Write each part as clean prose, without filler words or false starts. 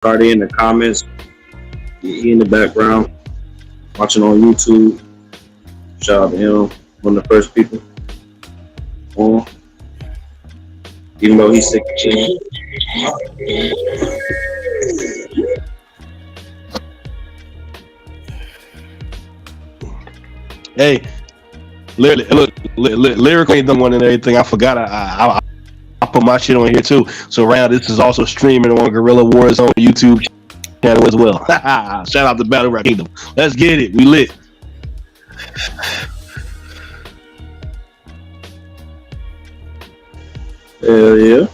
Cardi in the comments. He in the background watching on YouTube. Shout out to him, one of the first people on. Even though he's sick of chicken. Hey, lyrical ain't the one and everything. I forgot. I put my shit on here too. So right now, this is also streaming on Gorilla Warzone YouTube channel as well. Shout out to Battle Rap Kingdom. Let's get it. We lit. Hell yeah.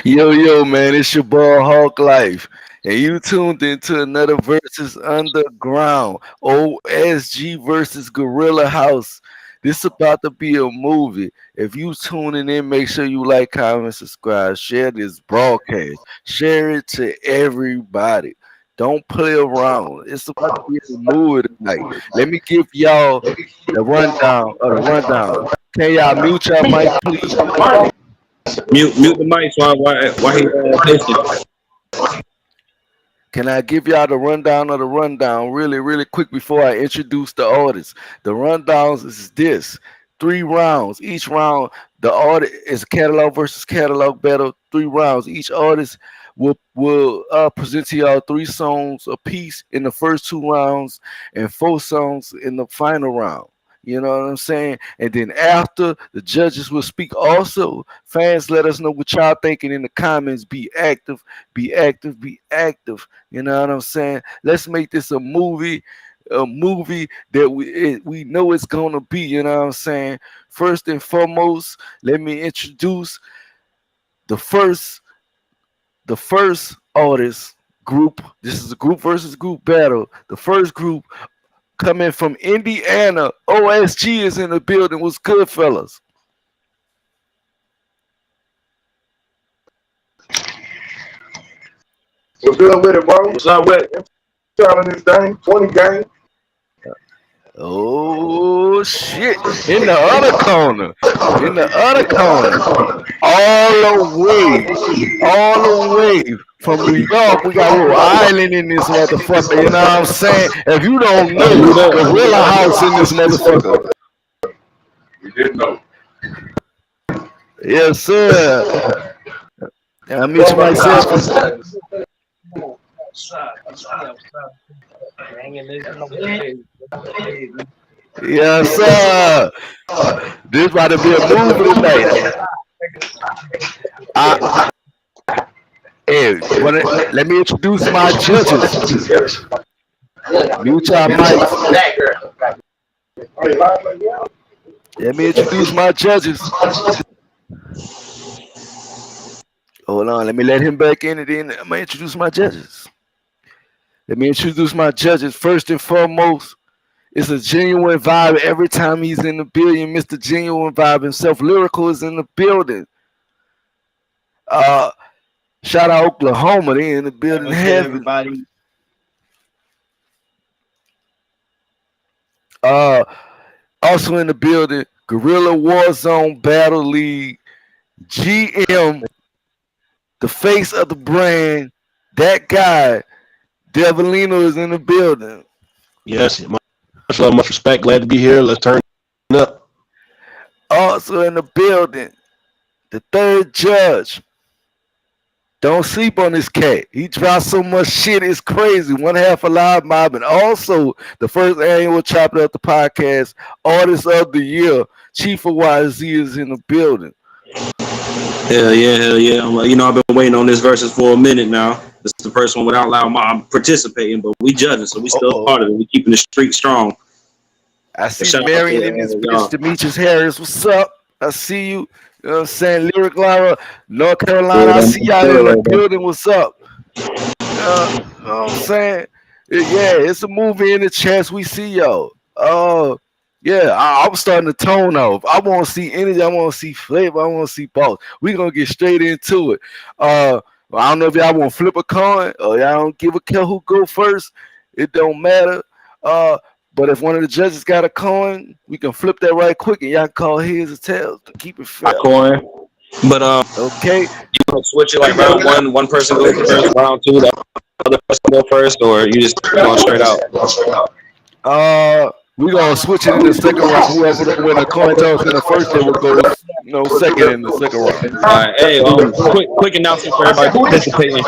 Yo, man, it's your boy Hawklyfe, and you tuned into another Versus Underground OSG versus Gorilla House. This about to be a movie. If you tuning in, make sure you like, comment, subscribe, share this broadcast, share it to everybody. Don't play around. It's about to be a movie tonight. Let me give y'all the rundown of the rundown. Can y'all mute your mic, please? Mute the mic while he posting. Can I give y'all the rundown of the rundown really quick before I introduce the artists? The rundowns is this: 3 rounds. Each round, the artist is catalog versus catalog battle. 3 rounds. Each artist will present to y'all 3 songs a piece in the first 2 rounds and 4 songs in the final round. You know what I'm saying? And then after, the judges will speak. Also, fans, let us know what y'all thinking in the comments. Be active, be active, be active. You know what I'm saying? Let's make this a movie that we know it's gonna be. You know what I'm saying? First and foremost, let me introduce the first artist group. This is a group versus group battle. The first group coming from Indiana, OSG is in the building. What's good, fellas? What's good with it, bro? What's up with it? Trying this thing, 20 game. Oh shit! In the other corner, all the way from New York. We got Rhode Island in this motherfucker. You know what I'm saying? If you don't know, Gorilla House in this motherfucker. We didn't know. Yes, sir. I meet you myself. Yes, sir. This about to be a movie tonight. Hey, let me introduce my judges. Mute your mics. Let me introduce my judges. Hold on, let me let him back in, and then I'm gonna introduce my judges. Let me introduce my judges. First and foremost, it's a genuine vibe every time he's in the building. Mr. Genuine Vibe himself, Lyrical, is in the building. Shout out Oklahoma, they in the building. Okay, Heavy. everybody. Also in the building, Gorilla Warzone Battle League, GM, the face of the brand, that guy, Devilino, is in the building. Yes, much love, much respect. Glad to be here. Let's turn it up. Also in the building, the third judge. Don't sleep on this cat. He dropped so much shit, it's crazy. One half a live mob, and also the first annual Chop It Up the podcast, Artist of the Year, Chief of YZ is in the building. Hell yeah. I've been waiting on this versus for a minute now. This is the first one without Loud Mob participating, but we judging, so we still part of it. We keeping the streak strong. I see Marion in this bitch, Demetrius Harris. What's up? I see you. You know what I'm saying? Lyric Lara, North Carolina. I see y'all in the building. What's up? You know what I'm saying? Yeah, it's a movie in the chest. We see y'all. Yeah, I'm starting to tone off. I want to see energy. I want to see flavor. I want to see both. We're going to get straight into it. I don't know if y'all want to flip a coin or y'all don't give a care who go first. It don't matter. But if one of the judges got a coin, we can flip that right quick and y'all can call heads or tails to keep it fair. A coin. But Okay. you gonna switch it like round one person goes first, round two, the other person go first, or you just going straight out? We're gonna switch it in the second round. Whoever when the coin toss in the first, they will go, second in the second round. All right, hey, quick announcement for everybody participating.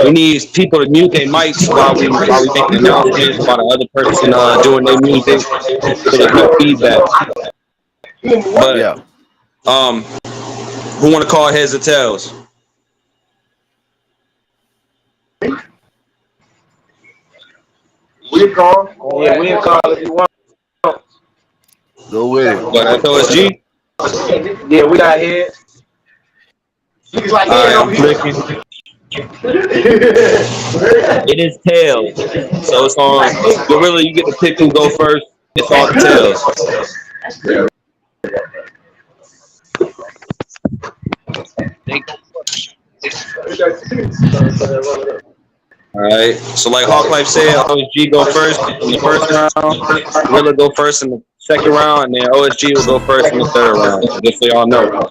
We need people to mute their mics while we make the announcements while the other person doing their music so there's no feedback. But Yeah. who want to call heads or tails? We call. Yeah, we can call if you want. Go with it. But that's OSG. Yeah, we got heads. He's like, All right, I'm clicking. It is tails. So it's on Gorilla. You get to pick who go first. It's all the tails. All right. So like Hawklyfe said, OSG go first in the first round. Gorilla go first in the second round, and then OSG will go first in the third round. Just so y'all know.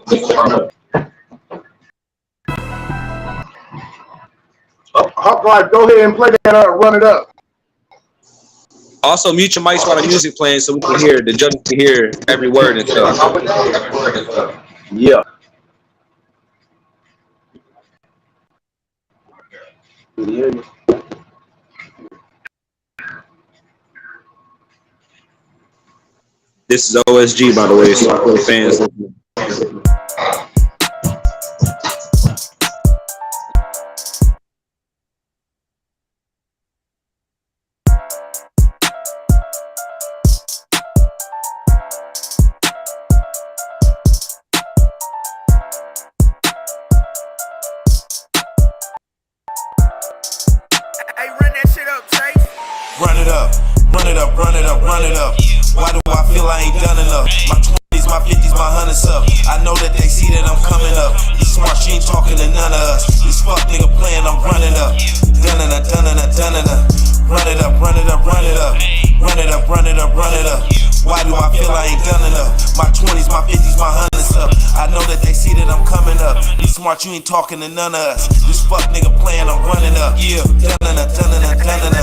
Hawklyfe, go ahead and play that Run It Up. Also, mute your mics while the music playing so we can hear, the judges can hear every word and stuff. Yeah. This is OSG, by the way, so for the fans listening. Hey, run that shit up, Chase. Run it up, run it up, run it up, run it up. Why do I feel I ain't done enough? My 20s, my 50s, my 100s up. I know that they see that I'm coming up. These smart, she ain't talking to none of us. This fuck nigga playing, I'm running up. Dun-na-na, dun-na-na, dun-na-na. Run it up, run it up, run it up. Run it up, run it up, run it up. Why do I feel I ain't done enough? My 20s, my 50s, my 100s up. I know that they see that I'm coming up. You smart, you ain't talking to none of us. This fuck nigga playing, I'm running up. Yeah, dun-na-na, dun-na-na, dun-na-na.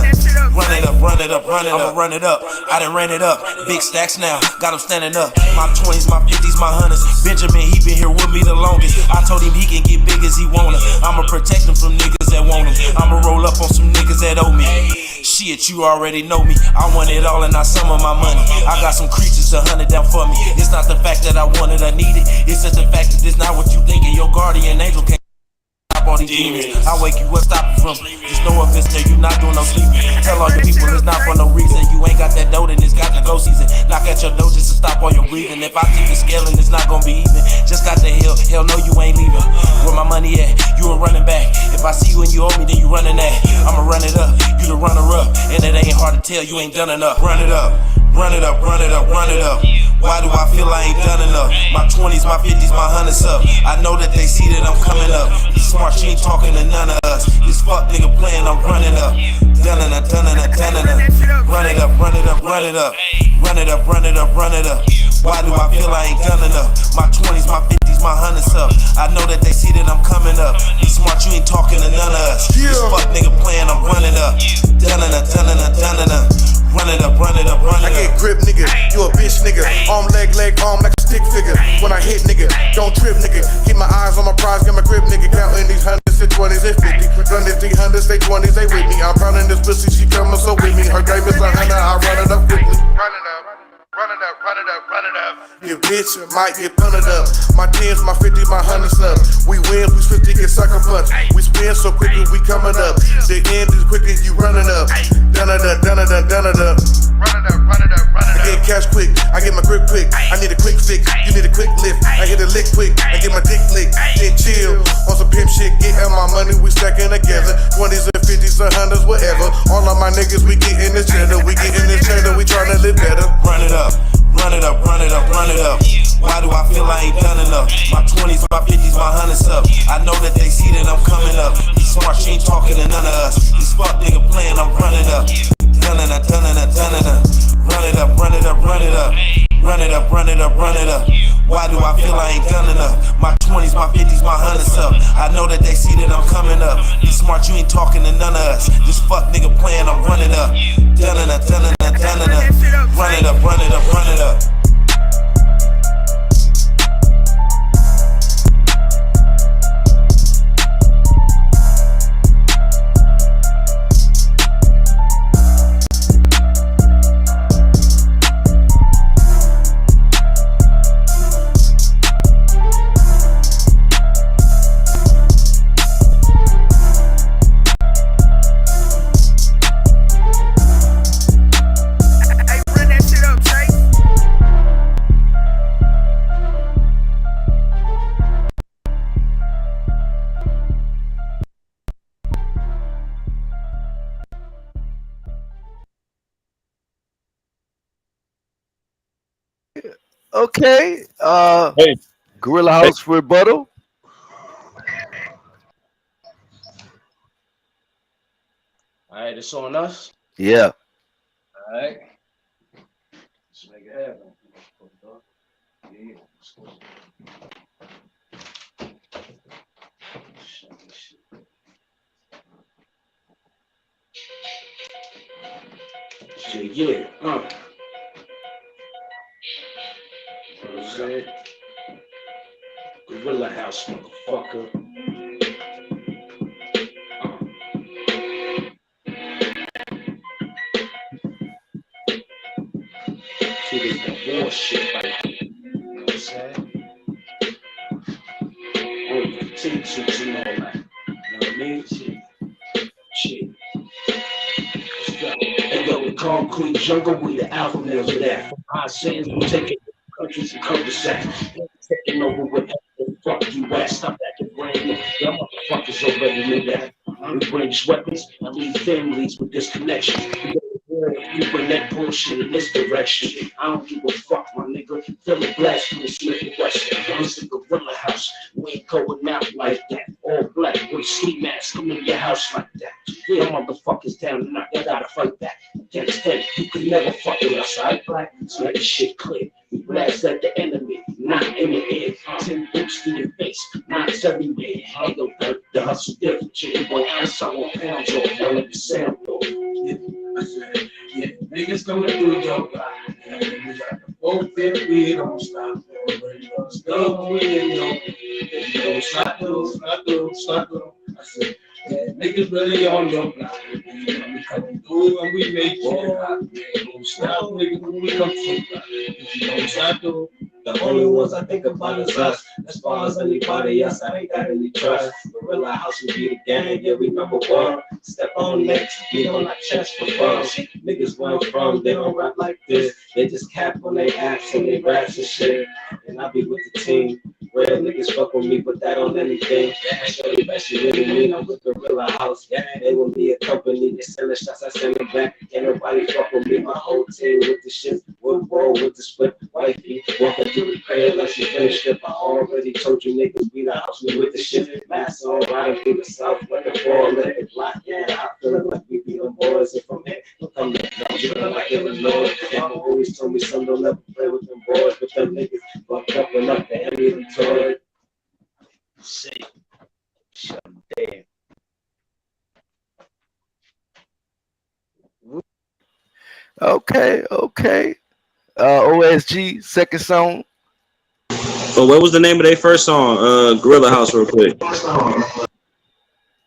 Run it up, run it up, run it up. I'ma run it up. I done ran it up. Big stacks now, got him standing up. My 20s, my 50s, my 100s. Benjamin, he been here with me the longest. I told him he can get big as he wanna. I'ma protect him from niggas that want him. I'ma roll up on some niggas that owe me. Shit, you already know me. I want it all and not some of my money. I got some creatures 100 down for me. It's not the fact that I want it, I need it. It's just the fact that it's not what you think. And your guardian angel can't stop all these demons. I wake you up, stop you from just know if it's there, you not doing no sleeping. Tell all your people it's not for no reason. You ain't got that dough, then it's got the go season. Knock at your door just to stop all your breathing. If I keep it scaling, it's not gonna be even. Just got the hill, hell no, you ain't leaving. Where my money at? You a running back. If I see you and you owe me, then you running that. I'ma run it up, you the runner up. And it ain't hard to tell, you ain't done enough. Run it up, run it up, run it up, run it up. Why do I feel I ain't done enough? My 20s, my 50s, my 100s up. I know that they see that I'm coming up. These smart, she ain't talking to none of us. This fuck nigga playing, I'm running up. Dun-na-na, dun-na-na, dun-na-na. Run it up, run it up, run it up. Run it up, run it up, run it up. Why do I feel I ain't done enough? My 20s, my 50s, my 100s up. I know that they see that I'm coming up. These smart, you ain't talking to none of us. This fuck nigga playing, I'm running up. Dun-na-na, dun-na-na, dun-na-na. Run it up, run it up, run it up. I get grip, nigga. You a bitch, nigga. Arm, leg, arm like a stick figure. When I hit, nigga, don't trip, nigga. Keep my eyes on my prize, get my grip, nigga. Counting these hundreds and 20s and 50. Running 300s, they 20s, they with me. I'm pounding this pussy, she coming so with me. Her game is 100, I run it up quickly. Run it up. Run it up, run it up, run it up. Your bitch might get punted up. My 10s, my 50s, my 100s up. We win, we 50 get sucker punch. We spin so quickly, we coming up. The end is quicker, you running up. Dun-da-da, dun-da-da, dun-da-da. Run it up, run it up, run it up. I get cash quick, I get my grip quick. I need a quick fix, you need a quick lift. I hit a lick quick, I get my dick licked. Then chill, on some pimp shit, get my money, we stacking together. 20s and 50s and 100s, whatever. All of my niggas, we get in this cheddar. We get in this cheddar, we tryna live better. Run it up, run it up, run it up, run it up. Why do I feel I ain't done enough? My 20s, my 50s, my 100s up. I know that they see that I'm coming up. These smart, she ain't talking to none of us. This fuck nigga playing, I'm running up. Dun-na-na, dun-na-na, dun-na-na. Run it up, run it up, run it up. Run it up, run it up, run it up. Why do I feel I ain't done enough? My 20s, my 50s, my 100s up. I know that they see that I'm coming up. You smart, you ain't talking to none of us. This fuck nigga playing, I'm running up. Dun-na-na, dun-na-na, dun-na-na. Run it up, run it up, run it up. Okay. Hey, Gorilla hey, House rebuttal. Alright, it's on us. Yeah. Alright. Let's make it happen. Yeah. Shit, yeah. What's that? Gorilla House, motherfucker. See, this the war shit right here. You know what I'm saying? Team suits and all that. You know what I mean? Shit. Let's go. Hey, yo, the concrete jungle, we the alpha males of that. From high sands, we taking countries and cul-de-sacs. Taking over whatever the fuck you at. Stop acting brand new. Y'all motherfuckers already knew that. We bring weapons and leave families with disconnection. You bring that bullshit in this direction. I don't give a fuck, my nigga. Feel the blast from the Smith and Wesson. It's the Gorilla House. We ain't going out like that. All black with ski masks come in your house like that. Yeah, motherfuckers down tonight. Y'all gotta fight back. Against them, you can never fuck with us, alright, black? So let this shit clear. We blast at the enemy, not in the air. 10 boots to your face, knives everywhere. Hey, yo, the hustle different. Chicken boy, ounce, I want pounds off. Y'all let the sound go. Yeah, niggas coming through your block. Yeah, we got the boat that we don't stop. Let's go, we in your yo, slide through. I said, yeah, niggas really on your block. We coming through and we make it hot. Don't stop, nigga, when we come through. If you don't slide through, the only ones I think about is us. As far as anybody else, I ain't got any trust. Gorilla House will be the gang, yeah, we number one. Step on next, beat on our chest for fun. Niggas where I'm from, they don't rap like this. They just cap on they acts and they raps and shit. And I be with the team. Real niggas fuck with me, but that on anything. Show the best you really mean. I'm with Gorilla House. Yeah, they will be a company. They selling shots, I send them back. Can't nobody fuck with me. My whole team with the shit. Wood roll with the split. Wifey walking through the crib like she finished it. I already told you niggas be the house. We with the shit. Mass on riding through the south like a ball. Let it block. Yeah, I feel like we be them boys. And from here, I'm dripping like Illinois. Mama always told me son, don't ever play with them boys. But them niggas fucked up enough to hand me the toy. Say, shut down. Okay. OSG, second song. Oh, what was the name of their first song? Gorilla House, real quick.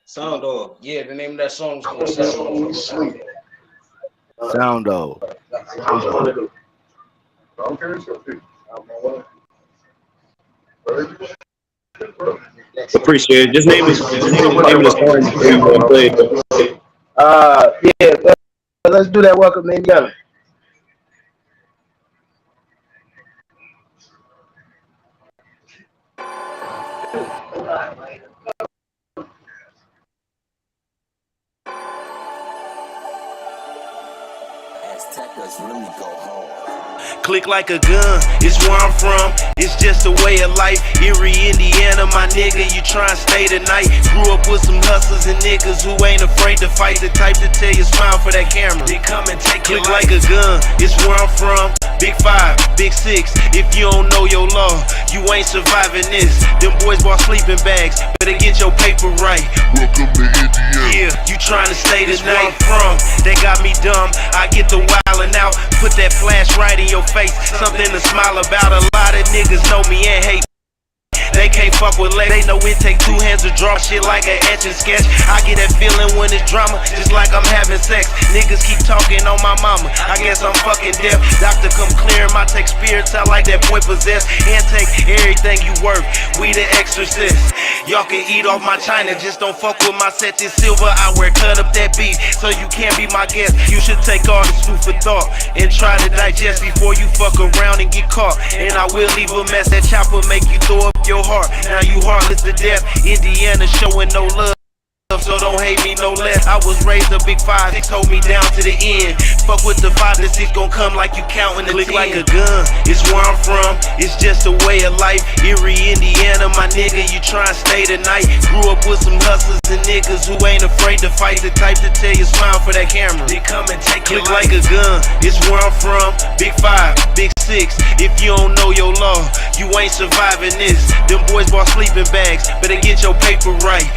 Sound Dog. Yeah, the name of that song was called Sound Dog. Sound Dog. Appreciate it. Just name the name of the song before you go play. Yeah, let's do that welcome name together. Click like a gun, it's where I'm from, it's just a way of life. Erie, Indiana, my nigga, you try and stay tonight. Grew up with some hustlers and niggas who ain't afraid to fight. The type to tell you smile for that camera. They come and take Click like a gun, it's where I'm from. Big 5, Big 6, if you don't know your law, you ain't surviving this. Them boys bought sleeping bags, better get your paper right. Welcome to Indiana. Yeah, you trying to stay the night from. They got me dumb, I get the wildin' out. Put that flash right in your face, something to smile about. A lot of niggas know me and hate. They can't fuck with legs, they know it take 2 hands to draw shit like an etch and sketch. I get that feeling when it's drama, just like I'm having sex. Niggas keep talking on my mama, I guess I'm fucking deaf. Doctor come clear him, I take spirits out like that boy possessed. And take everything you worth, we the exorcist. Y'all can eat off my china, just don't fuck with my set. This silver I wear, cut up that beef, so you can't be my guest. You should take all this food for thought, and try to digest before you fuck around and get caught. And I will leave a mess, that chopper make you throw up your heart. Now you heartless to death. Indiana showing no love, so don't hate me no less. I was raised a big 5, 6 hold me down to the end. Fuck with the 5 to 6 gon' come like you counting the Click 10. Like a gun, it's where I'm from, it's just a way of life. Erie, Indiana, my nigga, you try and stay tonight. Grew up with some hustlers and niggas who ain't afraid to fight. The type to tell you smile for that camera. They come and take Click like a gun, it's where I'm from. Big 5, Big 6, if you don't know your law, you ain't surviving this. Them boys bought sleeping bags, better get your paper right.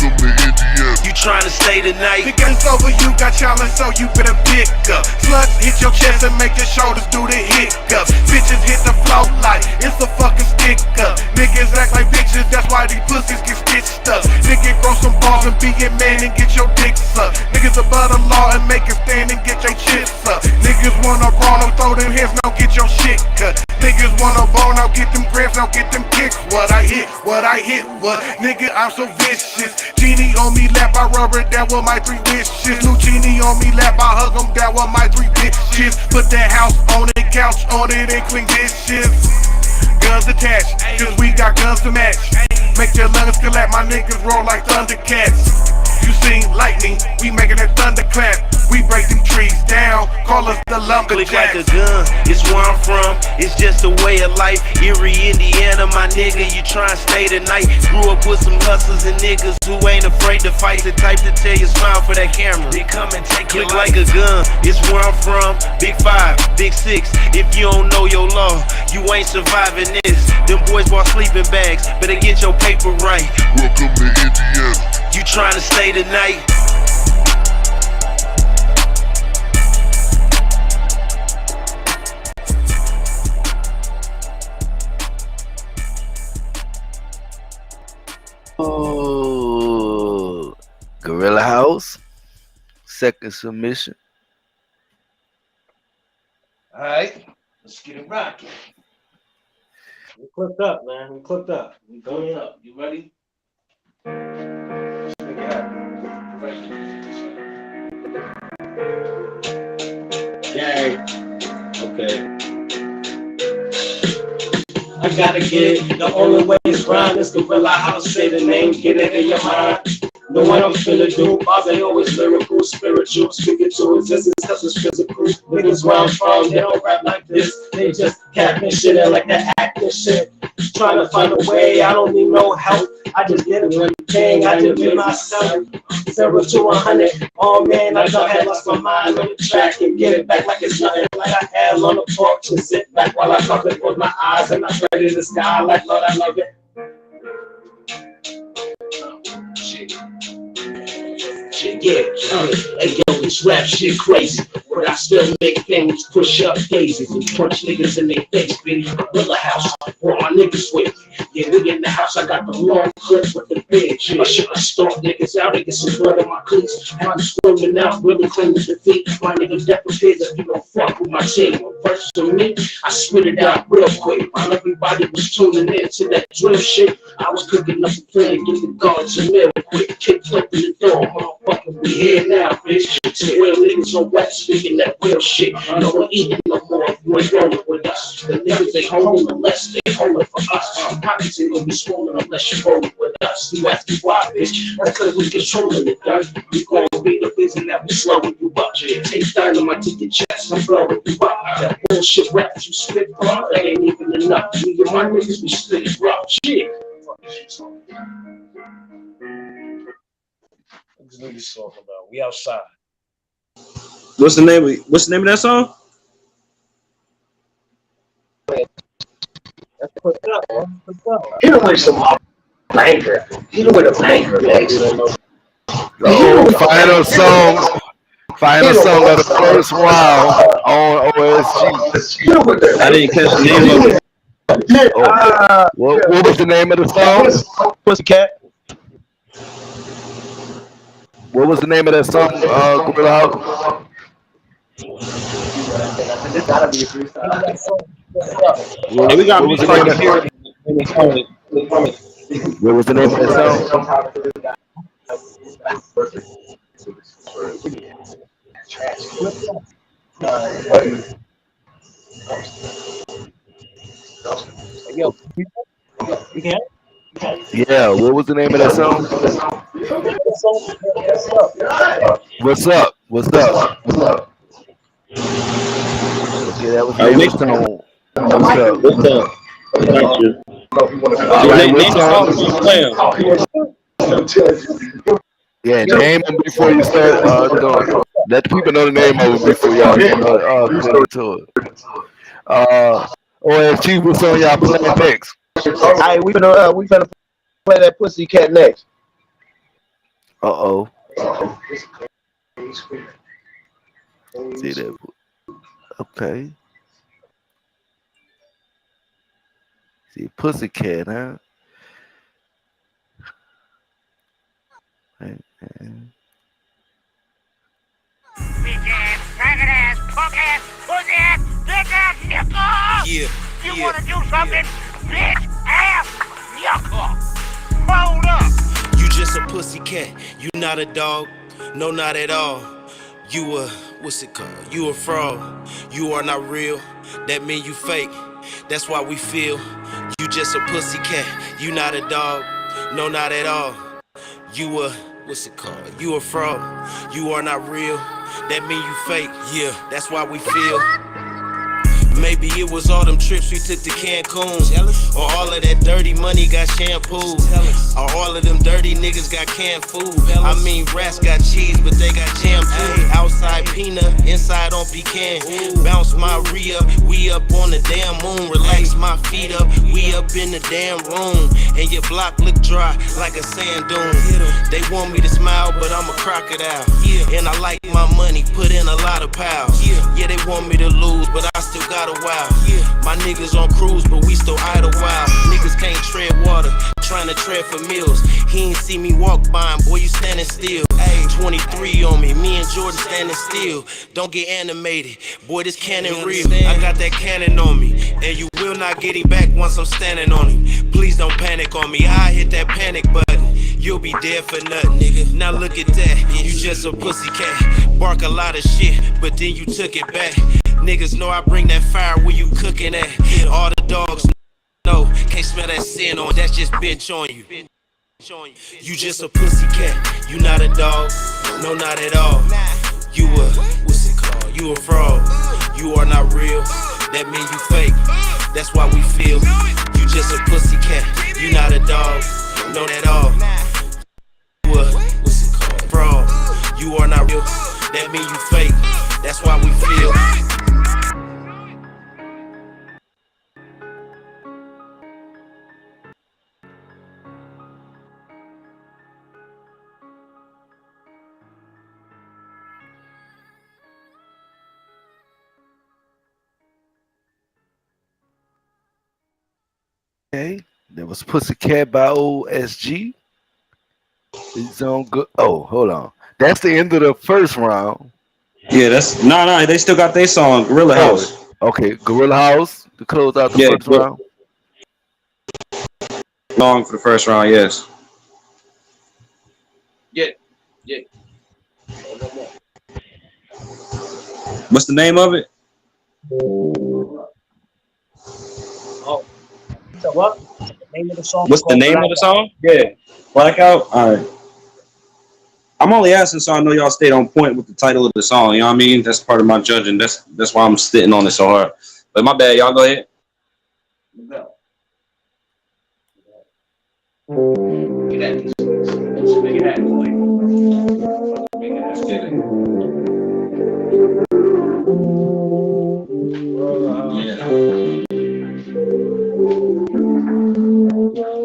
You tryna stay tonight. The game's over, you got challenge, so you better pick up. Slugs hit your chest and make your shoulders do the hiccups. Bitches hit the floor like it's a fucking stick up. Niggas act like bitches, that's why these pussies get stitched up. Nigga grow some balls and be a man and get your dick sucked. Niggas above the law and make it stand and get your shit sucked. Niggas wanna brawl, no throw them hands, now get your shit cut. Niggas wanna ball, now get them grabs, now get them kicks. What I hit, what nigga, I'm so vicious. Genie on me lap, I rub it down with my 3 wishes. New genie on me lap, I hug him down with my 3 bitches. Put that house on it, couch on it, and clean dishes. Guns attached, cause we got guns to match. Make your lungs collapse, my niggas roll like Thundercats. You seen lightning, we making that thunderclap. We break them trees down, call us the lumberjacks. Click like a gun, it's where I'm from, it's just a way of life. Erie, Indiana, my nigga, you try and stay tonight. Grew up with some hustlers and niggas who ain't afraid to fight. The type to tell you smile for that camera. They come and take Click like a gun, it's where I'm from. Big 5, Big 6, if you don't know your law, you ain't surviving this. Them boys bought sleeping bags, better get your paper right. Welcome to Indiana. You tryna stay tonight. Oh, Gorilla House, second submission. All right, let's get it rocking. We clipped up, man. We clipped up. We going up. You ready? Yay. Okay. I gotta get it. The only way is grind. This Gorilla House, say the name, get it in your mind. Know what I'm finna do, bars they always lyrical, spiritual, speaking to existence, cause it's physical. Niggas where I'm from, they don't rap like this, they just capping shit and like that acting shit. Trying to find a way, I don't need no help, I just get it when you can, I just be myself. 0 to 100, oh man, I done had lost my mind on the track and get it back like it's nothing, like I had on the porch and sit back while I talk and close my eyes and I pray to the sky like Lord, I love it. Yeah, hey yo, this rap shit crazy, but I still make things push up daisies and punch niggas in their face, baby. Gorilla House, where my niggas with. Yeah, we in the house, I got the long clip with the big shit. I should have stalked niggas out and get some blood on my cleats. And I'm swerving out, really claiming defeat. My niggas deprecated if you don't fuck with my team. Versus to me, I spit it out real quick. While everybody was tuning in to that drill shit, I was cooking up a plan to get the guards in real quick. Kick flipping the door, Fucking we here now, bitch. Some real niggas on rap speaking that real shit. No one eating no more. You ain't rolling with us. The niggas ain't holding unless they holding for us. The pockets ain't gonna be swollen unless you rolling with us. You ask me why, bitch? That's cause we controlling it, done. We gonna be the reason that we slowing you up. Take dynamite to your chest, I'm blowing you up. That bullshit rap you spit, bro, that ain't even enough. Me and my niggas, we spit it rough. Shit. What's niggas talking about? We outside. What's the name of that song? Hit him with some banger. Hit him with a banger next. Final song of the first round on OSG. I didn't catch the name of it. What was the name of the song? Pussycat. What was the name of that song, Gorilla House? Hey, we got What was the name music. What was the name of that song? Yo, you can. Yeah, what was the name of that song? What's up? What's up? Okay, that was the name of the song. What's up? What's up? Thank you. All right, Name what song? Yeah, name them before you start doing. Let the people know the name of them before y'all get into it. OSG, what song y'all playing next? All right, we gonna play that Pussycat next. Uh-oh. See that? Okay. See, Pussycat, huh? Bitch ass, faggot ass, punk ass, pussy ass, bitch ass, nickel! Yeah, You wanna do something? Bitch ass, nickel! Hold up! You just a pussycat, you not a dog, no not at all. You a, what's it called? You a fraud, you are not real, that mean you fake, that's why we feel. You just a pussycat, you not a dog, no not at all. You a, what's it called? You a fraud, you are not real, that mean you fake, yeah, that's why we feel. Maybe it was all them trips we took to Cancun, or all of that dirty money got shampooed, or all of them dirty niggas got canned food. I mean, rats got cheese, but they got jam too. Outside peanut, inside on pecan. Bounce my re-up, we up on the damn moon. Relax my feet up, we up in the damn room. And your block look dry like a sand dune. They want me to smile, but I'm a crocodile. And I like my money, put in a lot of piles. Yeah, they want me to lose, but I still got a while. My niggas on cruise, but we still idle wild. Niggas can't tread water, trying to tread for meals. He ain't see me walk by him, boy, you standing still. 23 on me and Jordan standing still. Don't get animated, boy, this cannon real. I got that cannon on me, and you will not get him back once I'm standing on him. Please don't panic on me, I hit that panic button. You'll be dead for nothing, nigga. Now look at that, you just a pussycat. Bark a lot of shit, but then you took it back. Niggas know I bring that fire where you cooking at. All the dogs know, can't smell that sin on, that's just bitch on you. You just a pussycat, you not a dog, no not at all. You a, what's it called, you a fraud. You are not real, that mean you fake, that's why we feel. You just a pussycat, you not a dog, no at all. You a, what's it called, fraud. You are not real, that mean you fake, that's why we feel. Okay, that was Pussycat by OSG. It's on good. Oh, hold on. That's the end of the first round. Yeah, that's no. They still got their song, Gorilla House. Okay, Gorilla House to close out the first round. Long for the first round, yes. Yeah, yeah. What's the name of it? Oh, so what? The name of the song is What's the called name of the Blackout. song? Yeah, Blackout. All right. I'm only asking so I know y'all stayed on point with the title of the song. You know what I mean? That's part of my judging. That's why I'm sitting on it so hard. But my bad, y'all go ahead.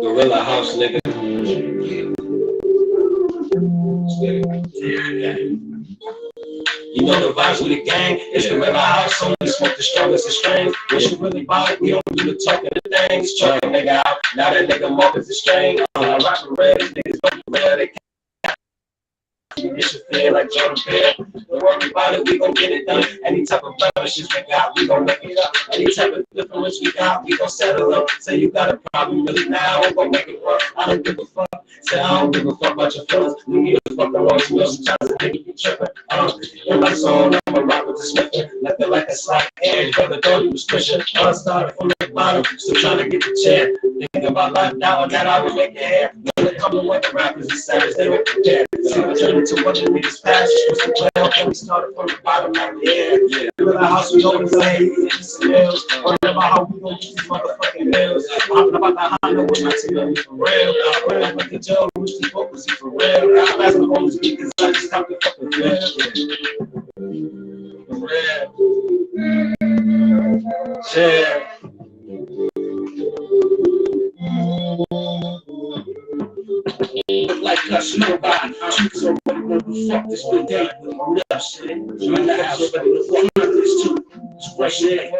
Gorilla House, nigga. You know the vibes with the gang. It's Gorilla House, only smoke the strongest of strains. What you really about? We don't do the talking of things. Chucking nigga out. Now that nigga markets the strain. I rock the red, niggas don't real. They you get your feel like Jordan Peele. Don't worry about it, we gon' get it done. Any type of blemishes we got, we gon' make it up. Any type of difference we got, we gon' settle up. Say you got a problem, really now, we gon' make it work. I don't give a fuck. Say I don't give a fuck about your feelings. Leave me the fuck alone. Sometimes I think you be tripping. In my zone, I'ma rock with the Smith. Left it like a slide. And brother thought he was pushing. I started from the bottom, still trying to get the chair. Thinking about life now and that I would make it hair. When it comes to what the rappers and savage, they don't prepare. See what turn into what the niggas pass. Just to play off, and we started from the bottom like yeah. Remember the house we always say, bills. Remember how we gon' use these motherfucking bills. Talking about the Honda with my team, for real. Real with the Joe, which we focus for real. That's the only speakers, I just stop the fucking like us, nobody. Choose already know the fuck this been day with my lips. My life, ready to fuck this too. Fresh air.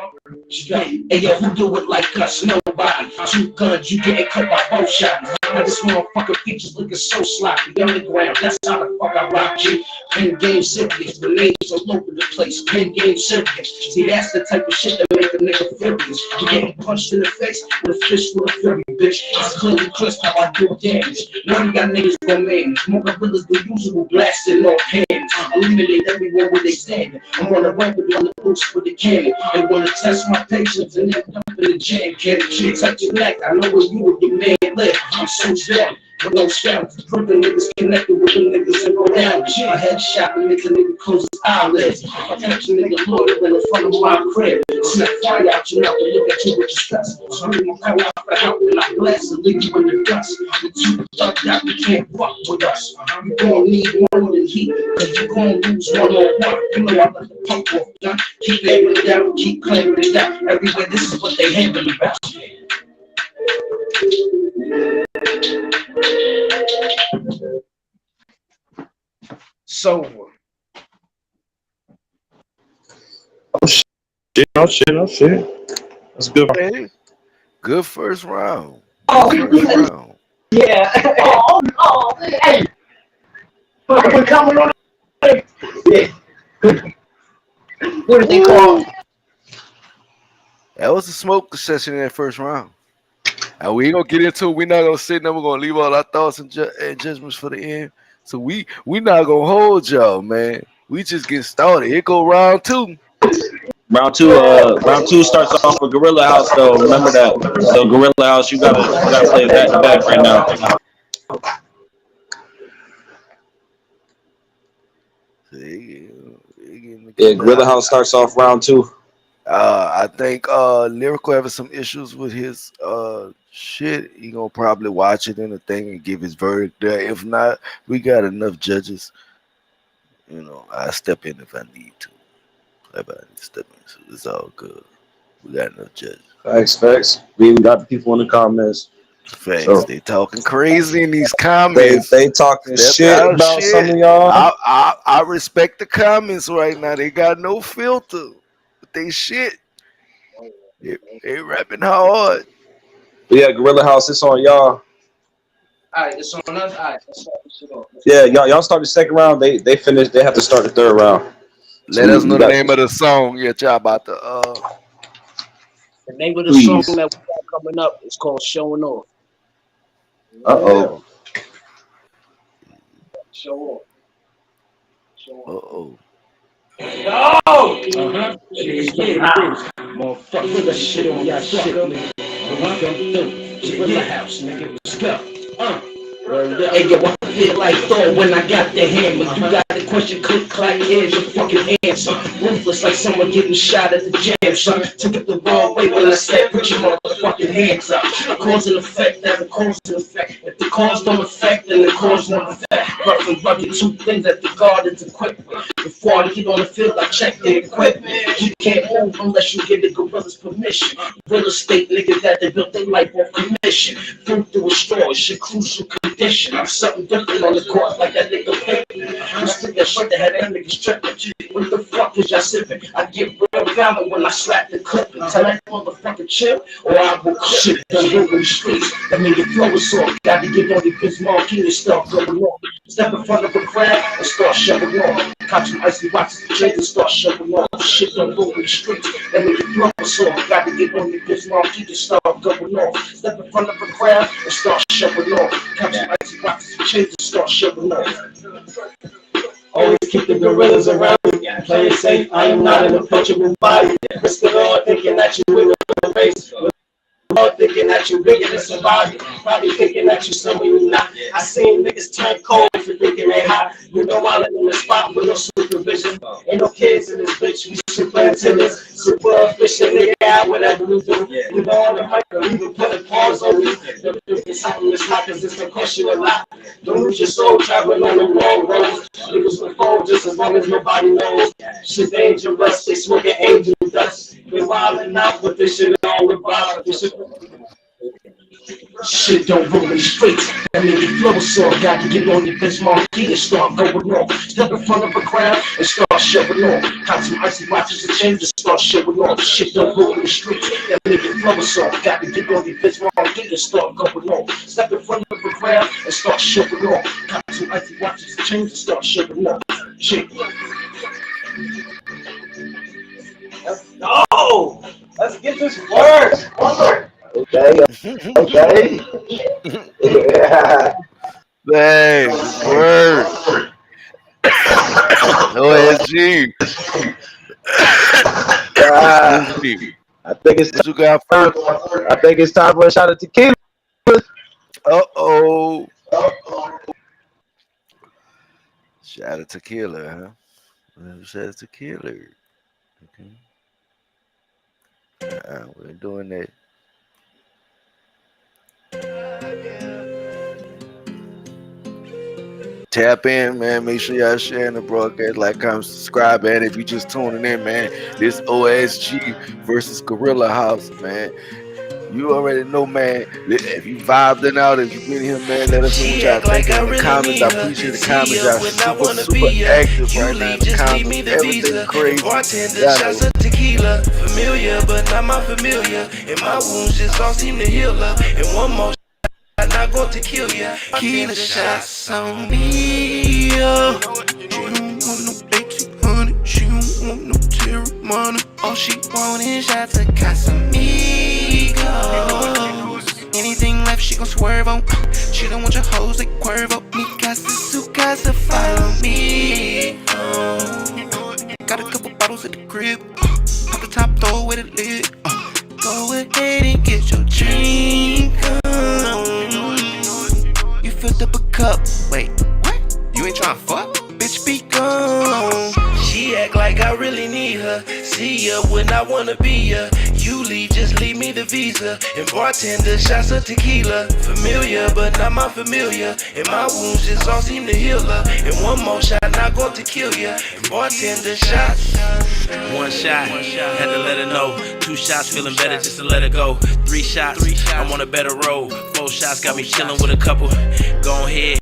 Hey yo, who do it like us? Nobody. 2 guns, you getting cut by both shots. Now this motherfucker features looking so sloppy. Underground, that's how the fuck I rock you. Pen game serious, the names all over the place. Pen game serious. See, that's the type of shit that make a nigga furious. You getting punched in the face with a fist full of fury, bitch. It's clearly crisp how I do damage. Now you got niggas gon' manage. More gorillas than usual, blasting off hands. Eliminate everyone with they standing. I'm on the record on the boots with the cannon. They wanna test my patience and then dump in the jam. Can't you touch your neck? I know where you and your man live. I'm so sad. With no scouts, crooked niggas connected with the niggas and go down. I headshot and make a nigga close his eyelids. I catch a nigga loitering in front of my crib. Snap fire out your mouth and look at you with disgust. Scream my power out for help and I blast and leave you in the dust. The 2 thugged out, you can't fuck with us. You gon' need more than heat, cause you gon' lose 1 on 1. You know I let the pump off gun. Keep aiming it down, keep claiming it down. Everywhere, this is what they handle about. So Oh shit. That's good. Okay. Good first round. yeah. Hey. Fucking coming on. Yeah. What is they called? That was a smoke session in that first round. And we ain't gonna get into it. We're not gonna sit there. We're gonna leave all our thoughts and judgments for the end. So we not gonna hold y'all, man. We just get started. Here go round 2. Round two starts off with Gorilla House though. Remember that. So Gorilla House, you gotta play back to back right now. Yeah, Gorilla House starts off round 2. I think Lyrical having some issues with his shit. He gonna probably watch it in the thing and give his verdict there. If not, we got enough judges. You know, I step in if I need to. If I need to step in, so it's all good. We got enough judges. Facts. We even got the people in the comments. Facts. So, they talking crazy in these comments. They talking shit about some of y'all. I respect the comments right now. They got no filter. But they shit. They rapping hard. But yeah, Gorilla House, it's on y'all. Alright, it's on us. Alright, let's start this shit off. Yeah, y'all start the second round. They finished. They have to start the third round. Let us know the name of the song. Yeah, y'all about to The name of the song that we got coming up is called Showing Off. Uh-oh. No! Uh-huh. Yeah, motherfucker, put that shit on y'all shit, nigga. Come through. Gorilla House, nigga. Let's go. Hey, yo, I feel like Thor when I got the hammer. You got the question, click, clack, here's your fucking answer. Ruthless like someone getting shot at the jam, son. Took it the wrong way when I said, put your motherfucking hands up. Cause and effect, that's a cause and effect. If the cause don't affect, then the cause don't affect. Rough and rugged, two things that the guard is equipped with. Before I get on the field, I check the equipment. You can't move unless you give the gorillas permission. Real estate niggas that they built their life off commission. Through a straw, it's your crucial condition. I'm something different on the court like that nigga Pippen. You stick that shit that had that nigga stripping. What the fuck is y'all sipping? I get real violent when I slap the clip and tell that motherfucker chill, or I will shit done over the streets. That mean your flow is off. Got to get on your bitch marquee and start going on. Step in front of a crowd and start shoving on. Cop some icy watches and chains and start shoving on. Shit done over the streets. That mean your flow is off. Got to get on your bitch marquee and start going on. Step in front of a crowd and start shoving on. Cop some icy watches and chains and start shoving on. Always keep the gorillas around me. Play it safe, I am not an approachable body. Risk it all, thinking that you win the race. All thinking that you bigger than somebody. Probably thinking that you someone you not. I seen niggas turn cold for thinking they hot. You know I live in the spot with no supervision. Ain't no kids in this bitch, we superintendents. Super efficient, nigga, out whatever we do. We go on the mic, we even put a pause on you. It's something that's hot, cause it's a question a lot. Don't lose your soul traveling on the wrong roads. Niggas will fall just as long as nobody knows. Shit dangerous, they smoking angel dust. We're wildin' out, but this shit all about. Shit don't roll in streets. That mean your flow so got to get on your bitch marquee and start going on. Step in front of a crowd and start shoving on. Got some icy watches and chains and start shoving on. Shit don't roll in the streets. That mean your flow so got to get on your bitch marquee and start going on. Step in front of a crowd and start shoving on. Got some icy watches and chains and start shoving on. Shit. No! Let's get this work! Okay. Okay. Yeah. Thanks, word. OSG. I think it's What you got first? I think it's time for a shot of tequila. Uh-oh. Shot of tequila, huh? Shot of tequila. Okay. We're doing that. Tap in, man. Make sure y'all sharing the broadcast, like, comment, subscribe, and if you just tuning in, man, this OSG versus Gorilla House, man. You already know, man. If you vibed out, if you been here, man, let us know what y'all think in the comments. I appreciate the comments. Y'all super active right now in the comments. Everything crazy. Bartender, shots of tequila. Familiar, but not my familiar. And my wounds just all seem to heal up. And one more shot, I'm not going to kill ya. Tequila shots on me, yo. She don't want no 1800. She don't want no Terramana. All she want is shots of Casamigos. Anything left, she gon' swerve on. She don't want your hoes, they curve up. Me casa, su casa, follow me. Got a couple bottles at the crib. Pop the top, throw away the lid. Go ahead and get your drink on. You filled up a cup. Wait, what? You ain't tryna fuck? Bitch, be gone. She act like I really need her. See ya when I wanna be ya. You leave, just leave me the visa. And bartender, shots of tequila. Familiar, but not my familiar. And my wounds just all seem to heal her. And one more shot, not going to kill ya. And bartender, shots. One shot, had to let her know. 2 shots, feeling better just to let her go. 3 shots, I'm on a better road. 4 shots, got me chilling with a couple. Go ahead.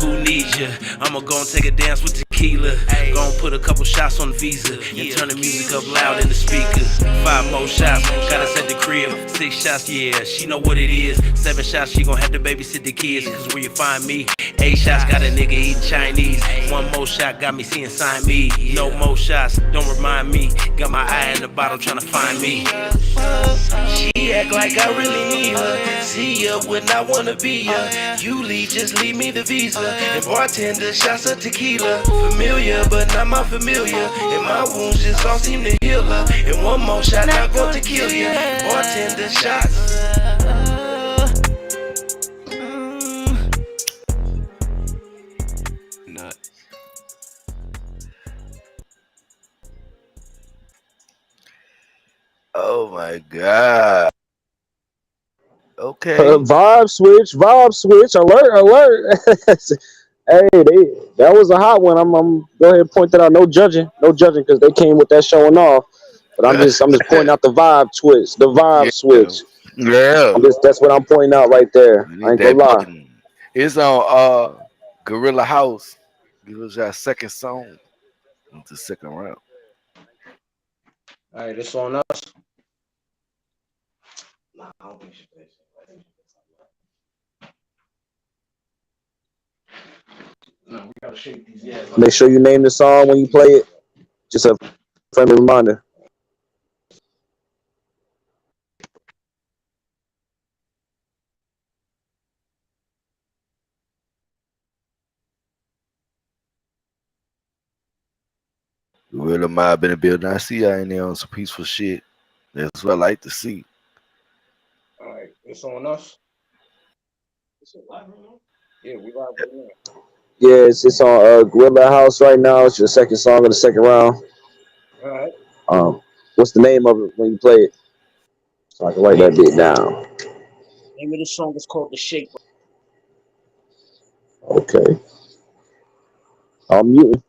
Who needs ya? I'ma go and take a dance with tequila. Go and put a couple shots on the visa and turn the music up loud in the speakers. 5 more shots, gotta set the crib. 6 shots, yeah, she know what it is. 7 shots, she gon' have to babysit the kids. Cause where you find me? 8 shots, got a nigga eating Chinese. 1 more shot, got me seeing sign me. No more shots, don't remind me. Got my eye in the bottle tryna find me. She act like I really need her. See ya when I wanna be ya. You leave, just leave me the visa. And bartender, shots of tequila. familiar, but not my familiar. And my wounds just all seem to heal her. And one more shot, not going to kill you. Bartender shots. Nuts. Oh my God. Okay. Vibe switch, alert, alert. Hey, that was a hot one. I'm go ahead and point that out. No judging, because they came with that showing off. But I'm just pointing out the vibe switch, Yeah. switch. Yeah. That's what I'm pointing out right there. We I need ain't gonna that lie. button. It's on Gorilla House. Give us our second song. It's the second round. All right, this on us. Nah, I don't think she plays. No, we gotta shake these. Yeah. Make sure you name the song when you play it. Just a friendly reminder. Gorilla Mob in the building. I see y'all in there on some peaceful shit. That's what I like to see. All right, it's on us. Yeah, we live right now. Yeah, it's on Gorilla House right now. It's your second song of the second round. All right. What's the name of it when you play it? So I can write that bit down. Name of the song is called The Shape. Okay. I'm muting.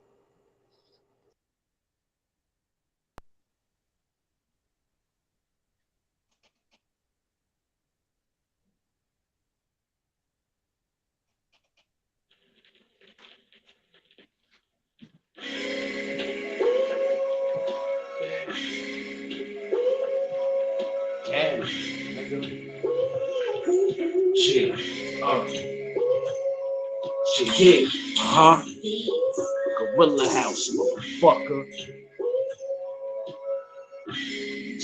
Damn. Shit. Shit, yeah. Gorilla House, motherfucker.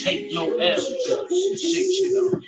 Take no L. Shake shit up.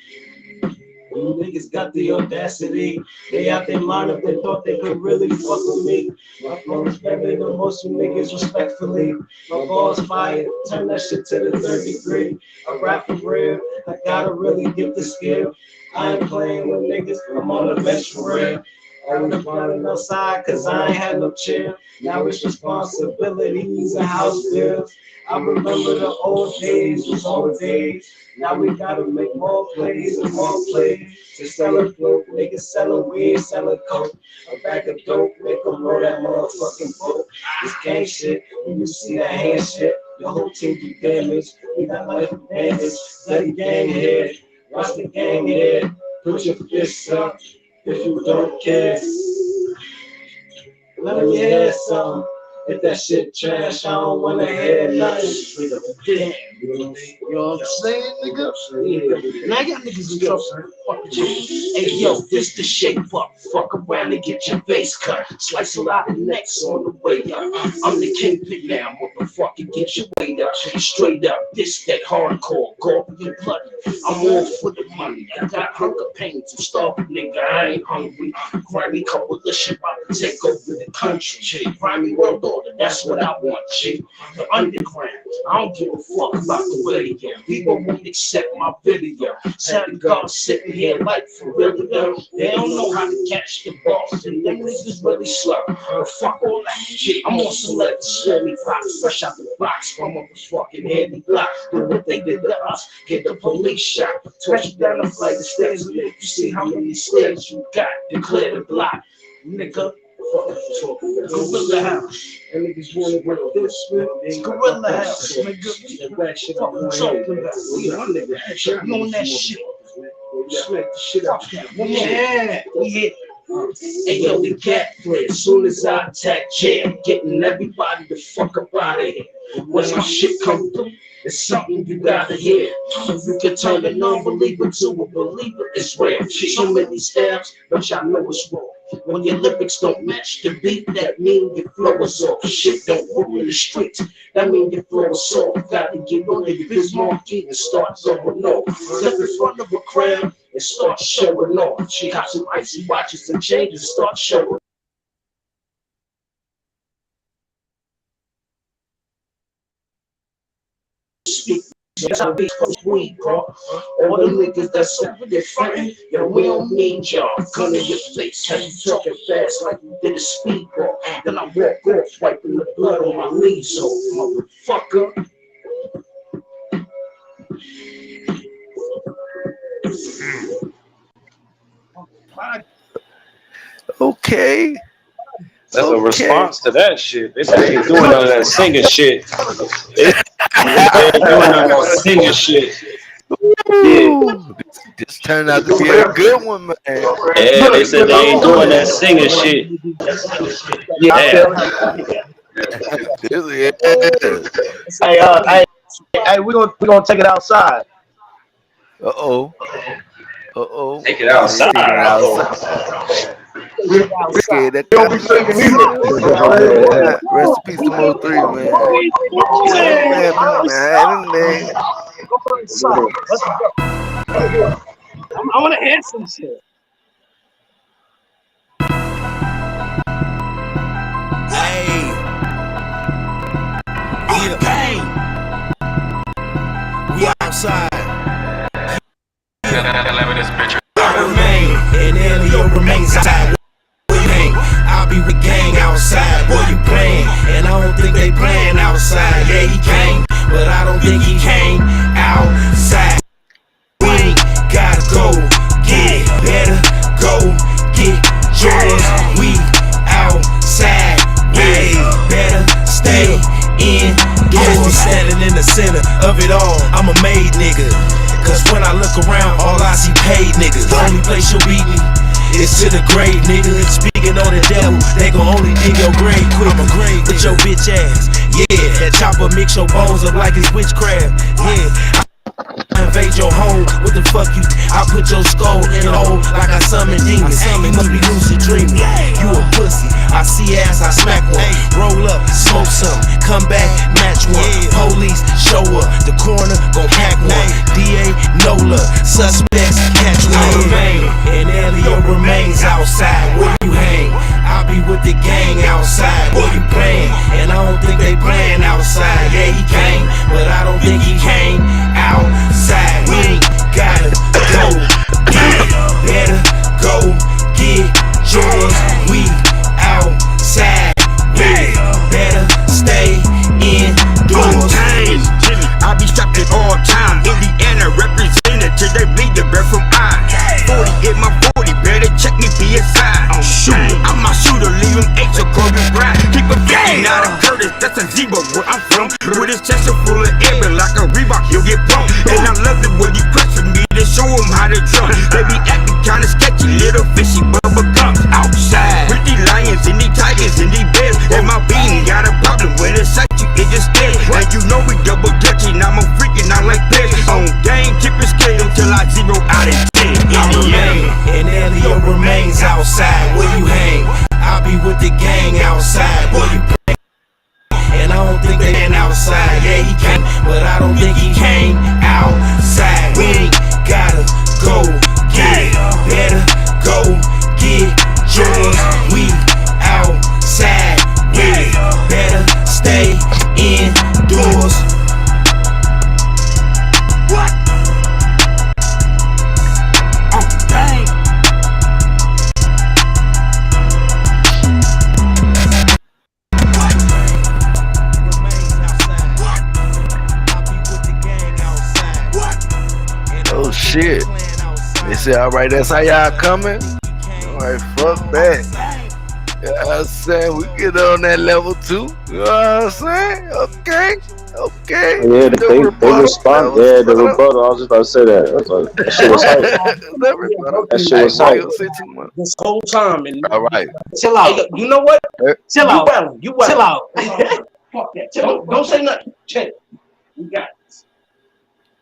You niggas got the audacity. They out their mind if they thought they could really fuck with me. My phone is better than most of you niggas, respectfully. My balls fire, turn that shit to the third degree. I rap for real, I gotta really get the skill. I ain't playing with niggas, I'm on the bench for real. I was running outside cause I ain't had no chill. Now it's responsibilities and house bills. I remember the old days was old days. Now we gotta make more plays and more plays. To sell a dope, niggas selling weed, selling coke. A bag of dope, make them roll that motherfucking boat. This gang shit, when you see that hand shit, the whole team do damage. We got life damage. Bloody gang head, watch the gang head. Put your fists up if you don't care. Let me hear some. If that shit trash, I don't wanna hear nothing. Damn, you know what I'm saying, nigga? Yeah. And I got niggas in trouble. Fuck with you. Hey, yo, this the shape up. Fuck around and get your face cut. Slice a lot of necks on the way up. I'm the kingpin now, motherfucker. Get your weight up. Straight up, this that hardcore. Gore and bloody. I'm all for the money. I got hunger pains. I'm starving, nigga. I ain't hungry. Grimy coalition about to take over the country. Grimy world order, that's what I want, G. The underground, I don't give a fuck about the radio. People won't accept my video. Sad God sitting here like for real, though. They don't know how to catch the boss, and them niggas really slow. But fuck all that shit. I'm on select Slammy Fox, fresh out the box from a fucking heavy block. Do what they did to us, get the police shot. Touch you down the flight of stairs, you see how many stairs you got. Declare the block, nigga. Gorilla House. And niggas wanna work this with it's Gorilla House. Nigga, that shit I'm talking about. We on that shit. Smack the shit out. Yeah, we hit. Hey yo, the cat flip. Soon as I attack jam, getting everybody the fuck up out of here. When my shit come through, it's something you gotta hear. You can turn a non-believer to a believer. It's rare. So many stabs, but y'all know it's wrong. When your lyrics don't match the beat, that mean your flow is off. Shit don't move in the streets, that mean your flow is off. Gotta get on your Bismarck and start going off. Step in front of a crowd and start showing off. She got some icy watches and changes, start showing. speak. That's how we sweet, bro. All the niggas that slip with their friend, yo, we don't need y'all. Gun in your face, how you talking fast like you did a speed, bro. Then I walk off, wiping the blood on my knees, so motherfucker. Okay. That's a response to that shit. They say they ain't doing none of that singing shit. They ain't doing none of that singing shit. Yeah. This turned out to be a good one, man. Yeah, they said they ain't doing that singing shit. Yeah. Hey, we gonna take it outside. Uh-oh. Take it outside. We scared that Don't be singing either. Rest in peace to Mo 3, man. I want to hear some shit. Hey, we the pain. We outside. I remain, and Elio remains outside. Where you hang? I'll be with gang outside. Boy, you playing, and I don't think they playing outside. Yeah, he came, but I don't think he came outside. We ain't gotta go get it. Better go get yours. We outside. We better stay in. Catch me standing in the center of it all. I'm a made nigga. Cause when I look around, all I see paid niggas. The only place you'll beat me is to the grave, nigga. Speaking on the devil, they gon' only dig your grave quick. I'm a grave with your bitch ass. Yeah, that chopper mix your bones up like it's witchcraft. Yeah. I invade your home, what the fuck you? I put your skull in a hole like I summon demons. You must be lucid dreaming. You a pussy, I see ass, I smack one. Roll up, smoke some, come back, match one. Police show up, the coroner gon' pack one. DA, NOLA, suspects catch one. I remain, and Elio remains outside. Where you hang? I'll be with the gang outside. Where you playing? And I don't think they playing outside. Yeah, he came, but I don't think he came outside. We ain't gotta go get it. Better go get yours. We outside. We better stay indoors. I be strapped at all time. Indiana representative, they bleed the breath from I. 40 in my 40, better check me PSI. I'm a shooter, leave him H or Kobe Bryant. Keep a gang out of Curtis, that's a zebra where I'm from. With his chest full of air, but like a Reebok, he'll get pumped. And I love it when you question me to show him how to jump. They be acting kinda sketchy, little fishy bubble gums outside. With these lions and these tigers and these bears. And my bean got a problem when it's at you, it just stares. And you know we double dutching, I'm a freaking out like bears. On game, keep it scale till I 0 out of 10. I remain, and Elio remains outside. Where you hang? I'll be with the gang outside. Where you play? And I don't think they ain't outside. Yeah, he came, but I don't think he came outside. We ain't gotta go get it. Better go get yours. We outside. We better stay indoors. What? Oh, dang. Oh shit. They said, alright, that's how y'all coming? Alright, fuck that. You know what I'm saying? We get on that level too. You know what I'm saying? Okay. Yeah, they respond. Yeah, the rebuttal. I was just about to say that. That shit was hype. That shit was hype. This whole time. And alright. Chill out. Hey, you know what? Chill out. You well. Chill out. Fuck that. Don't say nothing. Chill. You got this.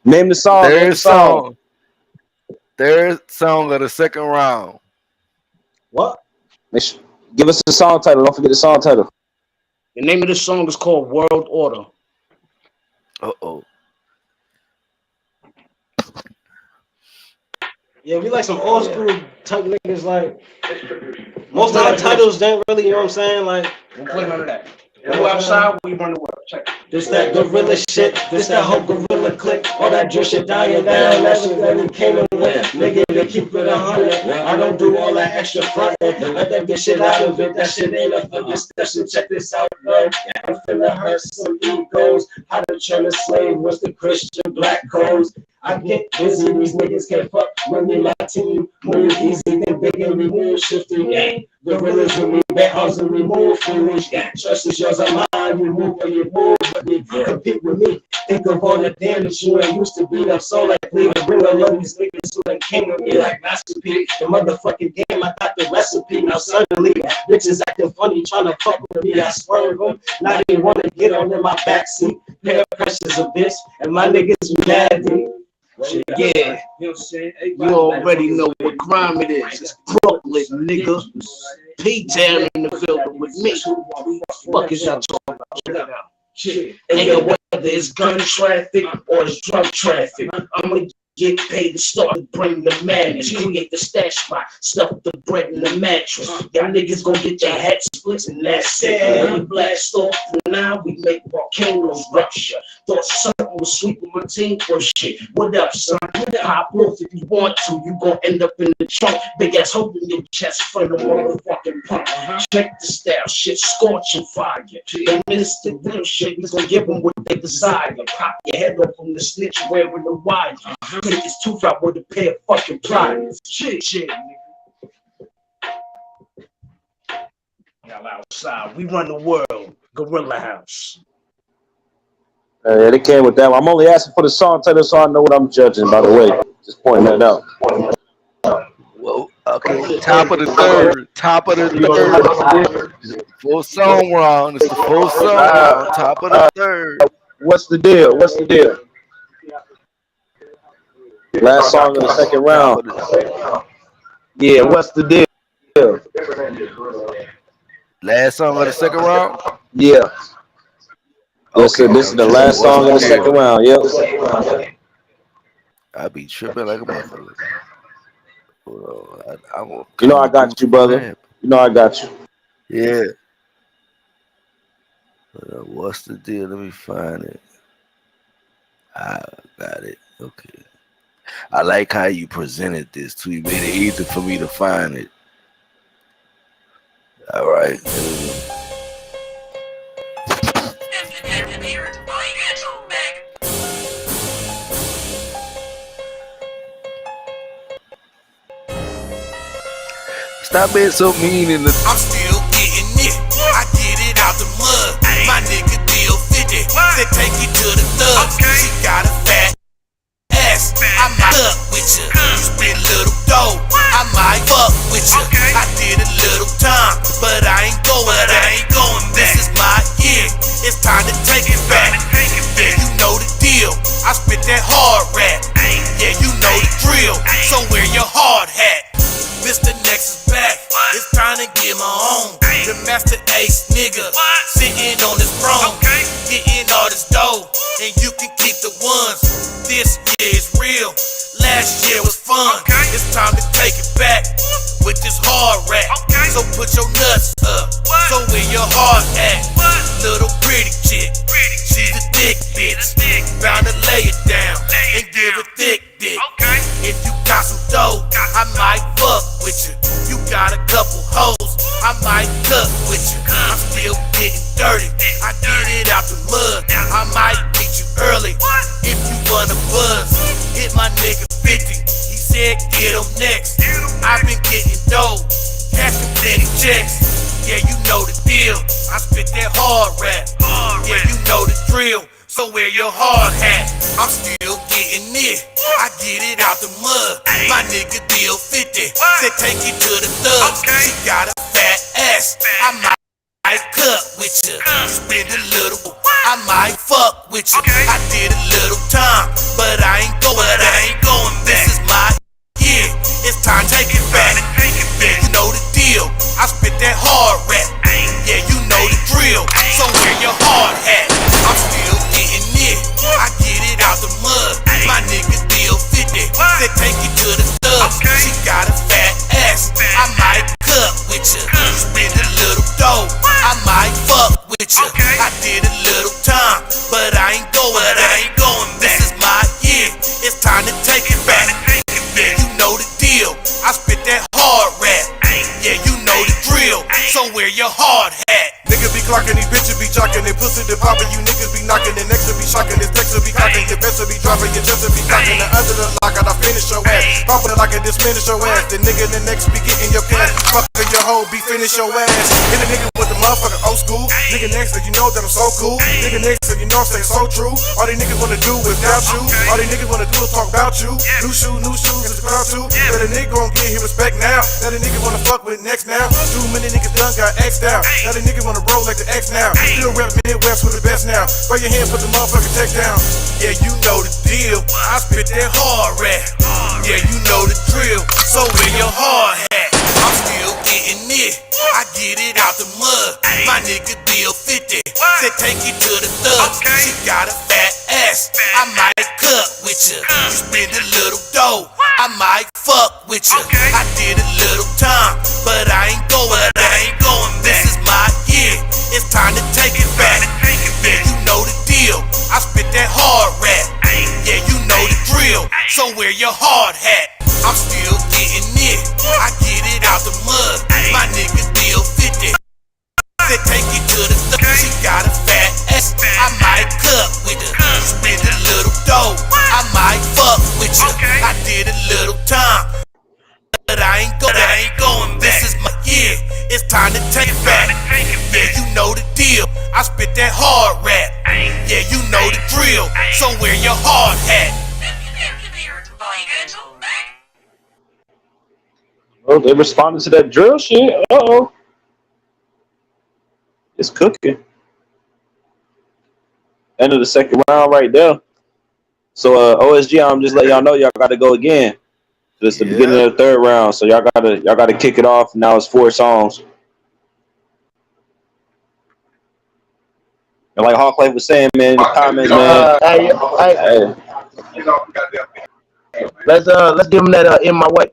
Name the song. Third song of the second round. What? Give us the song title. Don't forget the song title. The name of this song is called World Order. Uh-oh. Yeah, we like some old school type niggas. Like most of our titles didn't really, you know what I'm saying? Like, We'll play none of that. And we're outside, we run the world. Check it. This that gorilla shit, this that whole gorilla click. All that drill shit dying down, that shit that we came in with. Nigga, they keep it 100. I don't do all that extra frontin'. Let them get shit out of it, that shit ain't up for discussion. Check this out, bro. I'm finna hurt some egos. How to turn a slave, what's the Christian black codes? I get busy, these niggas can't fuck with me, my team. Move easy, think big and we move, shifting gang. Gorillas with me, battles and we move, foolish. Trust is yours, I'm mine, you move when you move with me. Compete with me, think of all the damage you ain't used to beat up. So like Cleveland, bring along these niggas who ain't came with me like Master P. The motherfucking game, I got the recipe. Now suddenly, bitches acting funny, trying to fuck with me. I swerve them, now they wanna get on in my backseat. Pair of pressures of this, and my niggas be mad at me. Yeah, you already know what crime it is. It's Brooklyn, nigga. P-Town in the building with me. Fuck is y'all talking about? And whether it's gun traffic or it's drug traffic, I'ma get paid to start to bring the madness. Create the stash spot, stuff the bread in the mattress. Y'all niggas gon' get your head split and that's it. We blast off, now we make volcanoes rupture. Thought something was sweet with my team for shit. What up, son? Hop off if you want to. You gon' end up in the trunk. Big ass hole in your chest for the motherfucking pump. Check the style, shit scorching fire. The minister real shit, we gon' give them what they desire. Pop your head off from the snitch wearing the wire. Take this tooth out with a pair of fucking pliers. Shit, nigga. Y'all outside, we run the world. Gorilla House. Yeah, they came with that one. I'm only asking for the song title so I know what I'm judging, by the way. Just pointing that out. Whoa, okay, top of the third. Full song round. It's the full song round. Top of the third. What's the deal? Last song of the second round. Yeah, what's the deal? Last song of the second round? Yeah. Yes, sir. This is the last song of the second round. Yep. I be tripping like a motherfucker. You know I got you, brother. You know I got you. Yeah. What's the deal? Let me find it. I got it. Okay. I like how you presented this too. You made it easy for me to find it. All right. Stop being so mean in the. I'm still getting it. I get it out the mud. My nigga deal 50. Said take it to the thug. She got a fat ass. I might up with you. You spend little dough. I might fuck with you. I did a little time, but I ain't going back. This is my year. It's time to take it back. Yeah, you know the deal. I spit that hard rap. Yeah, you know the drill. So wear your hard hat. Mr. Next is back. It's time to get my own. The Master Ace nigga sitting on his throne, getting all this dough, and you can keep the ones. This year is real. Last year was fun. It's time to take it back with this hard rap. So put your nuts up. So where your heart at? Little pretty chick. She's a thick bitch. Bound to lay it down and give a thick dick. If you got some dough, I might fuck with you. You got a couple hoes, I might cut with you. I'm still getting dirty. I get it out the mud. I might meet you early if you wanna buzz. Hit my nigga 50. He said get him next. I've been getting dough, cashing plenty checks. Yeah, you know the deal. I spit that hard rap. Yeah, you know the drill. So wear your hard hat. I'm still getting it. I get it out the mud. My nigga deal 50. Said take it to the thugs. She got a fat ass. I might cut with you. Spend a little. I might fuck with you. I did a little time, but I ain't going back. This is my year. It's time to take it back. Yeah, you know the deal. I spit that hard rap. Yeah, you know the drill. So wear your hard hat. I'm still getting it. I get it out the mud. My nigga deal 50. Said take it to the thugs. She got a fat ass. I might cut with you. Spend a little dough. I might fuck with you. be shocking, this text will be cocking, your best will be dropping, your chest will be cocking. The under the lock, I finish your ass. Popping it like I diminish your ass. The nigga the next be getting your cash. Fucking your hoe, be finish your ass. Hit a nigga with the motherfucker old school. Nigga next that you know that I'm so cool. Nigga next that you know I'm saying so true. All these niggas wanna do is doubt you. All these niggas wanna do is talk about you. New shoes in the crowd too. But a nigga gon' get his respect now. Now the nigga wanna fuck with next now. Too many niggas done got X'd out. Now the nigga wanna roll like the X now. Still rap Midwest with the best now. Throw your hand, put the motherfucking text down. Yeah, you know the deal. I spit that hard rap. Yeah, you know the drill. So where your hard hat? I'm still getting it. I get it out the mud. My nigga Bill 50 said take it to the thugs. She got a fat ass. I might cut with you. You spend a little dough. I might fuck with you. I did a little time, but I ain't going back. This is my year. It's time to take it back. Yeah, you know the deal. I spit that hard rap. Yeah, you know the drill. So wear your hard hat. I'm still getting it. I get it out the mud. My nigga Bill 50 said take it to the thugs. She got a fat ass. I might cut with her. Spend a little dough. I might fuck with you. I did a little time, but I ain't going back. This is my year. It's time to take it back. Yeah, you know the deal. I spit that hard rap. Yeah, you know the drill. So wear your hard hat. Oh, they responded to that drill shit. Uh-oh. It's cooking. End of the second round right there. So OSG, I'm just letting y'all know y'all gotta go again. It's the beginning of the third round, so y'all gotta kick it off. Now it's 4 songs. And like Hawklyfe was saying, man, in the comments, man. Hey. Let's give him that in my way.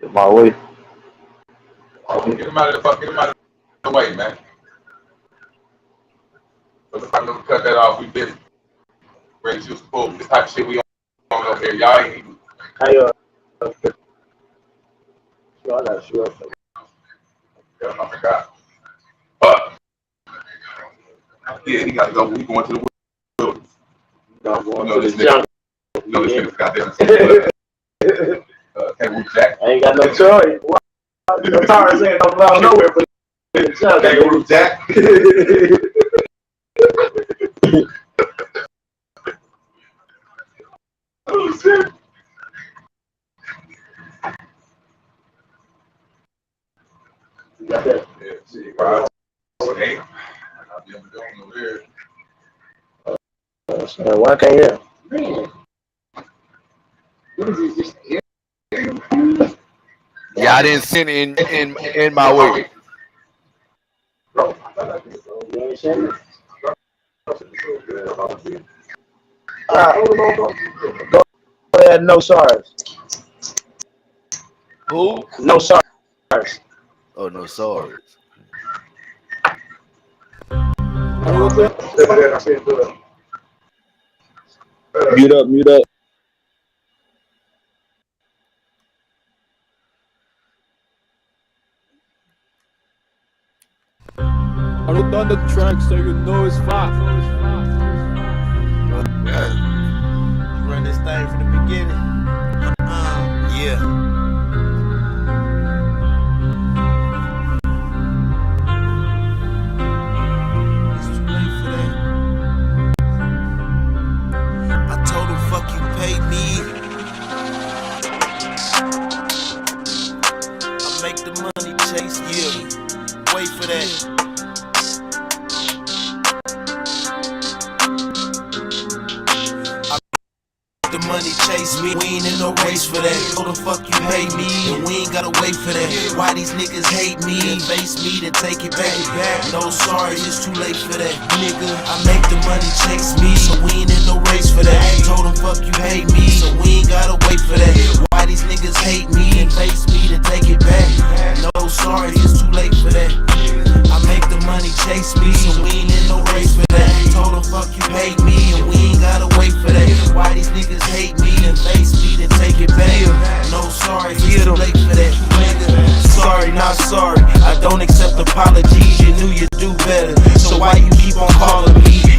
In my way. Get him out of the way, man. I'm gonna cut that off. We did it. Ready to full. This type of shit we on over here. Y'all ain't even. I gotta shoot up. Yeah, I forgot. But yeah, he gotta go. We going to the wilderness. You know this nigga. You know this nigga's goddamn. Kangaroo Jack. I ain't got no choice. The tires ain't no out nowhere, but Kangaroo Jack. Oh shit. You got that? Yeah, shit. Wow. Okay. I'll be able to go over there. Why can't hear? Yeah, I didn't send it in my way. Go ahead, no SARS. Who? No SARS. Oh, no SARS. Mute up. I wrote down the track so you know it's fast. Run this thing from the beginning. Yeah. It's too late for that. I told him, fuck you, pay me. I make the money chase you. Wait for that. The money chase me, we ain't in no race for that. Told the fuck you pay me, and we ain't gotta wait for that. Why these niggas hate me and face me, then take it back. No sorry, it's too late for that, nigga. I make the money chase me, so we ain't in no race for that. Told them fuck you hate me, so we ain't gotta wait for that. Why these niggas hate me and face me, then take it back. No sorry, it's too late for that. I make the money chase me, so we ain't in no race for that. Told them fuck you hate me, and we ain't gotta wait for that. Why these niggas hate me and face me, then take it back. No sorry, it's too late for that, nigga. Sorry, not sorry. I don't accept apologies. You knew you'd do better, so why you keep on calling me?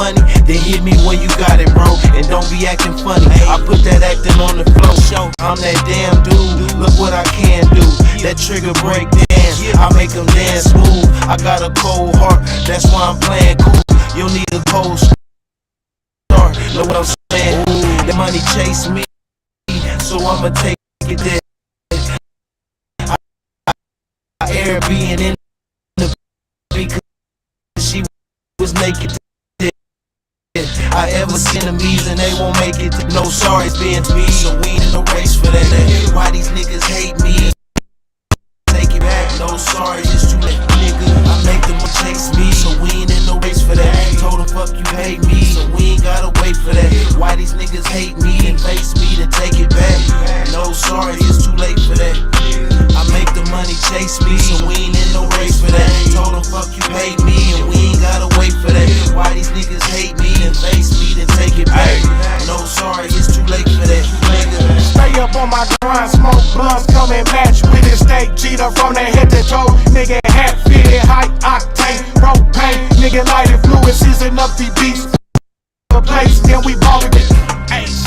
money, then hit me when you got it, bro. And don't be acting funny. I put that acting on the flow. Show I'm that damn dude. Look what I can do. That trigger break dance, I make them dance smooth. I got a cold heart, that's why I'm playing cool. You'll need a cold start. Know what I'm saying? The money chase me, so I'ma take it there. Airbnb in the because she was naked. I ever seen enemies and they won't make it. No sorry's being me, so we ain't in no race for that. Why these niggas hate me? Take it back. No sorry, it's too late, nigga. I make them chase me, so we ain't in no race for that. Told them fuck you hate me, so we ain't gotta wait for that. Why these niggas hate me and face me to take it back? No sorry, it's too late for that. I make the money chase me, so we ain't in no race for that. Told them fuck you hate me, and we ain't gotta wait for that. Why these niggas hate me and face me to take it back? No sorry, it's too late for that, nigga. Stay up on my grind, smoke blunts, come and match with it. Stay cheater from the head to toe. Nigga hat fitted, high octane, propane. Nigga lighted fluid, season up the beats. Place, then we ballin' it. Ace.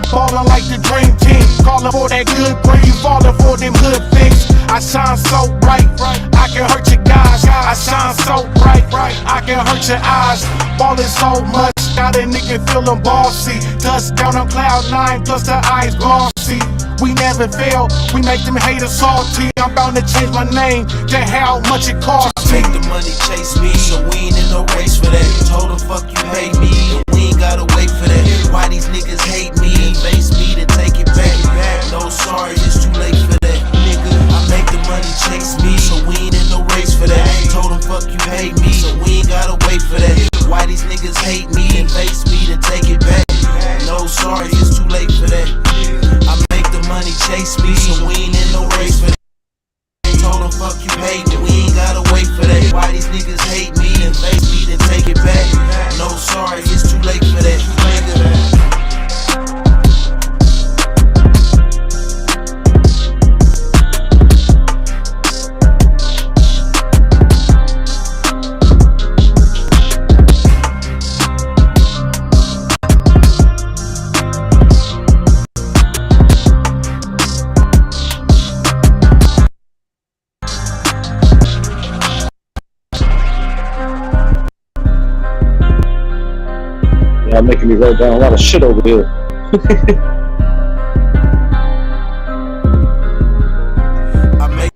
Ballin' like the dream team. Callin' for that good brain, fallin' for them hood things. I shine so bright, I can hurt your guys. I shine so bright, I can hurt your eyes. Ballin' so much, got a nigga feelin' bossy. Touchdown on cloud 9, plus the eyes glossy. We never fail, we make them haters salty. I'm bound to change my name to how much it costs me. Make the money chase me, so we ain't in no race for that. Told them fuck you hate me, and we ain't gotta wait for that. Why these niggas hate me and face me to take it back? No sorry, it's too late for that, nigga. I make the money chase me, so we ain't in no race for that. Told them fuck you hate me, so we ain't gotta wait for that. Why these niggas hate me and face me to take it back? No sorry, it's too late for that. I make the money chase me, so we ain't in no race for that. Told them fuck you hate me, we ain't gotta wait for that. Why these niggas hate me and face me to take it back? No sorry, it's too late for that, nigga. Y'all making me write down a lot of shit over here. I make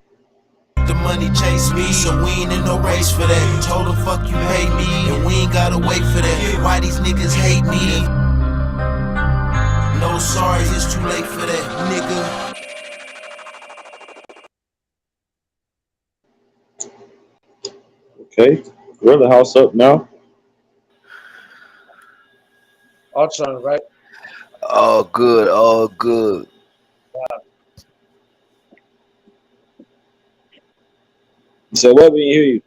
the money chase me, so we ain't in no race for that. Told them fuck you hate me, and we ain't gotta wait for that. Why these niggas hate me? No sorry, it's too late for that, nigga. Okay, Gorilla House up now. Our turn, right? All good, all good. You said what? We didn't hear you.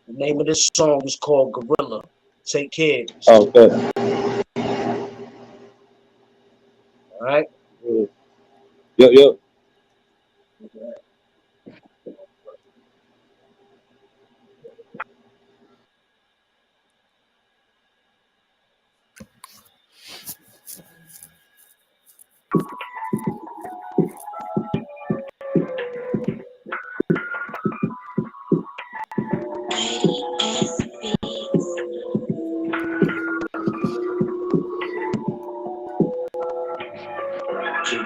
The name of this song is called Gorilla. Take care. Oh, good. All right. Yep.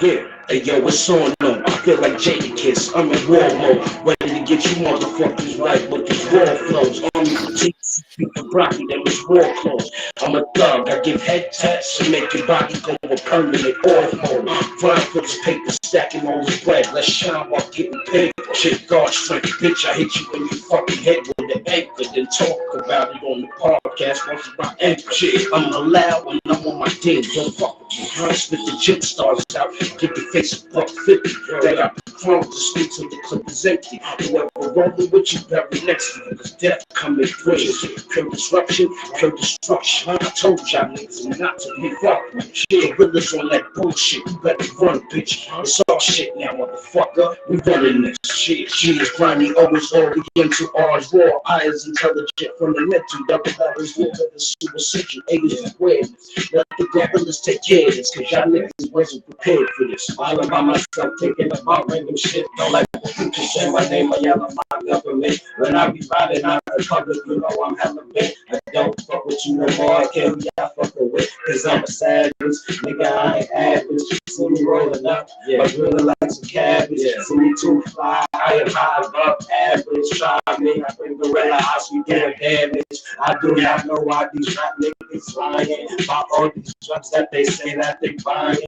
Yeah, hey yo, what's on them? I feel like Jada Kiss, I'm in war mode, ready to get you motherfuckers right with these raw flows. Army critique, speak the broccoli, them is war clothes. I'm a thug, I give head taps and make your body go a permanent oil mode. Flying flips paper, stacking all this bread, let's shine while getting paid. Shit, guard strength, bitch, I hit you in your fucking head with the anchor, then talk about it on the podcast once about anchor. Shit, I'm allowed when I'm on my team, don't fuck with me, huh? Spit the jip stars out, give your face a $1.50. That I promise to speak till the clip is empty. Whoever rolling with you, bury next to you, cause death come in waves. Pure disruption, pure destruction. I told y'all niggas not to be fucked with. Shit, gorillas on that bullshit, you better run, bitch. It's all talk shit now, motherfucker. We running this shit. She is grimy, always all we into ours. Raw eyes, intelligent from the mental. Double levels, live in the super central. Aliens awareness. Let the gorillas take care of this, cause y'all niggas wasn't prepared for this. All about myself, thinking about random shit. Don't like the future, say my name, I yell at my government. When I be riding out in public, you know I'm hella big. I don't fuck with you no more, I can't be out fucking with. Cause I'm a savage, nigga, I ain't average. See me rolling up, my griller like some cabbage. See me too fly, I am high above average. Try me, I bring gorilla house, we doing damage. I do not know why these rap niggas lying about all these drugs that they say that they buying.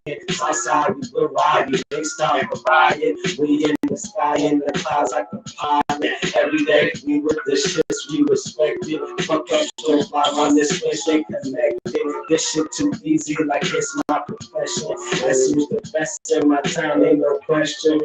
Outside we will ride, we big style for riot. We in the sky, in the clouds like a pilot. Every day we with the shits, we respect it. Fuck up, so fly on this place, they connected. This shit too easy, like it's my profession. This who's the best in my town, ain't no question.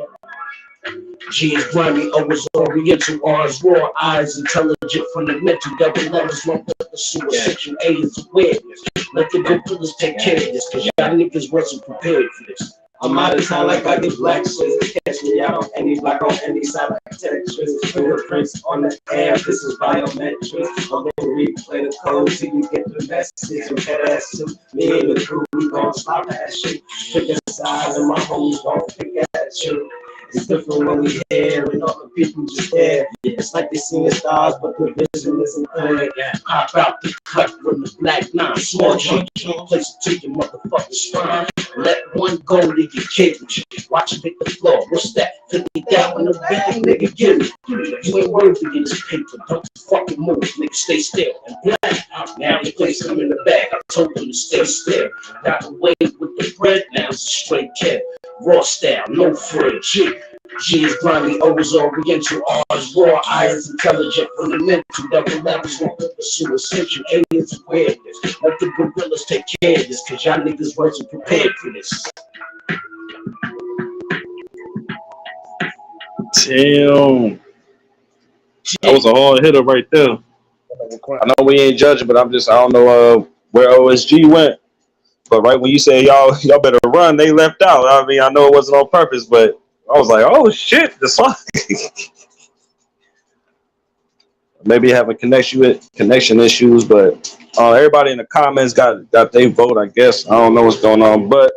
She is grimy, always oriental, ours raw eyes, intelligent from the mental, double levels, lump up the suicidal aliens awareness. Let the good brothers take care of this, cause y'all niggas wasn't prepared for this. I'm out of town like I get black shit. Catch me out on any block, on any side like Tetris. Fingerprints on the air, this is biometrics. I'm gonna replay the code till you get the message. And that shit, me and the crew, we gon' stop that shit. Pick a side and my homies gon' pick at you. It's different when we here and all the people just there. It's like they seeing stars, but the vision isn't clear. Pop out the cut from the black nine. Small G, place to take your motherfucking spine. Let one go to your cage. Watch it hit the floor. What's that? 50 down in the bag, nigga, give me. You ain't worthy in this paper. Don't fucking move, nigga, stay still. And black out now, you place them in the bag. I told them to stay still. Got away with the bread, now it's a straight kid. Raw style, no fridge. She is grimy, always oriental, ours raw eyes, intelligent from the mental, double levels, won't pursue essential aliens awareness. Let the gorillas take care of this, cause y'all niggas wasn't prepared for this. Damn. That was a hard hitter right there. I know we ain't judging, but I don't know where OSG went. But right when you say y'all better run, they left out. I mean, I know it wasn't on purpose, but I was like, oh shit, the song. Maybe having connection issues, but everybody in the comments got their vote, I guess. I don't know what's going on, but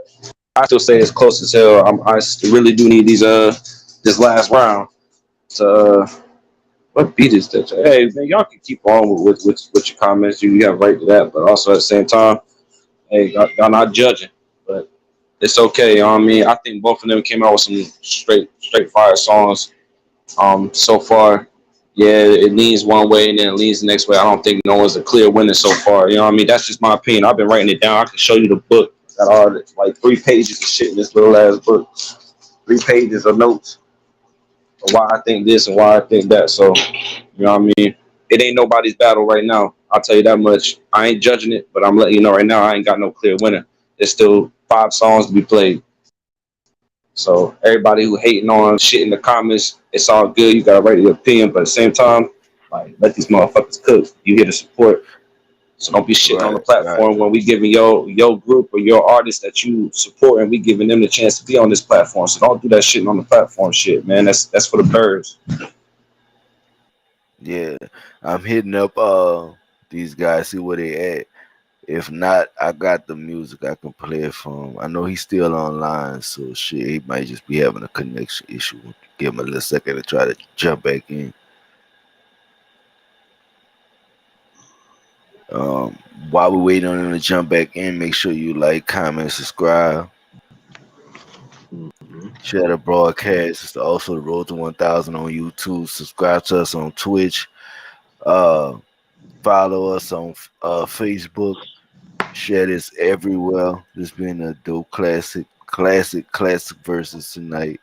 I still say it's close as hell. I really do need these this last round to what beat is that? Hey man, y'all can keep on with your comments. You got right to that, but also at the same time, hey, y'all not judging, but it's okay. You know what I mean? I think both of them came out with some straight fire songs. So far, yeah, it leans one way and then it leans the next way. I don't think no one's a clear winner so far. You know what I mean? That's just my opinion. I've been writing it down. I can show you the book. Got all like 3 pages of shit in this little ass book. 3 pages of notes of why I think this and why I think that. So, you know what I mean? It ain't nobody's battle right now. I'll tell you that much. I ain't judging it, but I'm letting you know right now I ain't got no clear winner. There's still 5 songs to be played. So everybody who hating on shit in the comments, it's all good. You gotta write your opinion, but at the same time, like let these motherfuckers cook. You here to support. So don't be shitting on the platform when we giving your group or your artist that you support and we giving them the chance to be on this platform. So don't do that shit on the platform shit, man. That's for the birds. Yeah, I'm hitting up these guys, see where they at. If not, I got the music I can play it from. I know he's still online, so shit, he might just be having a connection issue. Give him a little second to try to jump back in. While we're waiting on him to jump back in, make sure you like, comment, subscribe. Share the broadcast. It's also the Road to 1000 on YouTube. Subscribe to us on Twitch. Follow us on Facebook. Share this everywhere. This been a dope classic versus tonight.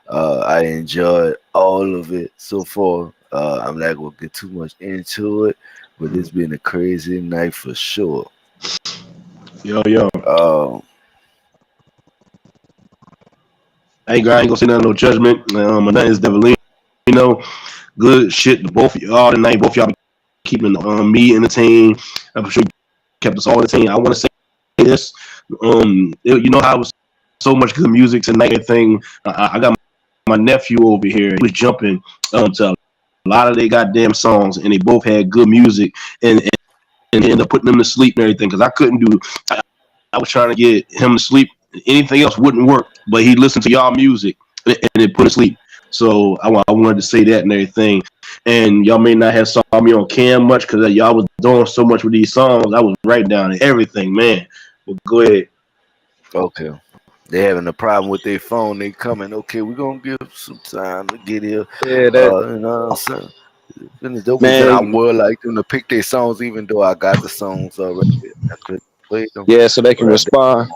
I enjoyed all of it so far. I'm not gonna get too much into it, but it's been a crazy night for sure. Yo. I ain't gonna say nothing, no judgment. My name is Devilino. Good shit to both of y'all tonight. Both of y'all been keeping me entertained. I'm sure you kept us all entertained. I want to say this. You know how I was so much good music tonight. Everything. I got my nephew over here. He was jumping to a lot of their goddamn songs, and they both had good music, and ended up putting them to sleep and everything. Because I couldn't do. I was trying to get him to sleep. Anything else wouldn't work, but he listened to y'all music and it put him to sleep. So I wanted to say that and everything. And y'all may not have saw me on cam much because y'all was doing so much with these songs. I was writing down everything, man. Well, go ahead. Okay. They having a problem with their phone. They coming. Okay, we're gonna give some time to get here. Yeah, that You know what I'm saying? And the dope is that I man. would like them to pick their songs, even though I got the songs already. I could play them, Yeah, so they can but respond.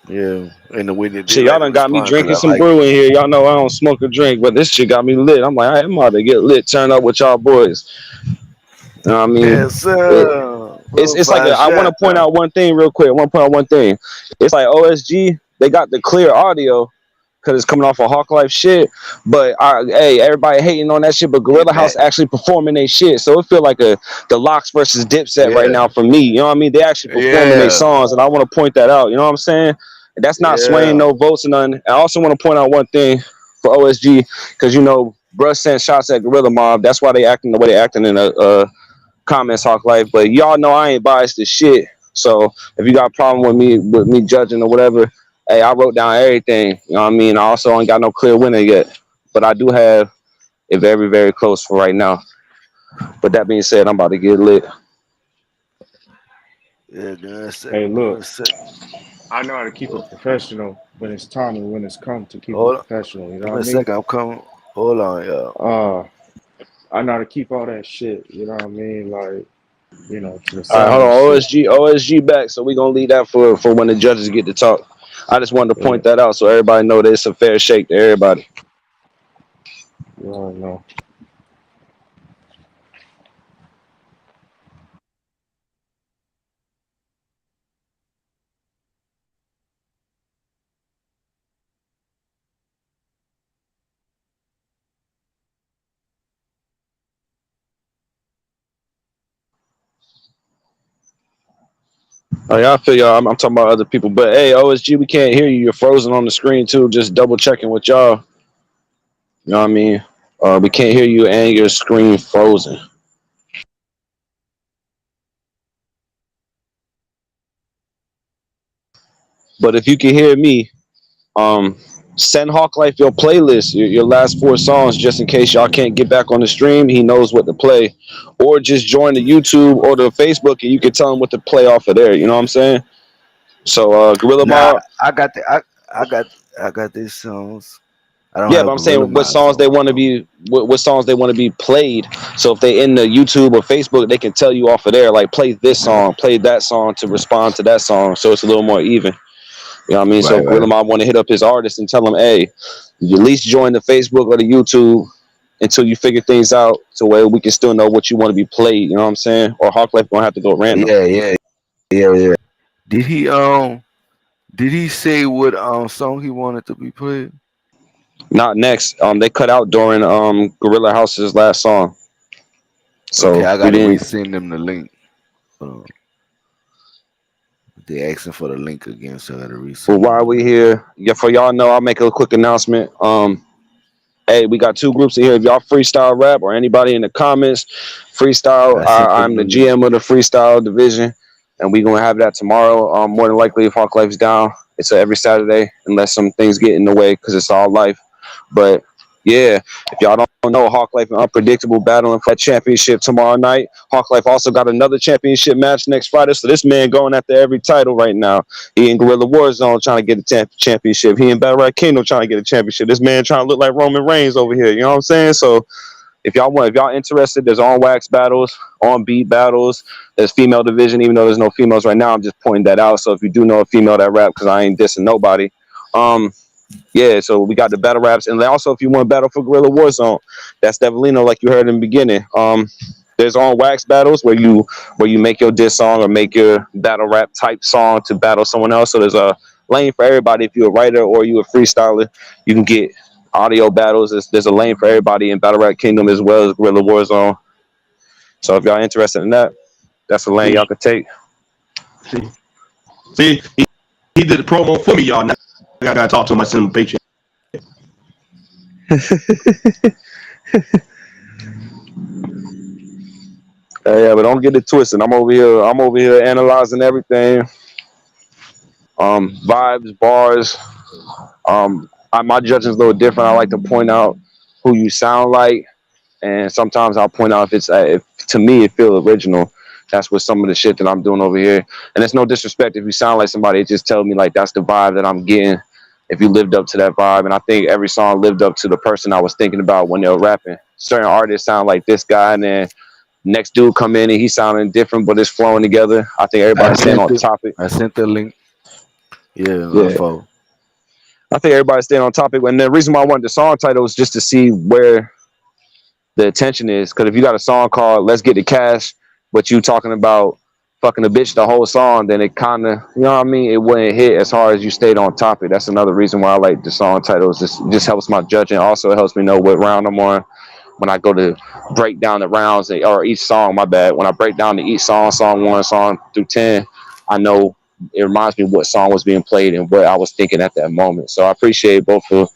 yeah, and the way that they Shit, y'all like to done got me respond, because drinking I some like. brew in here. Y'all know I don't smoke or drink, but this shit got me lit. I'm like, I'm about to get lit, turn up with y'all boys. You know what I mean? Yes, sir. It's like Five I want to shot point now. out one thing real quick. I want to point out one thing. It's like OSG, they got the clear audio because it's coming off of Hawklyfe shit. But hey, everybody hating on that shit. But And Gorilla House that, actually performing their shit, so it feel like the Locks versus Dipset right yeah, now for me. You know what I mean? They actually performing their yeah, songs, and I want to point that out. You know what I'm saying? And that's not swaying yeah, no votes or nothing. I also want to point out one thing for OSG because bruh sent shots at Gorilla Mob. That's why they acting the way they acting in a comments Hawklyfe, but y'all know I ain't biased as shit. So if you got a problem with me judging or whatever, hey, I wrote down everything. You know what I mean? I also ain't got no clear winner yet, but I do have it very, very close for right now. But that being said, I'm about to get lit. yeah. Give me a Hey, second. Give me look, a second. I know how to keep it professional when it's time and when it's come to keep it Hold on. professional. You know Give what me I a mean? second. I'm coming. Hold on, y'all. I know how to keep all that shit. You know what I mean? Like, to the All right, side hold and on. shit. OSG back. So we gonna leave that for when the judges get to talk. I just wanted to Yeah, point that out so everybody know that it's a fair shake to everybody. you already know. Oh yeah, I feel y'all. I'm talking about other people, but hey, OSG, we can't hear you. You're frozen on the screen too. Just double checking with y'all. You know what I mean? We can't hear you and your screen frozen. But if you can hear me, um, send Hawklife your playlist, your last 4 songs, just in case y'all can't get back on the stream. He knows what to play, or just join the YouTube or the Facebook, and you can tell him what to play off of there. You know what I'm saying? So, Gorilla Nah, Mob. I got the I got these songs. I don't Yeah, have but I'm Gorilla saying what Mod songs they songs want to though. be, what songs they want to be played. So if they in the YouTube or Facebook, they can tell you off of there, like play this song, play that song to respond to that song, so it's a little more even. You know what I mean? So Right, if right. Gorilla Mob want to hit up his artist and tell him, hey, you at least join the Facebook or the YouTube until you figure things out, to where we can still know what you want to be played. You know what I'm saying? Or Hawklife gonna have to go random. Yeah, yeah, yeah. Did he did he say what song he wanted to be played? Not next. They cut out during Gorilla House's last song, Okay, so I we gotta didn't. resend them the link. Uh, they asking for the link again, so I gotta But resend them while the we link. here, yeah, for y'all know, I'll make a quick announcement. Hey, we got 2 groups in here. If y'all freestyle rap or anybody in the comments, freestyle. I sent them I'm the the link. GM of the freestyle division, and we gonna have that tomorrow. More than likely, if Hawklife's down, it's every Saturday, unless some things get in the way, because it's all life. But yeah, if y'all don't know, Hawklife and Unpredictable battling for that championship tomorrow night. Hawklife also got another championship match next Friday, so this man going after every title right now. He in Guerrilla Warzone trying to get a championship. He in Battle Rap Kingdom trying to get a championship. This man trying to look like Roman Reigns over here. You know what I'm saying? So if y'all interested, there's on wax battles, on beat battles. There's female division, even though there's no females right now. I'm just pointing that out. So if you do know a female that rap, because I ain't dissing nobody. Yeah, so we got the battle raps, and also if you want to battle for Guerrilla Warzone, that's Devilino, like you heard in the beginning. There's on wax battles where you make your diss song or make your battle rap type song to battle someone else. So there's a lane for everybody. If you're a writer or you a freestyler, you can get audio battles. There's a lane for everybody in Battle Rap Kingdom as well as Guerrilla Warzone. So if y'all interested in that, that's a lane y'all could take. See, he did the promo for me, y'all. gotta talk to him. I send him a paycheck. Yeah, but don't get it twisted. I'm over here analyzing everything. Vibes, bars. My judging's a little different. I like to point out who you sound like, and sometimes I'll point out if to me it feels original. That's what some of the shit that I'm doing over here. And it's no disrespect if you sound like somebody. It just tells me like that's the vibe that I'm getting. If you lived up to that vibe, and I think every song lived up to the person I was thinking about when they were rapping. Certain artists sound like this guy, and then next dude come in and he's sounding different, but it's flowing together. I think everybody's staying on topic. I sent the link. Yeah. I think everybody's staying on topic. And the reason why I wanted the song title was just to see where the attention is. Because if you got a song called "Let's Get the Cash," but you talking about fucking a bitch the whole song, then it kind of, you know what I mean? It wouldn't hit as hard as you stayed on topic. That's another reason why I like the song titles. It just helps my judging. Also, it helps me know what round I'm on. When I go to break down the rounds or each song, my bad. When I break down each song 1, song through 10, I know it reminds me what song was being played and what I was thinking at that moment. So I appreciate both of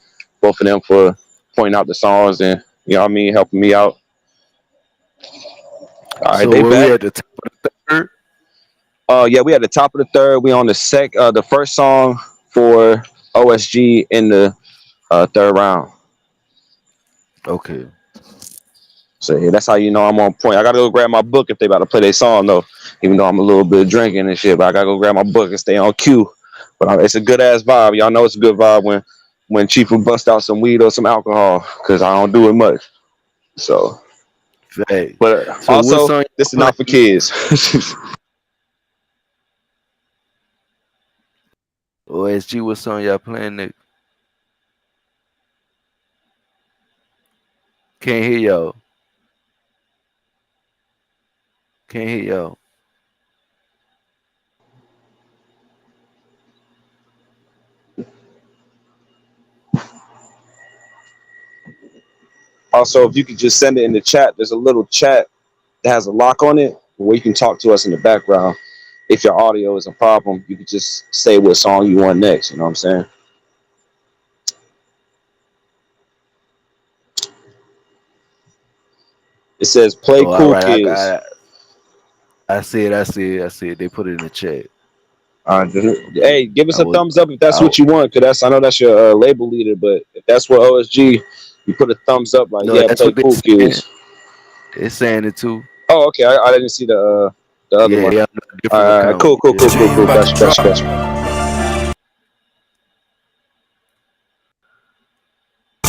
them for pointing out the songs and, you know what I mean, helping me out. All right, so they we back. at the top of the third? Yeah, we at the top of the third. We on the first song for OSG in the third round. Okay. So yeah, that's how you know I'm on point. I gotta go grab my book if they about to play their song though. Even though I'm a little bit drinking and shit, but I gotta go grab my book and stay on cue. But it's a good ass vibe. Y'all know it's a good vibe when Chief will bust out some weed or some alcohol, because I don't do it much. So, hey. But so also this is not for kids. OSG, what song y'all playing, Nick? Can't hear y'all. Can't hear y'all. Also, if you could just send it in the chat, there's a little chat that has a lock on it where you can talk to us in the background. If your audio is a problem, you could just say what song you want next. You know what I'm saying? It says play Cool right, Kids. I see it. They put it in the chat. Hey, give us a thumbs up if that's what you want, because I know that's your label leader, but if that's what OSG, you put a thumbs up like, yeah, play Cool Kids. It's saying it too. Oh, okay. I didn't see the other one. Yeah, cool. Gotcha.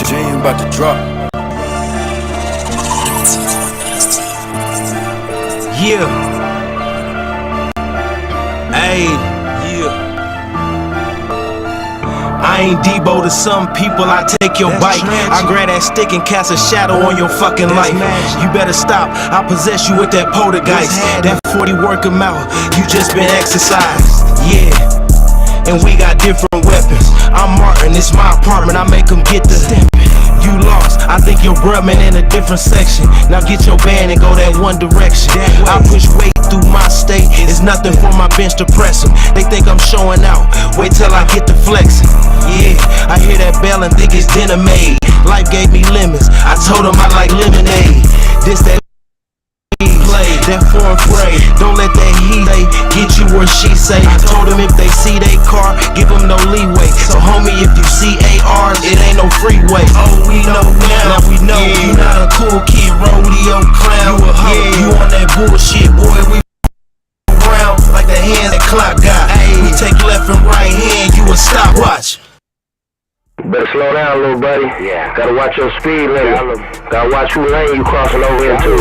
Jay about to drop. Yeah. Hey, yeah. I ain't Debo to some people, I take your bite. I grab that stick and cast a shadow on your fucking life. You better stop, I possess you with that poltergeist. That 40 work 'em out, you just been exercised. Yeah, and we got different weapons. I'm Martin, it's my apartment, I make them get the you lost, I think your brother in a different section. Now get your band and go that one direction. I push weight through my state, it's nothing for my bench to press them. They think I'm showing out, wait till I get to flexing. Yeah, I hear that bell and think it's dinner made. Life gave me lemons, I told them I like lemonade. This that play, that foreign fray. Don't let that he say get you where she say. I told them if they see they car, give them no leeway. So homie, if you see ARs, it ain't no freeway. Oh, we know now we know you not a cool kid, rodeo clown. You a hoe, you on that bullshit, boy. We around like the hand that clock got. We take left and right hand, you a stopwatch. Better slow down, little buddy. Yeah. Gotta watch your speed limit. Gotta watch who lane you crossing over into.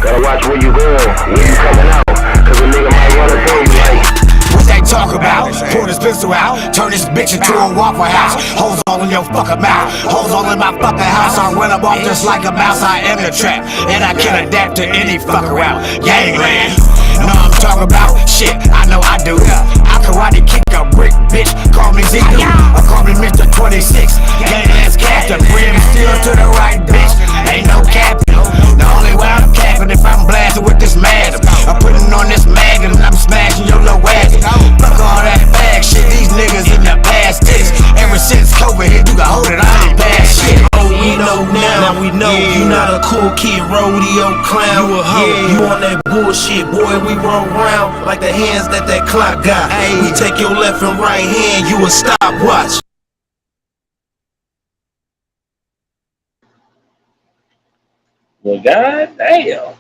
Gotta watch where you going, when you coming out. Cause a nigga might wanna tell you like, what they talk about? Pull this pistol out, turn this bitch into a Waffle House. Hoes all in your fucking mouth, hoes all in my fucking house. I run them off just like a mouse, I am the trap. And I can adapt to any fucking route. Gangland, know I'm talking about? Shit, I know I do. I karate kick a brick, bitch, call me Zeke. Or call me Mr. 26, gang ass captain. Brim still to the right, bitch, ain't no capping. The only way I'm capping if I'm blasting with this magnum. I'm putting on this magnum and I'm smashing your little wagon. Fuck all that bag shit, these niggas in the past tense. Ever since now we know you not a cool kid, rodeo clown. You a hoe, you on that bullshit, boy. We roll round like the hands that clock got. We take your left and right hand, you a stopwatch. Well, god damn.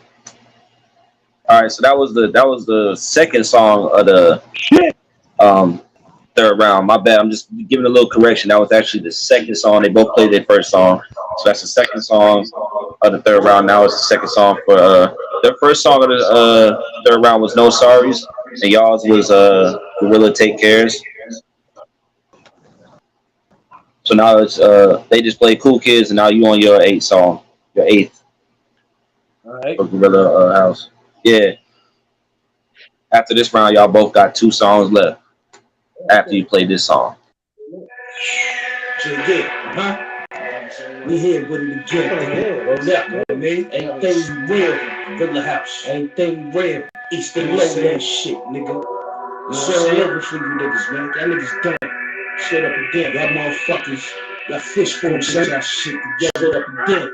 All right, so that was the second song of the third round. My bad. I'm just giving a little correction. That was actually the second song. They both played their first song, so that's the second song of the third round. Now it's the second song for their first song of the third round was No Sorries, and y'all's was Gorilla Take Cares. So now it's they just played Cool Kids, and now you on your eighth. All right. Of Gorilla House. Yeah. After this round, y'all both got 2 songs left. After you play this song. We here with it again. Roll up, you know what I mean? Anything real, Gorilla House. Anything real, East and Low, that shit, nigga. Share over for you niggas, man. Y'all niggas done. Straight up and down. Y'all motherfuckers, y'all fish for shit, y'all shit together up and down.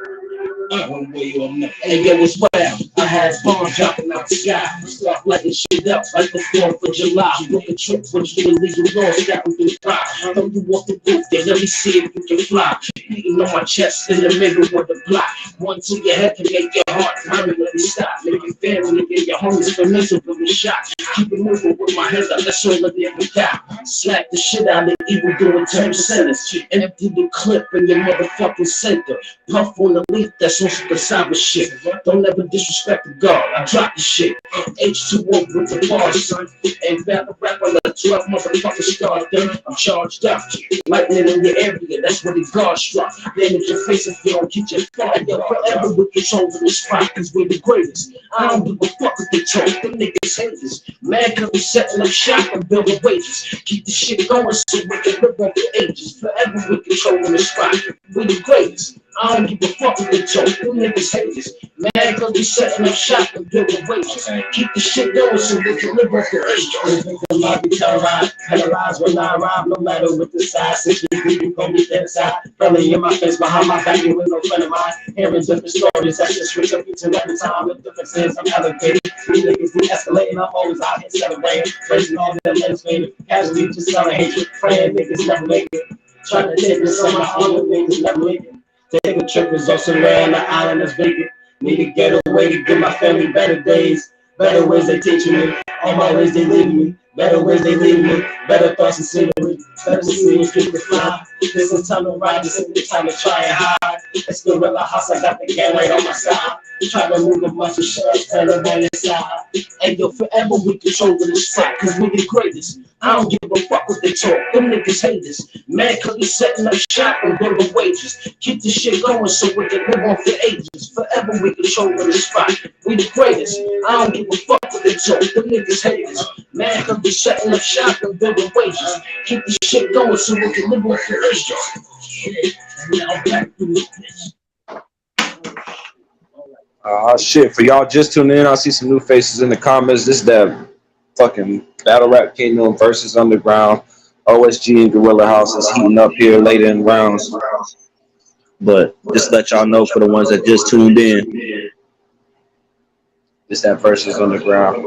One way or another. Hey, yo, it's wild. I had bombs dropping out the sky. Start lighting shit up like the 4th of July. Book a trip with you and leave you lost. Got me through the fire. Throw you off the roof, then let me see if you can fly. Beating on my chest in the middle of the block. One to your head can make your heart run and let me stop. Make your family, make your homies for miserable with a shot. Keep it moving with my hands up, that's all of the every guy. Slap the shit out of evil doing 10%. Empty the clip in your motherfucking center. Puff on the leaf that's on some cyber shit. Don't ever disrespect the God. I drop the shit. H2O with the bars, son. And battle rap on the 12 motherfucking stars. Then I'm charged up. Lightning in your area, that's what the God struck. Then in your face if you don't keep your fire. Forever with control of the spot, cause we're the greatest. I don't give a fuck if they talk. Them niggas hate this. Man, cause we setting up shop and building wages. Keep the shit going so we can live on the ages. Forever with control of the spot. We're the greatest. I don't give a fuck if they talk. Them niggas hate this. Man, cause we setting up shop and building wages. Keep the shit going so we can live off the ages. The lobby terrorized, analyze when I arrive, no matter what the size. 6 feet, you gon' be dead inside. Belly in my face, behind my back, you with no friend of mine. Hearing different stories, I just switch up each and every time with differences. I'm elevated. These niggas de-escalating, I'm always out here celebrating. Raising all their legs, baby. Casually just selling hatred. Praying niggas never make it. Trying to take this on my own, niggas never make it. Take a trip, is also land, the island is vacant. Need to get away to give my family better days. Better ways they teaching me, all my ways they leading me. Better ways they leading me, better thoughts and scenery. Better see and keep the fly. This is time to ride, this is the time to try and hide. It's the Gorilla House, I got the gang right on my side. Try to move a bunch of shit, turn it on your side. And yo, forever we control the spot, cause we the greatest. I don't give a fuck what they talk, them niggas hate us. Man, cause we setting up shop and building wages. Keep the shit going so we can live on for ages. Forever we control the spot, we the greatest. I don't give a fuck what they talk, them niggas hate us. Man, cause we setting up shop and building wages. Keep the shit going so we can live on for ages. Now back to the bitch. Shit, for y'all just tuning in, I see some new faces in the comments. This is that fucking Battle Rap Kingdom versus Underground. OSG and Gorilla House is heating up here later in rounds. But just let y'all know for the ones that just tuned in, it's that versus Underground.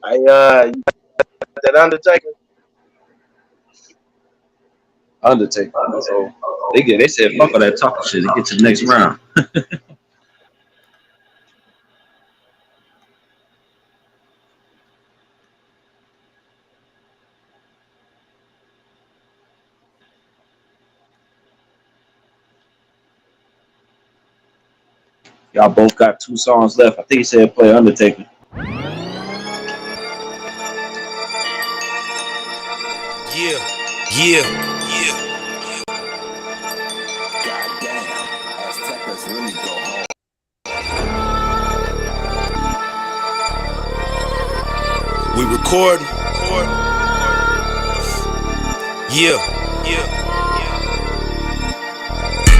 That Undertaker. So they said fuck all that talking shit and get to the next round. Y'all both got 2 songs left. I think he said play Undertaker. Yeah. We recording. Yeah.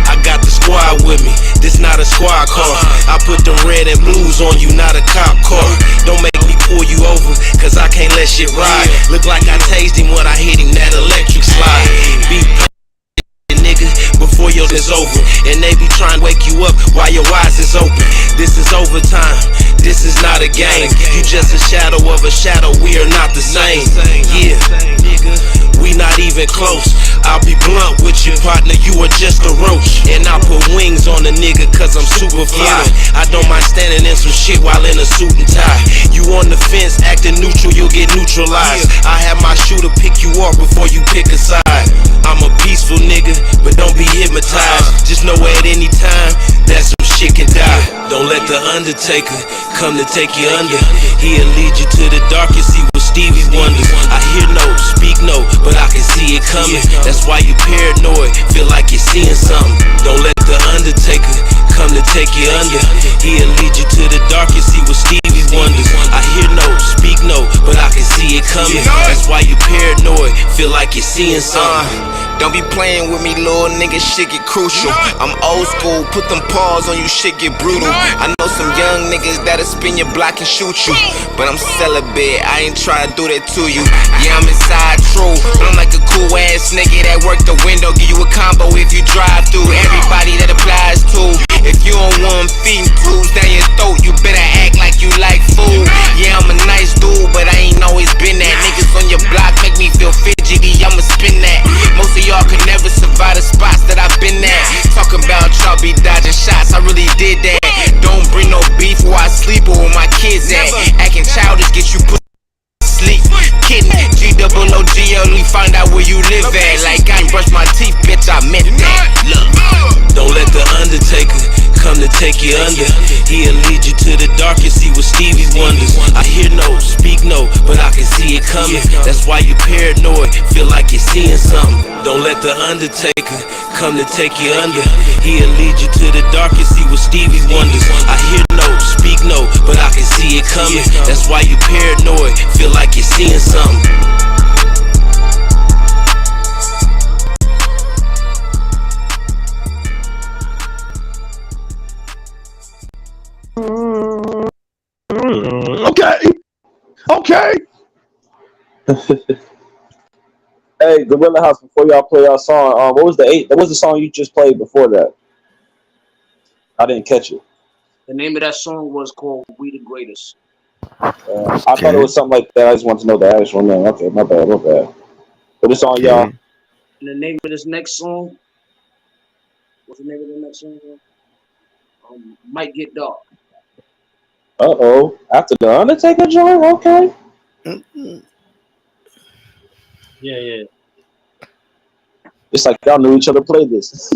I got the squad with me. This not a squad car. I put the red and blues on you, not a cop car. Don't make me pull you over, cause I can't let shit ride. Look like I tased him when I hit him, that electric slide. Be nigga before before your is over. And they be trying to wake you up while your eyes is open. This is overtime, this is not a game. You just a shadow of a shadow, we are not the same. Yeah, we not even close. I'll be blunt with you, partner, you are just a roach. And I put wings on a nigga cause I'm super fly. I don't mind standing in some shit while in a suit and tie. You on the fence acting neutral, you'll get neutralized. I have my shooter pick you off before you pick a side. I'm a peaceful nigga, but don't be hypnotized. Just know at any time that some shit can die. Don't let the Undertaker come to take you under. He'll lead you to the darkest, see what Stevie wonders. I hear no, speak no, but I can see it coming. That's why you paranoid, feel like you're seeing something. Don't let the Undertaker come to take you under. He'll lead you to the darkest, see what Stevie wonders. I hear no, speak no, but I can see it coming. That's why you paranoid, feel like you're seeing something. Don't be playing with me, little nigga, shit get crucial. I'm old school, put them paws on you, shit get brutal. I know some young niggas that'll spin your block and shoot you, but I'm celibate, I ain't trying to do that to you. Yeah, I'm inside true, but I'm like a cool ass nigga that work the window, give you a combo if you drive through. Everybody that applies to. If you don't want feeding tools down your throat, you better act like you like food. Yeah, I'm a nice dude, but I ain't always been that. Niggas on your block make me feel fidgety, I'ma spin that. Most of y'all could never survive the spots that I've been at. Talking about y'all be dodging shots, I really did that. Don't bring no beef while I sleep or where my kids at. Acting childish get you put sleep. Kidding, G-O-O-G, only find out where you live at. Like I ain't brush my teeth, bitch, I meant that. Look, don't let the Undertaker come to take you under. He'll lead you to the darkest, see what Stevie wonders. I hear no, speak no, but I can see it coming. That's why you paranoid, feel like you're seeing something. Don't let the Undertaker come to take you under. He'll lead you to the darkest, see what Stevie wonders. I hear no, speak no, but I can see it coming. That's why you paranoid, feel like you're seeing something. Okay. Hey, Gorilla House, before y'all play y'all song, what was the song you just played before that? I didn't catch it. The name of that song was called "We the Greatest." I thought it was something like that. I just wanted to know the actual name. Okay, my bad. But it's on y'all. And the name of this next song, what's the name of the next song? Might Get Dark. After the Undertaker joint, okay. Yeah. It's like y'all knew each other played this.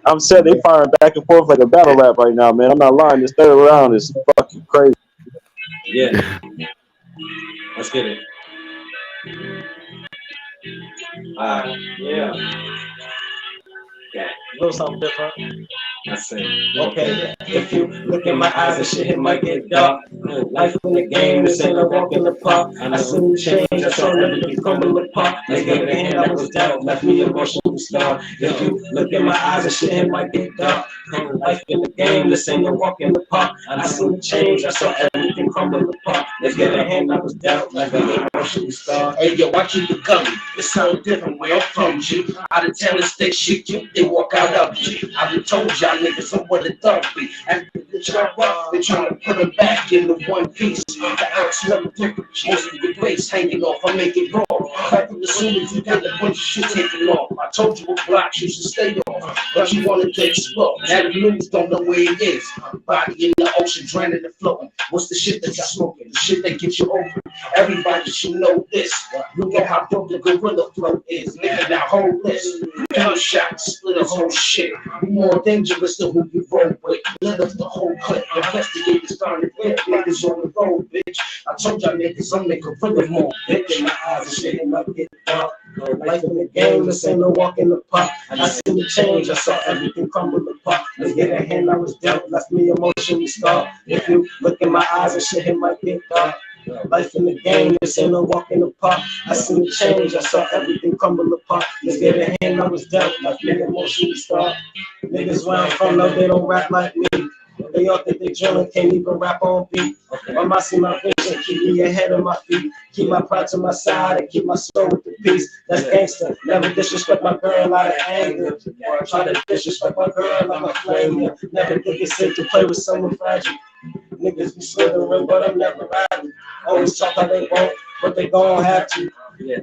I'm saying they firing back and forth like a battle rap right now, man. I'm not lying. This third round is fucking crazy. Yeah. Let's get it. Yeah. A little something different. I say, okay, if you look in my eyes and shit, it might get dark. Life in the game, this ain't a walk in the park. I soon change, I saw everything crumble apart. Nigga, the hand I was down, left me emotionally scarred. If you look in my eyes and shit, it might get dark. Life in the game, this ain't a walk in the park. I soon change, I saw everything crumble apart. Nigga, the hand I was down, left me emotionally scarred. Hey, yo, watch you become. It sounds different where I'm from, G. Out of town and state shit, you, they walk out of G. I been told y'all niggas I'm what the thug be. After the trap up, they trying to put them back into one piece. The ounce never took the most of the place hanging off. I make it raw. Back as soon as you got a bunch of shit taken off. I told you what blocks you should stay off, but you wanted to explore. Now the news don't know where it is. Body in the ocean, drowning and floating. What's the shit that y'all smoking? The shit that gets you open. Everybody should know this. Look at how dope the gorilla flow is. Nigga, now hold this. Gunshots, split a whole shit. More dangerous than who you roll with. Let us the whole clip. Investigators started with niggas on the road, bitch. I told y'all niggas I'm making further more. Bitch in my eyes and shit, and I get dark. Life in the game, this ain't no walk in the park. I seen the change, I saw everything crumble apart. Let's get a hand I was dealt, left me emotionally scarred. If you look in my eyes and shit, it might get dark. Life in the game, this ain't no walk in the park. I seen the change, I saw everything crumble apart. Let's get a hand I was dealt, left me emotionally scarred. Niggas where I'm from, no, they don't rap like me. They all think they drilling, can't even rap on beat. I see my vision, keep me ahead of my feet. Keep my pride to my side and keep my soul with the peace. That's gangster. Never disrespect my girl out of anger. Try to disrespect my girl like a flame. Never think it's safe to play with someone fragile. Niggas be slithering, but I'm never riding. Always talk how they won't, but they gon' have to.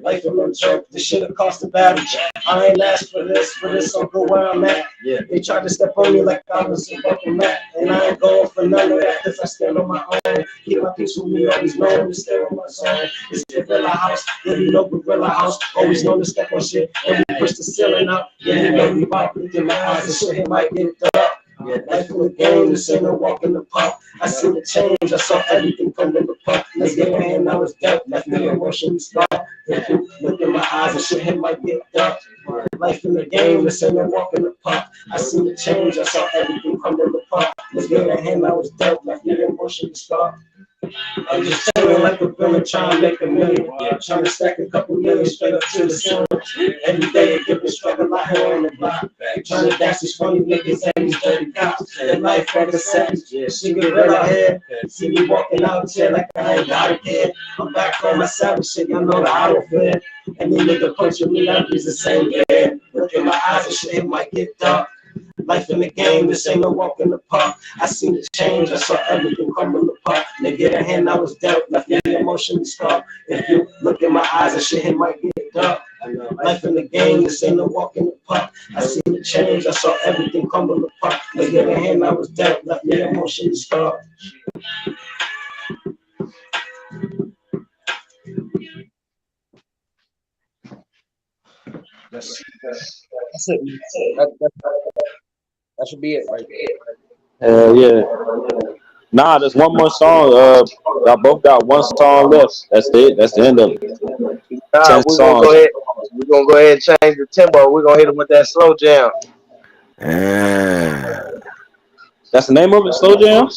Life a no joke, this shit'll cost a battle. I ain't asked for this, so go where I'm at. They tried to step on me like I was a fucking mat. And I ain't going for none of that, cause I stand on my own. Keep my peace with me, always known to stay on my zone. It's Gorilla House, yeah, you know Gorilla House. Always known to step on shit, and we push the ceiling up. Yeah, you know we pop, look in my eyes and shit, he might get up. Life in the game, this ain't no walk in the park. I see the change, I saw everything come in the park. Let's get a hand, I was dealt, left me emotionally scarred. If you look in my eyes and shit, him might get dark. Life in the game, this ain't no walk in the park. I see the change, I saw everything come in the park. Let's get a hand, I was dealt, left me emotionally scarred. I'm just chilling like a villain, trying to make a million. Trying to stack a couple million straight up to the ceiling. Every day a different struggle out here on the block. Trying to dash these funny niggas and these dirty cops. That life like a savage, she get real out here. See me walking out here like I ain't got a kid. I'm back on my savage shit, y'all know the auto flip. And then nigga punching me up, he's the same man. Look in my eyes and shit, it might get dark. Life in the game, this ain't no walk in the park. I seen the change, I saw everything crumble apart. Nigga, the hand I was dealt, left me emotionally scarred. If you look in my eyes and shit, it might get dark. Life in the game, this ain't no walk in the park. I seen the change, I saw everything crumble apart. Nigga, the hand I was dealt, left me emotionally scarred. That's it. That should be it right Hell yeah. Nah, there's one more song. Y'all both got one song left. That's it. That's the end of it. Nah, 10 we're songs. gonna go ahead and change the tempo. We're gonna hit him with that slow jam. That's the name of it, Slow Jam?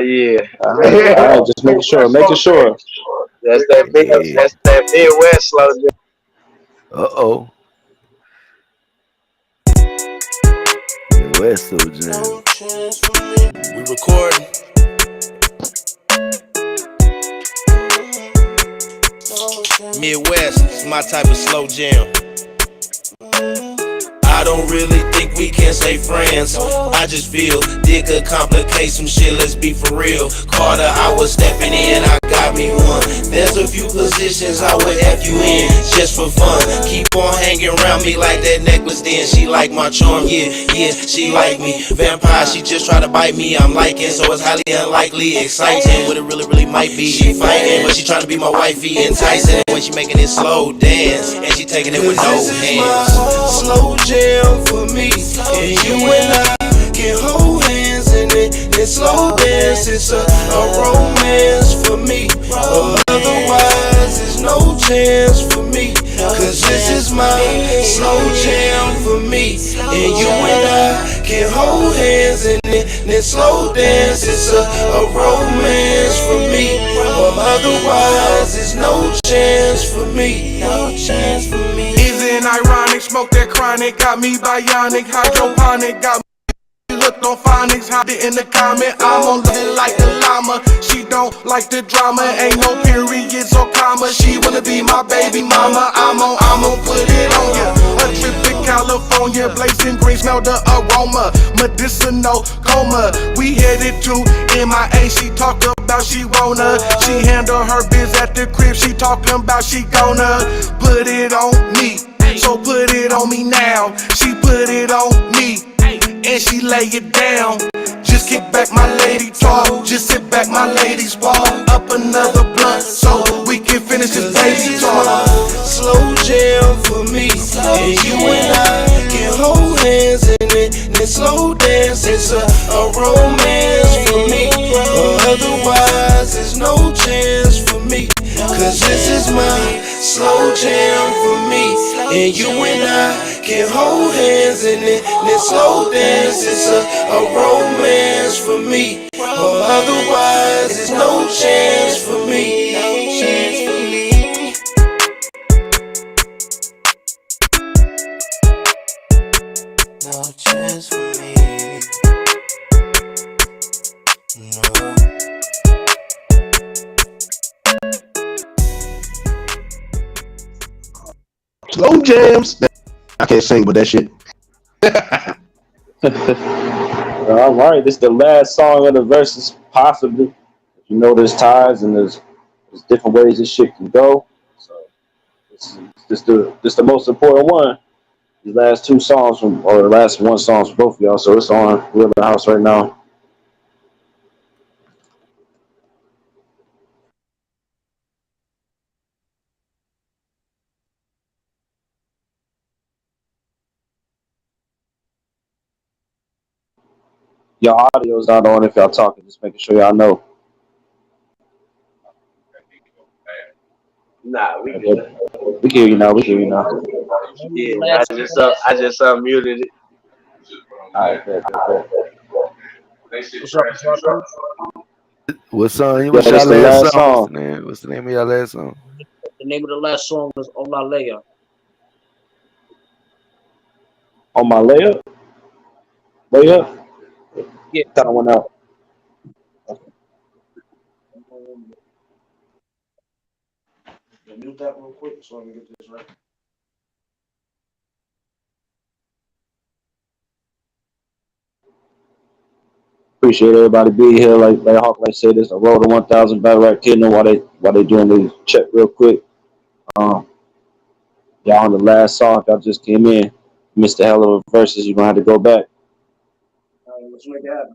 Yeah. All right, just making sure. That's that Midwest slow jam. Uh-oh. Midwest slow jam. We recording. Midwest is my type of slow jam. I don't really think we can say friends. I just feel it could complicate some shit, let's be for real. Carter, I was stepping in, I got me one. There's a few positions I would F you in, just for fun. Keep on hanging around me like that necklace then. She like my charm, yeah, she like me. Vampire, she just try to bite me, I'm liking. So it's highly unlikely, exciting. What it really might be, she fighting. But she trying to be my wifey, enticing. When she making it slow dance, and she taking it with no hands. Slow jam for me, and you and I can hold hands in it and slow dance. It's a romance for me, otherwise there's no chance for me. Cause this is my slow jam for me, and you and I can hold hands in it and slow dance. It's a romance for me, otherwise there's no chance for me. No chance for me. Isn't ironic, smoke that chronic, got me bionic, hydroponic, got me hooked on phonics, hide it in the comment, I'm on it like a llama, she don't like the drama, ain't no periods or commas, she wanna be my baby mama, I'm on put it on ya, a trip to California, blazing green, smell the aroma, medicinal coma, we headed to MIA, she talk about she wanna, she handle her biz at the crib, she talking about she gonna put it on me. So put it on me now. She put it on me, and she lay it down. Just kick back, my lady talk. Just sit back, my lady spark. Up another blunt, so we can finish this baby talk. Slow jam for me, and you and I can hold hands in it and slow dance. It's a romance for me, otherwise there's no chance for me. Cause this is my slow jam for me, and you and I can hold hands in it and slow dance. It's a romance for me, otherwise there's no chance for me. No chance for me. No chance for me. Slow jams. I can't sing, but that shit. All right, this is the last song of the verses, possibly. You know, there's ties and there's different ways this shit can go. So this the most important one. The last two songs or the last one songs for both of y'all. So it's on We're in the House right now. Y'all audio's not on if y'all talking. Just making sure y'all know. Nah, we good. We can hear you now. We can hear you now. Yeah, I just muted it. All right, good. What's up? What song? Yeah, What's that's y'all the last last song? song. What's the name of y'all last song? The name of the last song is Ola Leia. On my layup? Layup? Yeah. That one out. Mute that real quick so I can get this right. Appreciate everybody being here. Like Hawklyfe said, this a road to 1,000 battle rap kidney. While they doing the check real quick. Y'all on the last song. If y'all just came in, missed the hell of a verses. You gonna have to go back. Let's make it happen.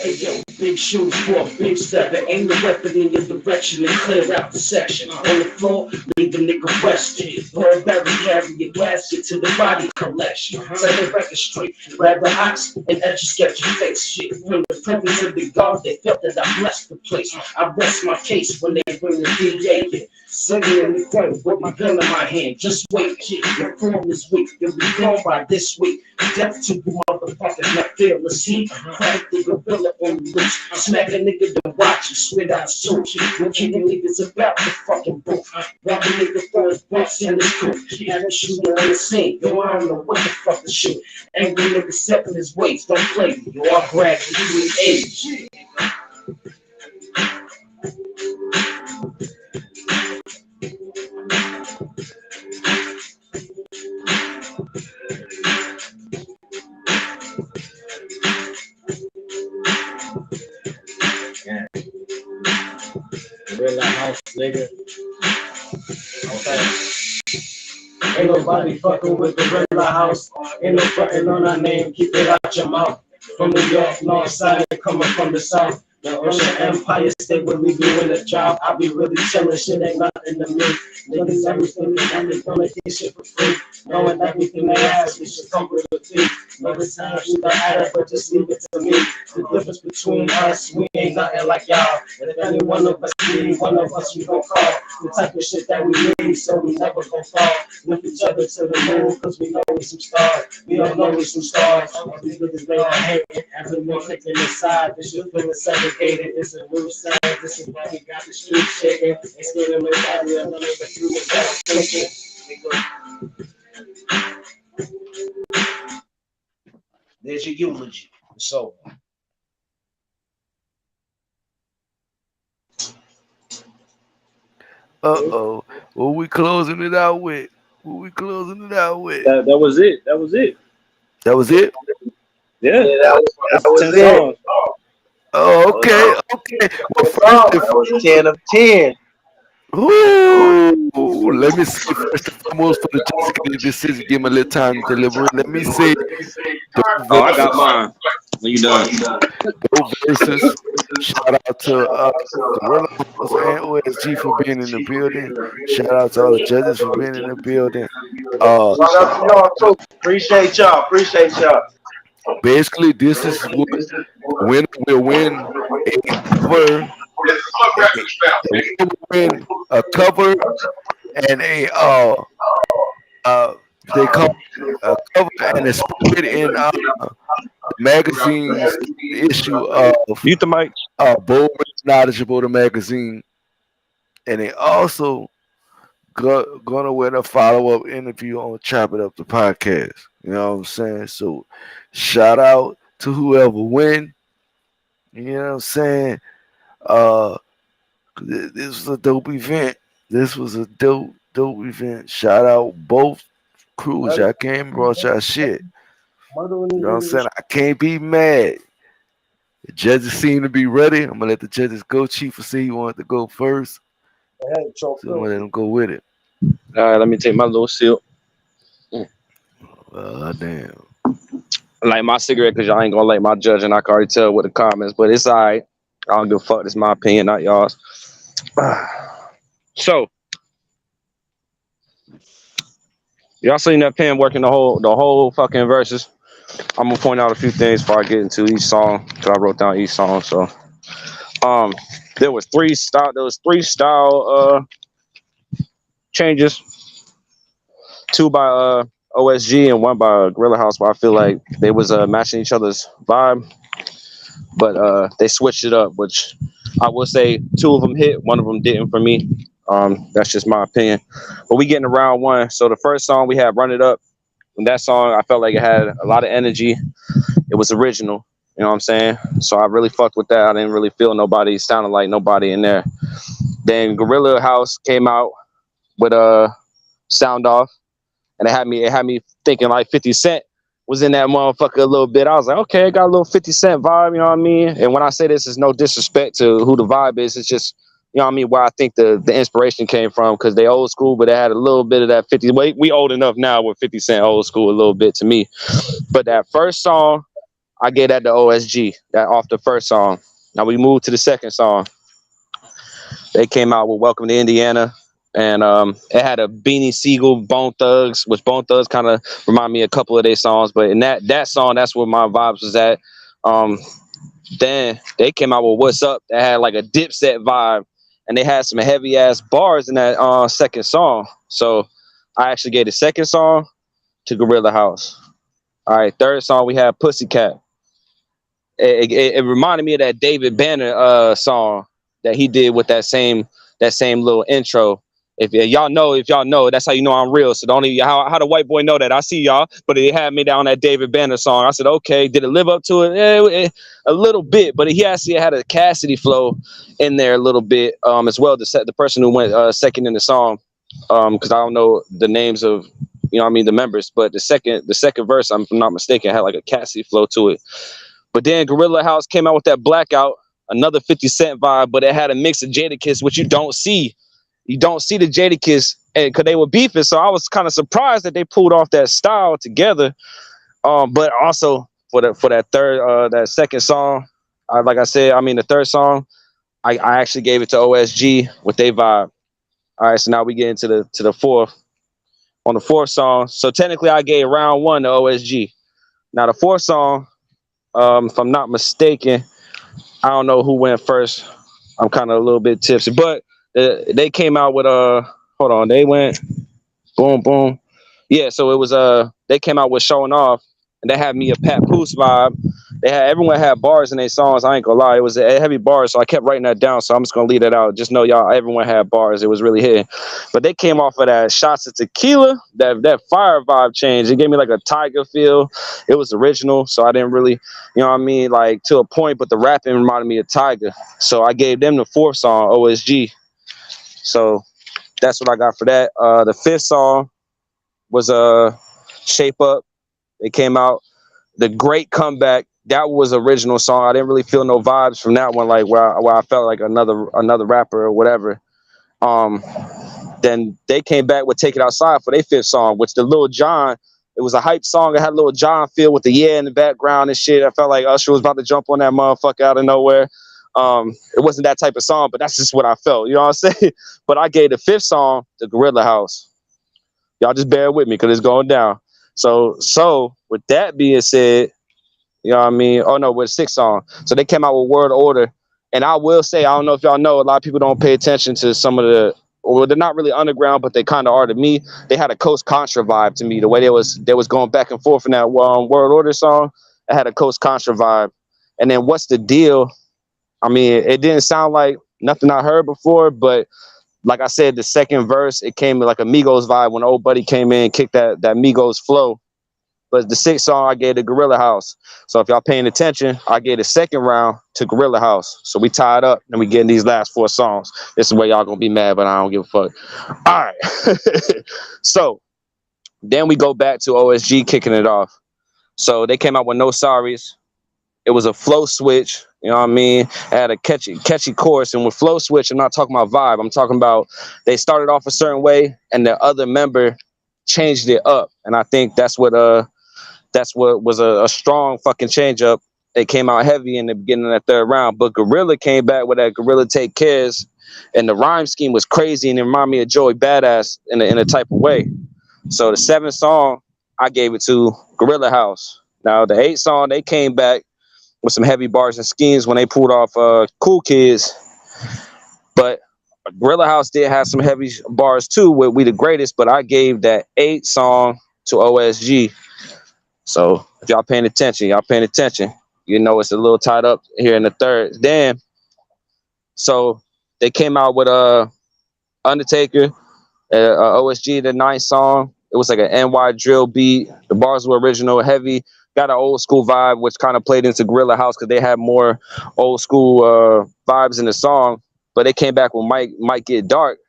Hey yo, big shoes for a big step. There ain't no weapon in your direction and clear out the section. On the floor, leave a nigga resting. Burn barrel, carry your basket to the body collection. Set the record straight. Grab the ox and etch a sketch your face. Shit, from the presence of the guard, they felt that I blessed the place. I rest my case when they bring the DA in. Sitting in the front with my gun in my hand. Just wait, kid. Your form is weak. You'll be gone by this week. Death to you motherfuckers, not fearless. He crack the gorilla on the loose. Smack a nigga to watch you spit out soup. No kicking niggas about the fucking book. Rob a nigga for his boss and his cook. Had a shooter on the scene. Yo, I don't know what the fuck to shoot. Angry nigga stepping his waist. Don't play me. Yo, I grab you in age. Yeah. Gorilla house, nigga. Okay. Ain't nobody fucking with the Gorilla house. Ain't no frontin' on our name. Keep it out your mouth. From New York, North Side, coming from the South. The Ocean Empire State where we doing the job. I be really chillin', shit ain't nothing to me. Niggas everything and they gonna get shit for free. Knowing everything they ask, we should come with a fee. No time you the adder, but just leave it to me. The difference between us, we ain't nothing like y'all. And if any one of us need one of us, we gon' call. The type of shit that we need, so we never gon' fall. Lift each other to the moon, cause we know we some stars. We don't know we some stars. All these niggas they are hating. Everyone clicking inside, this shit feeling segregated. It's a new sound, this is why we got the street shaking. It's getting me out here, none of the students that I'm thinking. There's your eulogy. It's over. Uh-oh. What we closing it out with? What we closing it out with? That was it. That was it. That was it? Yeah, that was 10 it. songs. Oh, okay, okay. Well, That was 10 of 10. Ooh, let me say first and foremost for the judges to make the decision, give me a little time to deliberate. Let me say Oh, I got mine. When you done. Dope Versus. Shout out to Gorilla House and OSG for being in the building. Shout out to all the judges for being in the building. Shout out to y'all too. Appreciate y'all. Appreciate y'all. Basically, this is what winner will win a cover. The winner will win a cover and they call it a cover and a spread in magazine's issue of Mute the mic. Bold Knowledgeable, the magazine, and they also gonna win a follow-up interview on Chop It Up the podcast. You know what I'm saying? So shout out to whoever win. You know what I'm saying? This was a dope event. This was a dope event. Shout out both crews. Y'all came and brought y'all shit. You know what I'm saying? I can't be mad. The judges seem to be ready. I'm gonna let the judges go. Chief will say he wanted to go first. So I'm gonna let him go with it. All right, let me take my little sip. Damn. I light my cigarette because y'all ain't gonna like my judge, and I can already tell with the comments, but it's all right. I don't give a fuck. This is my opinion, not y'all's. So, y'all seen that pen working the whole fucking verses. I'm gonna point out a few things before I get into each song, because I wrote down each song. So, there was three style changes, two by OSG and one by Gorilla House, where I feel like they was matching each other's vibe, but they switched it up, which I will say two of them hit, one of them didn't for me. That's just my opinion. But we getting to round one. So the first song we had, Run It Up, and that song I felt like it had a lot of energy. It was original, you know what I'm saying? So I really fucked with that. I didn't really feel nobody sounding like nobody in there. Then Gorilla House came out with Sound Off, and it had me thinking like 50 Cent was in that motherfucker a little bit. I was like, okay, it got a little 50 Cent vibe, you know what I mean? And when I say this, is no disrespect to who the vibe is. It's just, you know what I mean, where I think the inspiration came from, because they old school, but they had a little bit of that 50. We old enough now with 50 Cent old school a little bit to me. But that first song, I gave that to OSG, that off the first song. Now we moved to the second song. They came out with Welcome to Indiana. And it had a Beanie Siegel, Bone Thugs, which Bone Thugs kind of remind me of a couple of their songs. But in that song, that's where my vibes was at. Then they came out with What's Up, that had like a Dipset vibe, and they had some heavy ass bars in that second song. So I actually gave the second song to Gorilla House. All right, third song we had Pussycat. It reminded me of that David Banner song that he did with that same little intro. If y'all know, that's how you know I'm real. So don't even, how the white boy know that? I see y'all, but it had me down that David Banner song. I said, okay, did it live up to it? A little bit, but he actually had a Cassidy flow in there a little bit as well. The person who went second in the song, because I don't know the names of, you know what I mean, the members, but the second verse, I'm not mistaken, had like a Cassidy flow to it. But then Gorilla House came out with that Blackout, another 50 Cent vibe, but it had a mix of Jadakiss, which you don't see. You don't see the Jadakiss because they were beefing. So I was kind of surprised that they pulled off that style together. But also for that third, that second song, like I said, I mean the third song, I actually gave it to OSG with their vibe. All right, so now we get into the fourth. On the fourth song, so technically I gave round one to OSG. Now the fourth song, if I'm not mistaken, I don't know who went first. I'm kind of a little bit tipsy, but they came out with hold on, they went boom boom. Yeah, so it was they came out with Showing Off, and they had me a Pat Poose vibe. Everyone had bars in their songs. I ain't gonna lie, it was a heavy bars, so I kept writing that down. So I'm just gonna leave that out. Just know y'all, everyone had bars. It was really hitting. But they came off of that Shots of Tequila, that fire vibe change. It gave me like a Tiger feel. It was original, so I didn't really, you know what I mean, like to a point. But the rapping reminded me of Tiger, so I gave them the fourth song, OSG. So that's what I got for that. The fifth song was Shape Up. It came out. The Great Comeback. That was original song. I didn't really feel no vibes from that one, like where I felt like another rapper or whatever. Then they came back with Take It Outside for their fifth song, which the Lil Jon, it was a hype song. It had Lil Jon feel with the yeah in the background and shit. I felt like Usher was about to jump on that motherfucker out of nowhere. It wasn't that type of song, but that's just what I felt. You know what I'm saying? But I gave the fifth song to Gorilla House. Y'all just bear with me because it's going down. So with that being said, you know what I mean? Oh no, with the sixth song. So they came out with Word Order. And I will say, I don't know if y'all know, a lot of people don't pay attention to some of the, or they're not really underground, but they kind of are to me. They had a Coast Contra vibe to me. The way they was going back and forth in that Word Order song, it had a Coast Contra vibe. And then What's the Deal? I mean, it didn't sound like nothing I heard before, but like I said, the second verse, it came like a Migos vibe when Old Buddy came in and kicked that Migos flow. But the 6th song I gave to Gorilla House. So if y'all paying attention, I gave the 2nd round to Gorilla House. So we tied up and we getting these last 4 songs. This is where y'all gonna be mad, but I don't give a fuck. All right. So then we go back to OSG kicking it off. So they came out with No Sorries. It was a flow switch. You know what I mean? It had a catchy chorus. And with flow switch, I'm not talking about vibe. I'm talking about they started off a certain way and the other member changed it up. And I think that's what was a strong fucking change up. They came out heavy in the beginning of that 3rd round, but Gorilla came back with that Gorilla Take Cares, and the rhyme scheme was crazy and it reminded me of Joey Badass in a type of way. So the 7th song, I gave it to Gorilla House. Now the 8th song, they came back with some heavy bars and schemes when they pulled off Cool Kids, but Gorilla House did have some heavy bars too with We the Greatest, but I gave that 8th song to OSG. So if y'all paying attention, you know it's a little tied up here in the 3rd. Then, so they came out with Undertaker, OSG, the 9th song. It was like an NY drill beat. The bars were original, heavy, got an old school vibe, which kind of played into Gorilla House because they had more old school vibes in the song. But they came back with Might Get Dark,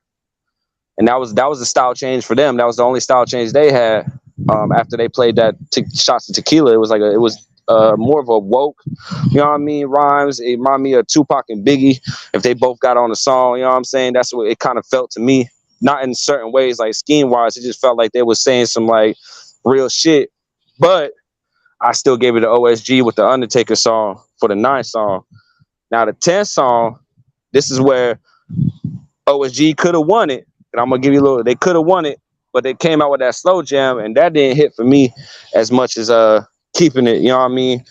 and that was a style change for them. That was the only style change they had. After they played that Shots of Tequila, it was more of a woke, you know what I mean, rhymes. It reminded me of Tupac and Biggie if they both got on the song, you know what I'm saying? That's what it kind of felt to me. Not in certain ways, like scheme wise, it just felt like they was saying some like real shit. But I still gave it to OSG with the Undertaker song for the 9th song. Now the 10th song, this is where OSG could have won it, and I'm gonna give you a little. They could have won it, but they came out with that slow jam, and that didn't hit for me as much as keeping it. You know what I mean?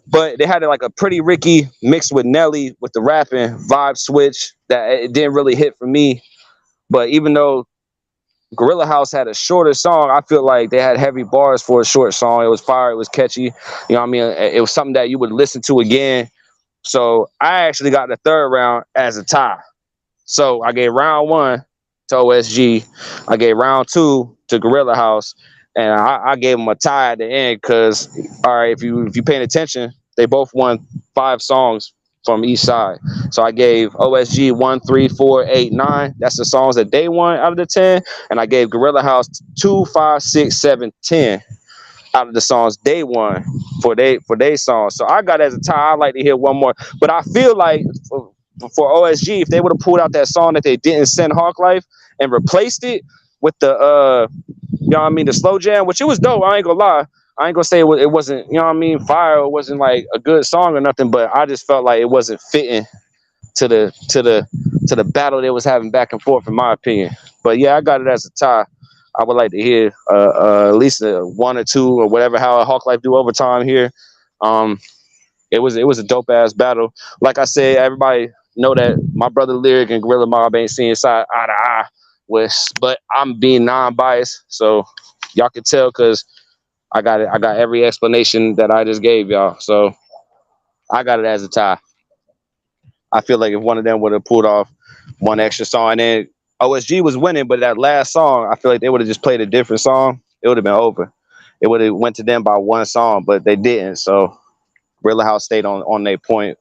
But they had like a Pretty Ricky mixed with Nelly with the rapping vibe switch that it didn't really hit for me. But even though Gorilla House had a shorter song, I feel like they had heavy bars for a short song. It was fire. It was catchy. You know what I mean? It was something that you would listen to again. So I actually got the 3rd round as a tie. So I gave round 1 to OSG. I gave round 2 to Gorilla House. And I gave them a tie at the end because, all right, if you paying attention, they both won 5 songs from each side. So I gave OSG 1, 3, 4, 8, 9. That's the songs that they won out of the 10. And I gave Gorilla House 2, 5, 6, 7, 10 out of the songs they won for their songs. So I got it as a tie. I'd like to hear one more. But I feel like for OSG, if they would have pulled out that song that they didn't send Hawklyfe and replaced it with the you know what I mean, the slow jam, which it was dope. I ain't gonna lie. I ain't gonna say it wasn't, you know what I mean, fire. It wasn't like a good song or nothing, but I just felt like it wasn't fitting to the battle they was having back and forth, in my opinion. But yeah, I got it as a tie. I would like to hear at least 1 or 2 or whatever, how Hawklyfe do overtime here. It was a dope ass battle. Like I said, everybody know that my brother Lyric and Gorilla Mob ain't seeing eye to eye with, but I'm being non-biased, so y'all can tell because I got every explanation that I just gave y'all. So I got it as a tie. I feel like if one of them would have pulled off one extra song, and then OSG was winning, but that last song, I feel like they would have just played a different song. It would have been over. It would have went to them by 1 song, but they didn't. So Gorilla House stayed on their point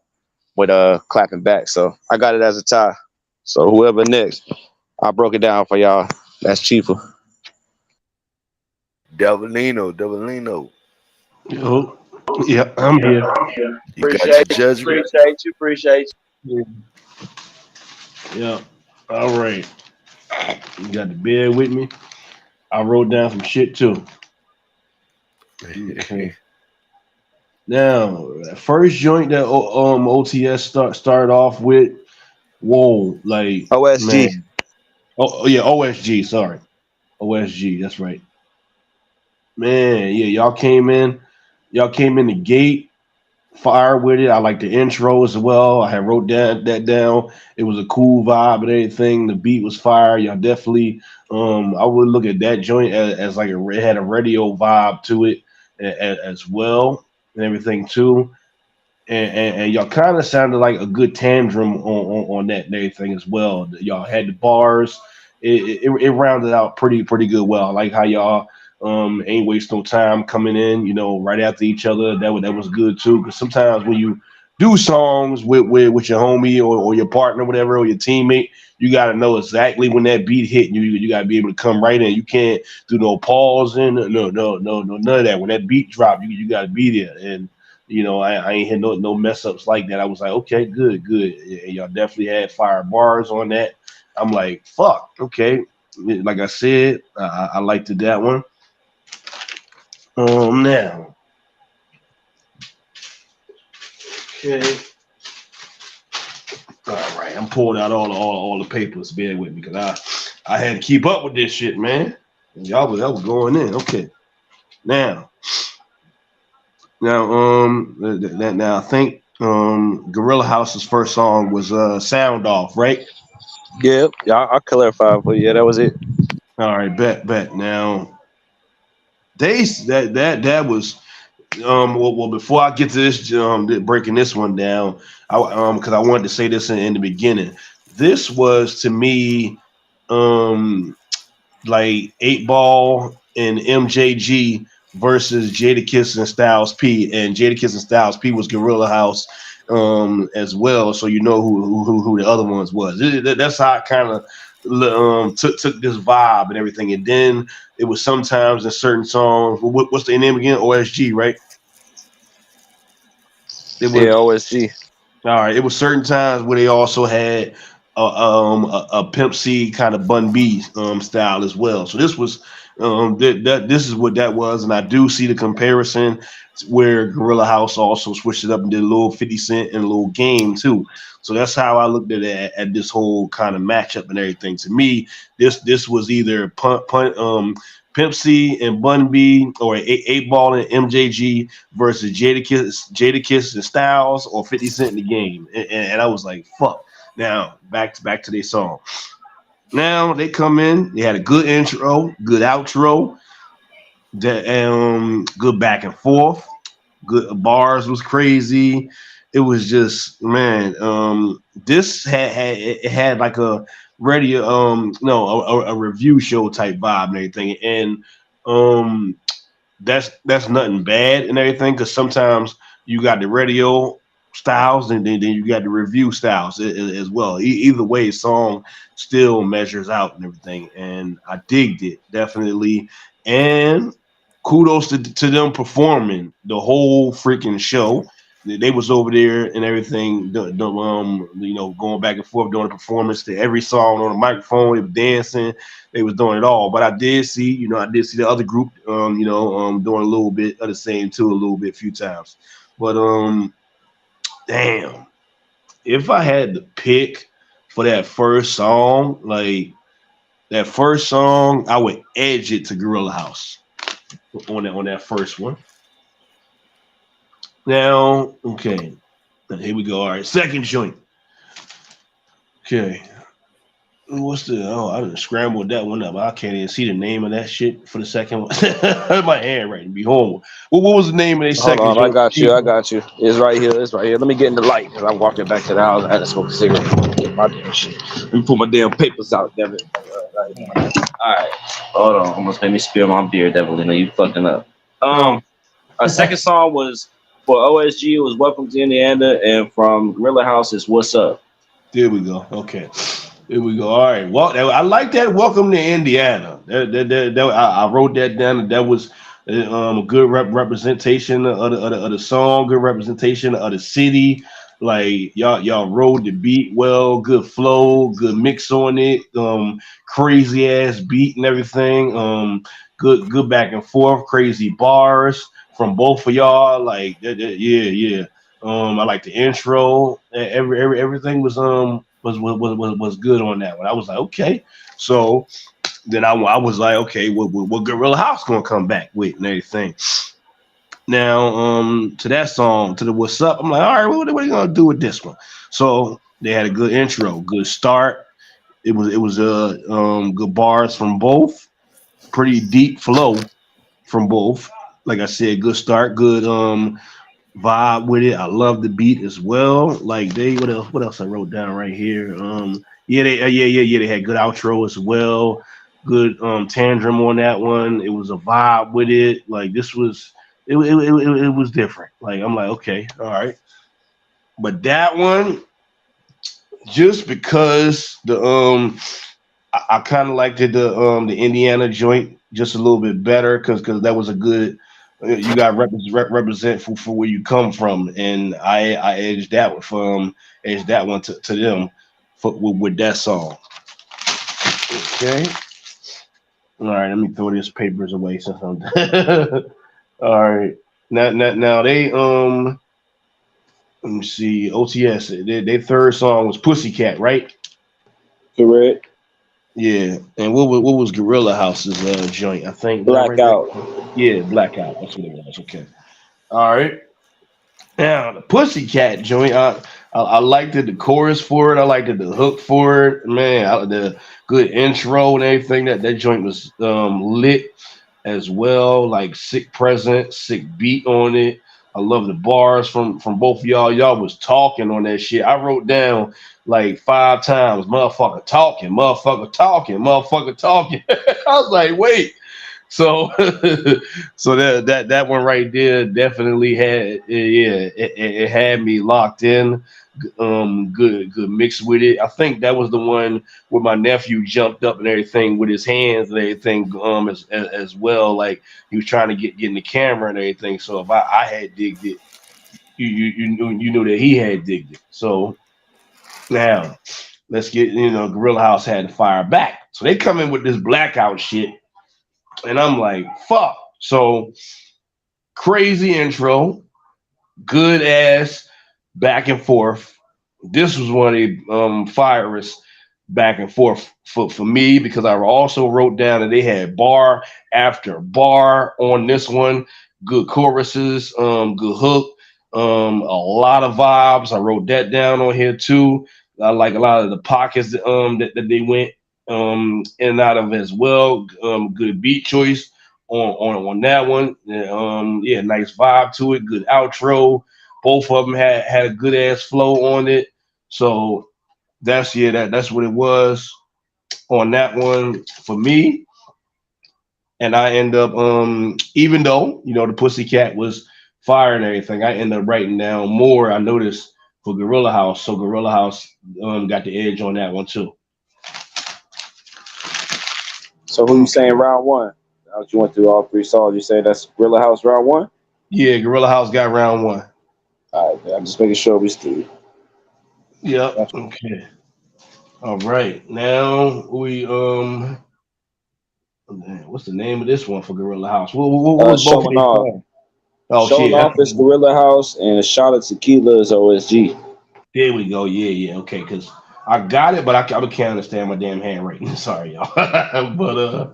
with clapping back. So I got it as a tie. So whoever next, I broke it down for y'all. That's cheaper. Devilino. Yo, yeah, I'm here. You got your judgment. Appreciate you. Yeah. All right. You got to bear with me. I wrote down some shit too. Okay. Now, first joint that OTS started off with, whoa, like OSG. Man. Oh yeah, OSG. Sorry, OSG. That's right. Man, yeah, y'all came in the gate fire with it. I like the intro as well. I had wrote that down. It was a cool vibe and everything. The beat was fire. Y'all definitely. I would look at that joint as like it had a radio vibe to it as well and everything too. And y'all kind of sounded like a good tantrum on that and everything as well. Y'all had the bars. It rounded out pretty good. Well, I like how y'all Ain't Waste No Time coming in, you know, right after each other. That was good too. Because sometimes when you do songs with your homie or your partner, whatever, or your teammate, you got to know exactly when that beat hit. You got to be able to come right in. You can't do no pause in, no, none of that. When that beat drop, you got to be there. And you know, I ain't had no mess ups like that. I was like, okay, good. And y'all definitely had fire bars on that. I'm like, fuck, okay. Like I said, I liked that one. Now, okay. All right, I'm pulling out all the papers. Bear with me, because I had to keep up with this shit, man. That was going in. Okay. Now, I think Gorilla House's first song was Sound Off, right? Yeah, I'll clarify, but yeah, that was it. All right, bet. Now, that was well, before I get to this, breaking this one down, because I wanted to say this in the beginning. This was to me like 8 Ball and MJG versus Jadakiss and Styles P, and Jadakiss and Styles P was Gorilla House as well, so you know who the other ones was. That's how I kind of took this vibe and everything. And then it was sometimes in certain songs. What's the name again? OSG, right? It was OSG. All right. It was certain times where they also had a Pimp C kind of Bun B style as well. So this was this is what that was, and I do see the comparison where Gorilla House also switched it up and did a little 50 Cent and a little Game too. So that's how I looked at this whole kind of matchup and everything. To me, this was either Pimp C and Bun B, or 8 Ball and MJG versus Jadakiss and Styles, or 50 Cent in the Game. And I was like, fuck. Now back to their song. Now they come in. They had a good intro, good outro, good back and forth. Good bars was crazy. It was just, man. This had like a radio, a review show type vibe and everything. And that's nothing bad and everything, because sometimes you got the radio styles and then you got the review styles as well. Either way, song still measures out and everything, and I digged it definitely. And kudos to them performing the whole freaking show. They was over there and everything, going back and forth doing the performance to every song on the microphone. They were dancing, they was doing it all. But I did see the other group, doing a little bit of the same too, a few times. But damn, if I had to pick for that first song, I would edge it to Gorilla House on that first one. Now, okay, here we go. All right, second joint. Okay, I just scrambled that one up. I can't even see the name of that shit for the second one. My handwriting be home. What was the name of the second Hold on, joint? I got you. It's right here. Let me get in the light, because I'm walking back to the house. I had to smoke a cigarette. Get my damn shit. Let me put my damn papers out, damn it. All right, hold on. Almost made me spill my beer, Devilina. You fucking up. Our second song was for OSG. It was Welcome to Indiana, and from Gorilla House is What's Up. There we go. Okay. Here we go. All right. Well, I like that. Welcome to Indiana. I wrote that down. That was a good representation of the song. Good representation of the city. Like y'all rode the beat well. Good flow. Good mix on it. Crazy ass beat and everything. Good back and forth. Crazy bars from both of y'all. Like yeah. I like the intro. Everything was good on that one. I was like, okay. So then I was like, okay, what Gorilla House gonna come back with and everything. Now, to that song, to the What's Up, I'm like, all right, what are you gonna do with this one? So they had a good intro, good start. It was good bars from both, pretty deep flow from both. Like I said, good start, good vibe with it. I love the beat as well. Like what else I wrote down right here? They had good outro as well. good tantrum on that one. It was a vibe with it. Like this was it was different. Like I'm like, okay, all right. But that one, just because I kind of liked the Indiana joint just a little bit better because that was a good you got represent for where you come from, and I edged that one to them with that song. Okay. All right, let me throw these papers away since I'm all right. Now they let me see OTS. Their third song was Pussycat, right? Correct. Yeah. And what was Gorilla House's joint? I think Blackout. Yeah, Blackout. That's what it was. Okay. All right. Now the Pussycat joint, I liked it, the chorus for it. I liked it, the hook for it. Man, the good intro and everything. That joint was lit as well. Like sick present, sick beat on it. I love the bars from both of y'all. Y'all was talking on that shit. I wrote down like 5 times, motherfucker talking, motherfucker talking, motherfucker talking. I was like, wait. So, so that one right there definitely had it had me locked in. Good mix with it. I think that was the one where my nephew jumped up and everything with his hands and everything as well. Like he was trying to get in the camera and everything. So if I had digged it, you knew that he had digged it. So now let's get Gorilla House had to fire back. So they come in with this blackout shit. And I'm like, fuck. So crazy intro, good ass back and forth. This was one of the firest back and forth for me because I also wrote down that they had bar after bar on this one. Good choruses, good hook, a lot of vibes. I wrote that down on here too. I like a lot of the pockets that they went in and out of as well. Good beat choice on that one. Yeah, nice vibe to it. Good outro. Both of them had a good ass flow on it. So that's what it was on that one for me. And I end up even though the Pussycat was fire and everything, I end up writing down more. I noticed for Gorilla House, so Gorilla House got the edge on that one too. So who you saying round one? Now that you went through all 3 songs, you say that's Gorilla House round one? Yeah, Gorilla House got round one. All right, I'm just making sure we still. Yep. Okay. All right. Now we what's the name of this one for Gorilla House? What was both of Showing off. songs? Oh Showing shit. off is Gorilla House and a shot of tequila is OSG. There we go. Yeah. Okay, because I got it, but I can't understand my damn handwriting. Sorry, y'all. But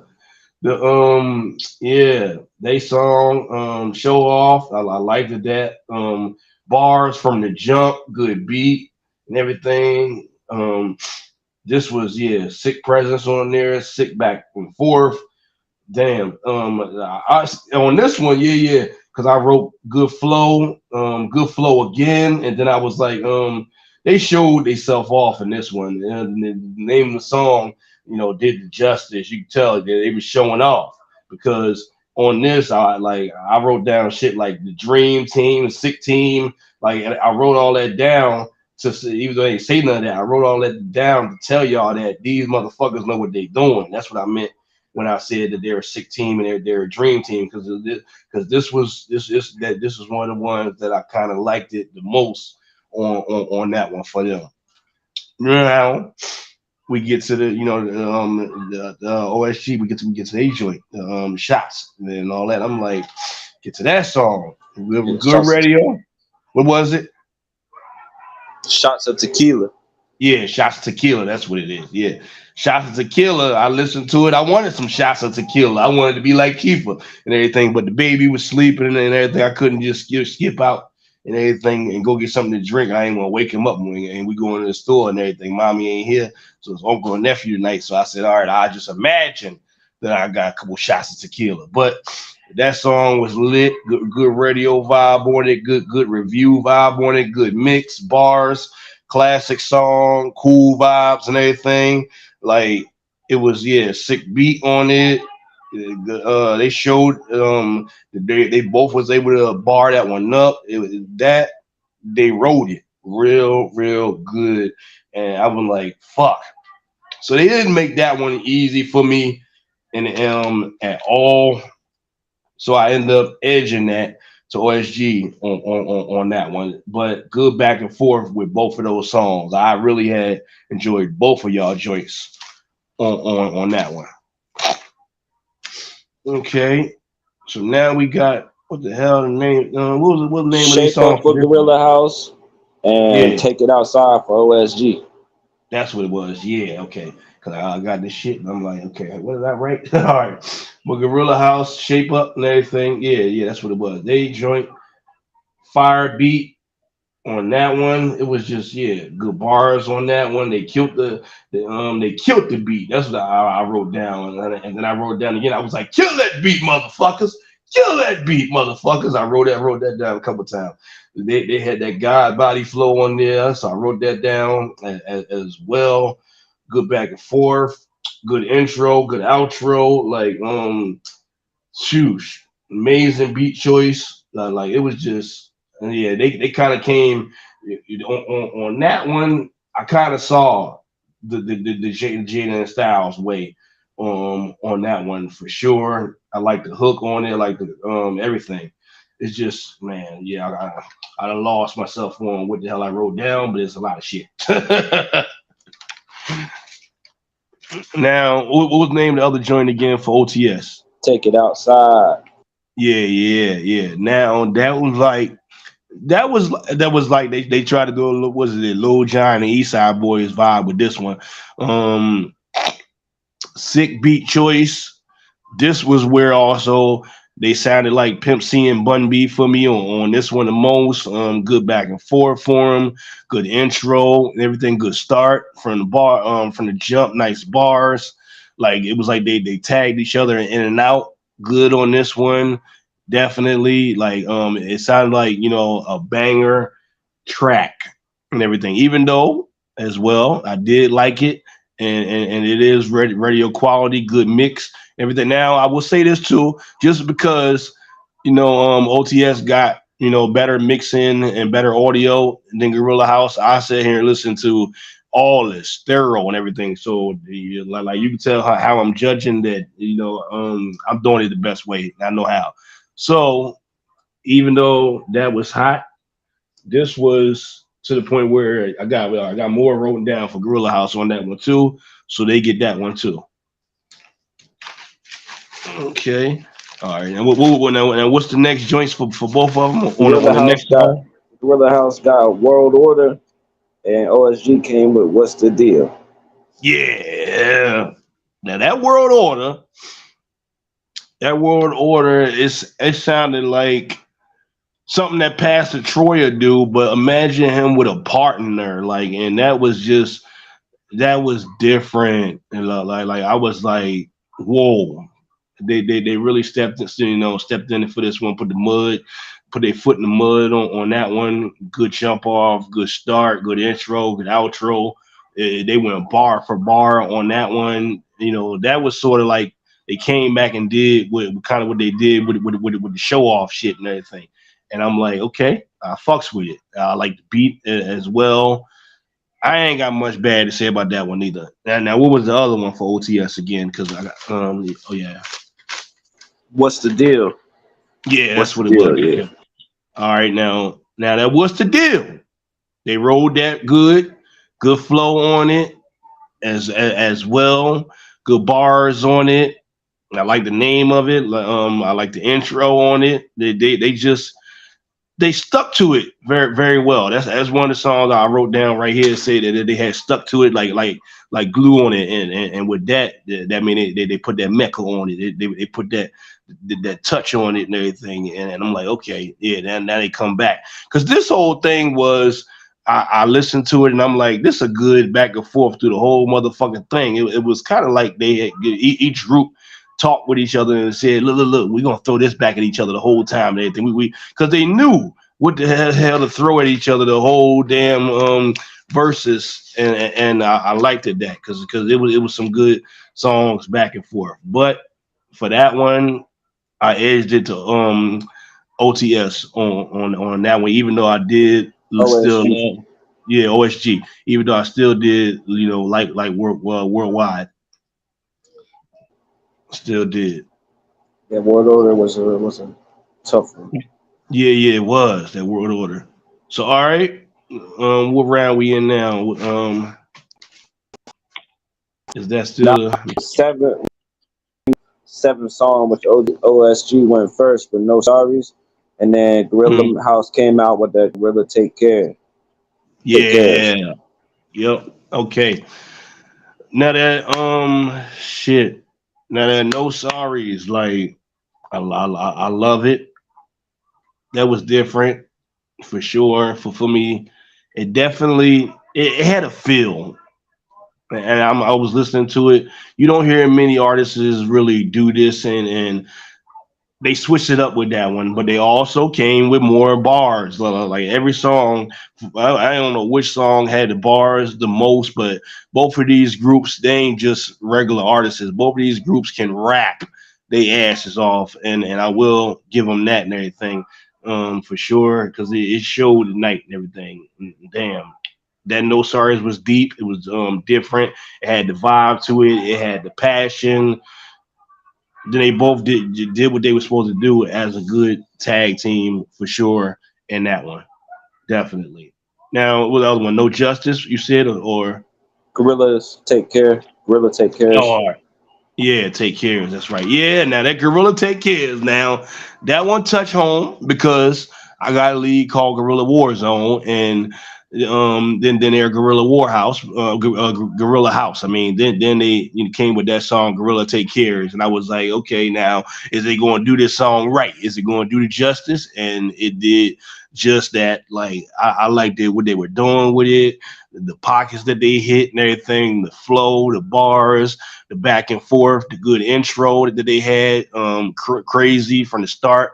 they song show off. I liked it that bars from the jump, good beat and everything. This was sick presence on there, sick back and forth. Damn. On this one, because I wrote good flow again, and then I was like, they showed themselves off in this one, and the name of the song, did the justice. You can tell that they were showing off because on this, I wrote down shit like the Dream Team, the Sick Team, like I wrote all that down. Even though they say none of that, I wrote all that down to tell y'all that these motherfuckers know what they doing. That's what I meant when I said that they're a sick team and they're a dream team, because this was one of the ones that I kind of liked it the most on that one for them. Now we get to the OSG, we get to the A joint, shots and all that. I'm like, get to that song. Good radio. What was it? Shots of tequila. Yeah, shots of tequila. That's what it is. Yeah, shots of tequila. I listened to it. I wanted some shots of tequila. I wanted to be like Kiefer and everything, but the baby was sleeping and everything. I couldn't just skip out and everything and go get something to drink. I ain't want to wake him up and we go into the store and everything. Mommy ain't here, so it's uncle and nephew tonight. So I said, all right, I just imagine that I got a couple shots of tequila. But that song was lit. Good radio vibe on it. Good review vibe on it. Good mix, bars, classic song, cool vibes and everything. Like It was sick beat on it. They showed they both was able to bar that one up. It was that they wrote it real good, and I was like, fuck. So they didn't make that one easy for me in the at all. So I ended up edging that to OSG on that one. But good back and forth with both of those songs. I really had enjoyed both of y'all joints on that one. Okay. So now we got what the hell the name? What the name of this Shape song? Up for Gorilla House and Take It Outside for OSG. That's what it was. Yeah, okay. Cause I got this shit and I'm like, okay, what is that right? All right. But Gorilla House, Shape Up and everything. Yeah, that's what it was. They joint fire beat on that one. It was just good bars on that one. They killed they killed the beat. That's what I wrote down. And then I wrote down again. I was like, kill that beat, motherfuckers. Kill that beat, motherfuckers. I wrote that down a couple times. They had that God body flow on there, so I wrote that down as well. Good back and forth, good intro, good outro. Like shoosh, amazing beat choice. Like it was just they kind of came on that one. I kind of saw the Jada and Styles way on that one for sure. I like the hook on it, I like the everything. It's just, man, I done lost myself on what the hell I wrote down, but it's a lot of shit. Now, what was the name of the other joint again for OTS? Take It Outside. Yeah. Now that was like they tried to do a little, was it Lil Jon and East Side Boys vibe with this one. Sick beat choice. This was where also they sounded like Pimp C and Bun B for me on this one the most. Good back and forth for them. Good intro, everything good start from the bar, from the jump, nice bars. Like it was like they tagged each other in and out. Good on this one. Definitely. Like it sounded like, a banger track and everything. Even though as well, I did like it. And it is radio quality, good mix, everything. Now I will say this too, just because OTS got better mixing and better audio than Gorilla House. I sit here and listen to all this thorough and everything. So like you can tell how I'm judging that. I'm doing it the best way I know how. So even though that was hot, this was to the point where I got more written down for Gorilla House on that one too, so they get that one too. Okay, all right. And what's the next joints for both of them? On the next side? Gorilla House got World Order, and OSG came with What's the Deal? Yeah. Now that World Order it sounded like something that Pastor Troy would do, but imagine him with a partner, and that was different. And like I was like, whoa, they really stepped in for this one, put their foot in the mud on that one. Good jump off, good start, good intro, good outro. They went bar for bar on that one. That was sort of like they came back and did what they did with the show off shit and everything. And I'm like, okay, I fucks with it. I like the beat as well. I ain't got much bad to say about that one either. Now what was the other one for OTS again? Because I got, What's the Deal? Yeah, that's what it was. Yeah. All right, now that What's the Deal? They rolled that good flow on it as well. Good bars on it. I like the name of it. I like the intro on it. They stuck to it very, very well. That's one of the songs I wrote down right here. Say that they had stuck to it like glue on it, and with that mean they put that mecha on it. They put that touch on it and everything. And I'm like, okay, yeah. Now they come back, because this whole thing was I listened to it and I'm like, this is a good back and forth through the whole motherfucking thing. It was kind of like they had, each group talked with each other and said, look, we're gonna throw this back at each other the whole time and everything. We because they knew what the hell to throw at each other the whole damn verses, and I liked it that because it was some good songs back and forth. But for that one, I edged it to OTS on that one, even though I did still OSG. love, yeah, OSG, even though I still did, like worldwide, still did. Yeah, World Order was a tough one. Yeah, it was that World Order. So all right, what round we in now? Is that Now still? seventh song, which OSG went first with No Sorries, and then Mhm. Gorilla House came out with that Gorilla Take Cares. Yeah. Yep. Okay. Now that shit. Now that no sorries, like I love it. That was different for sure. For me, it definitely it had a feel. And I was listening to it. You don't hear many artists really do this, and they switched it up with that one, but they also came with more bars. Like every song, I don't know which song had the bars the most, but both of these groups, they ain't just regular artists. Both of these groups can rap they asses off, and I will give them that and everything, for sure, because it showed the night and everything. Damn. That No Sorries was deep. It was different. It had the vibe to it. It had the passion. Then they both did what they were supposed to do as a good tag team for sure in that one, definitely. Now, what the other one? No Justice, you said, or Gorilla Take oh, Cares. all right. Yeah, Take Cares. That's right. Yeah, now that Gorilla Take Cares. Now that one touch home because I got a league called Gorilla Warzone, and then their Gorilla Warhouse, Gorilla House. I mean, then they came with that song Gorilla Take Cares, and I was like, okay, now is they going to do this song right? Is it going to do the justice? And it did just that. Like I liked it what they were doing with it, the pockets that they hit and everything, the flow, the bars, the back and forth, the good intro that they had, crazy from the start,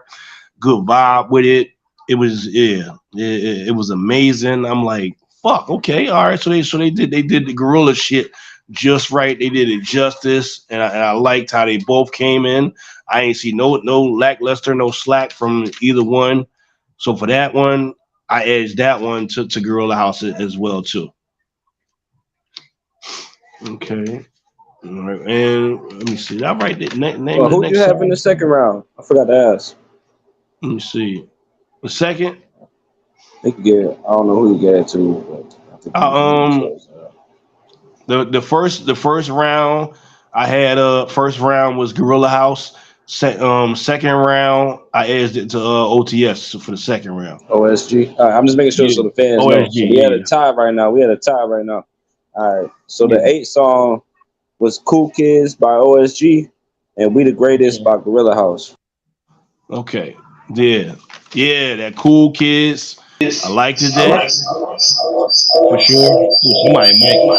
good vibe with it. It was it was amazing. I'm like, fuck, okay, all right. So they did the gorilla shit just right. They did it justice, and I liked how they both came in. I ain't see no lackluster, no slack from either one. So for that one, I edged that one to Gorilla House as well too. Okay. All right, and let me see. Did I write the name Well, of the who you next have in the song? second round? I forgot to ask. Let me see. The second, I think you get. I don't know who you get it to, but I think uh, um, the first round, I had first round was Gorilla House. Second round, I edged it to OTS for the second round. OSG. All right, I'm just making sure so Yeah, the fans know. OSG. So we had a Yeah, tie right now. All right. So yeah. the eighth song was "Cool Kids" by OSG, and "We the Greatest" by Gorilla House. Okay. Yeah, yeah. That cool kids. I liked it that for sure. Ooh, somebody might. All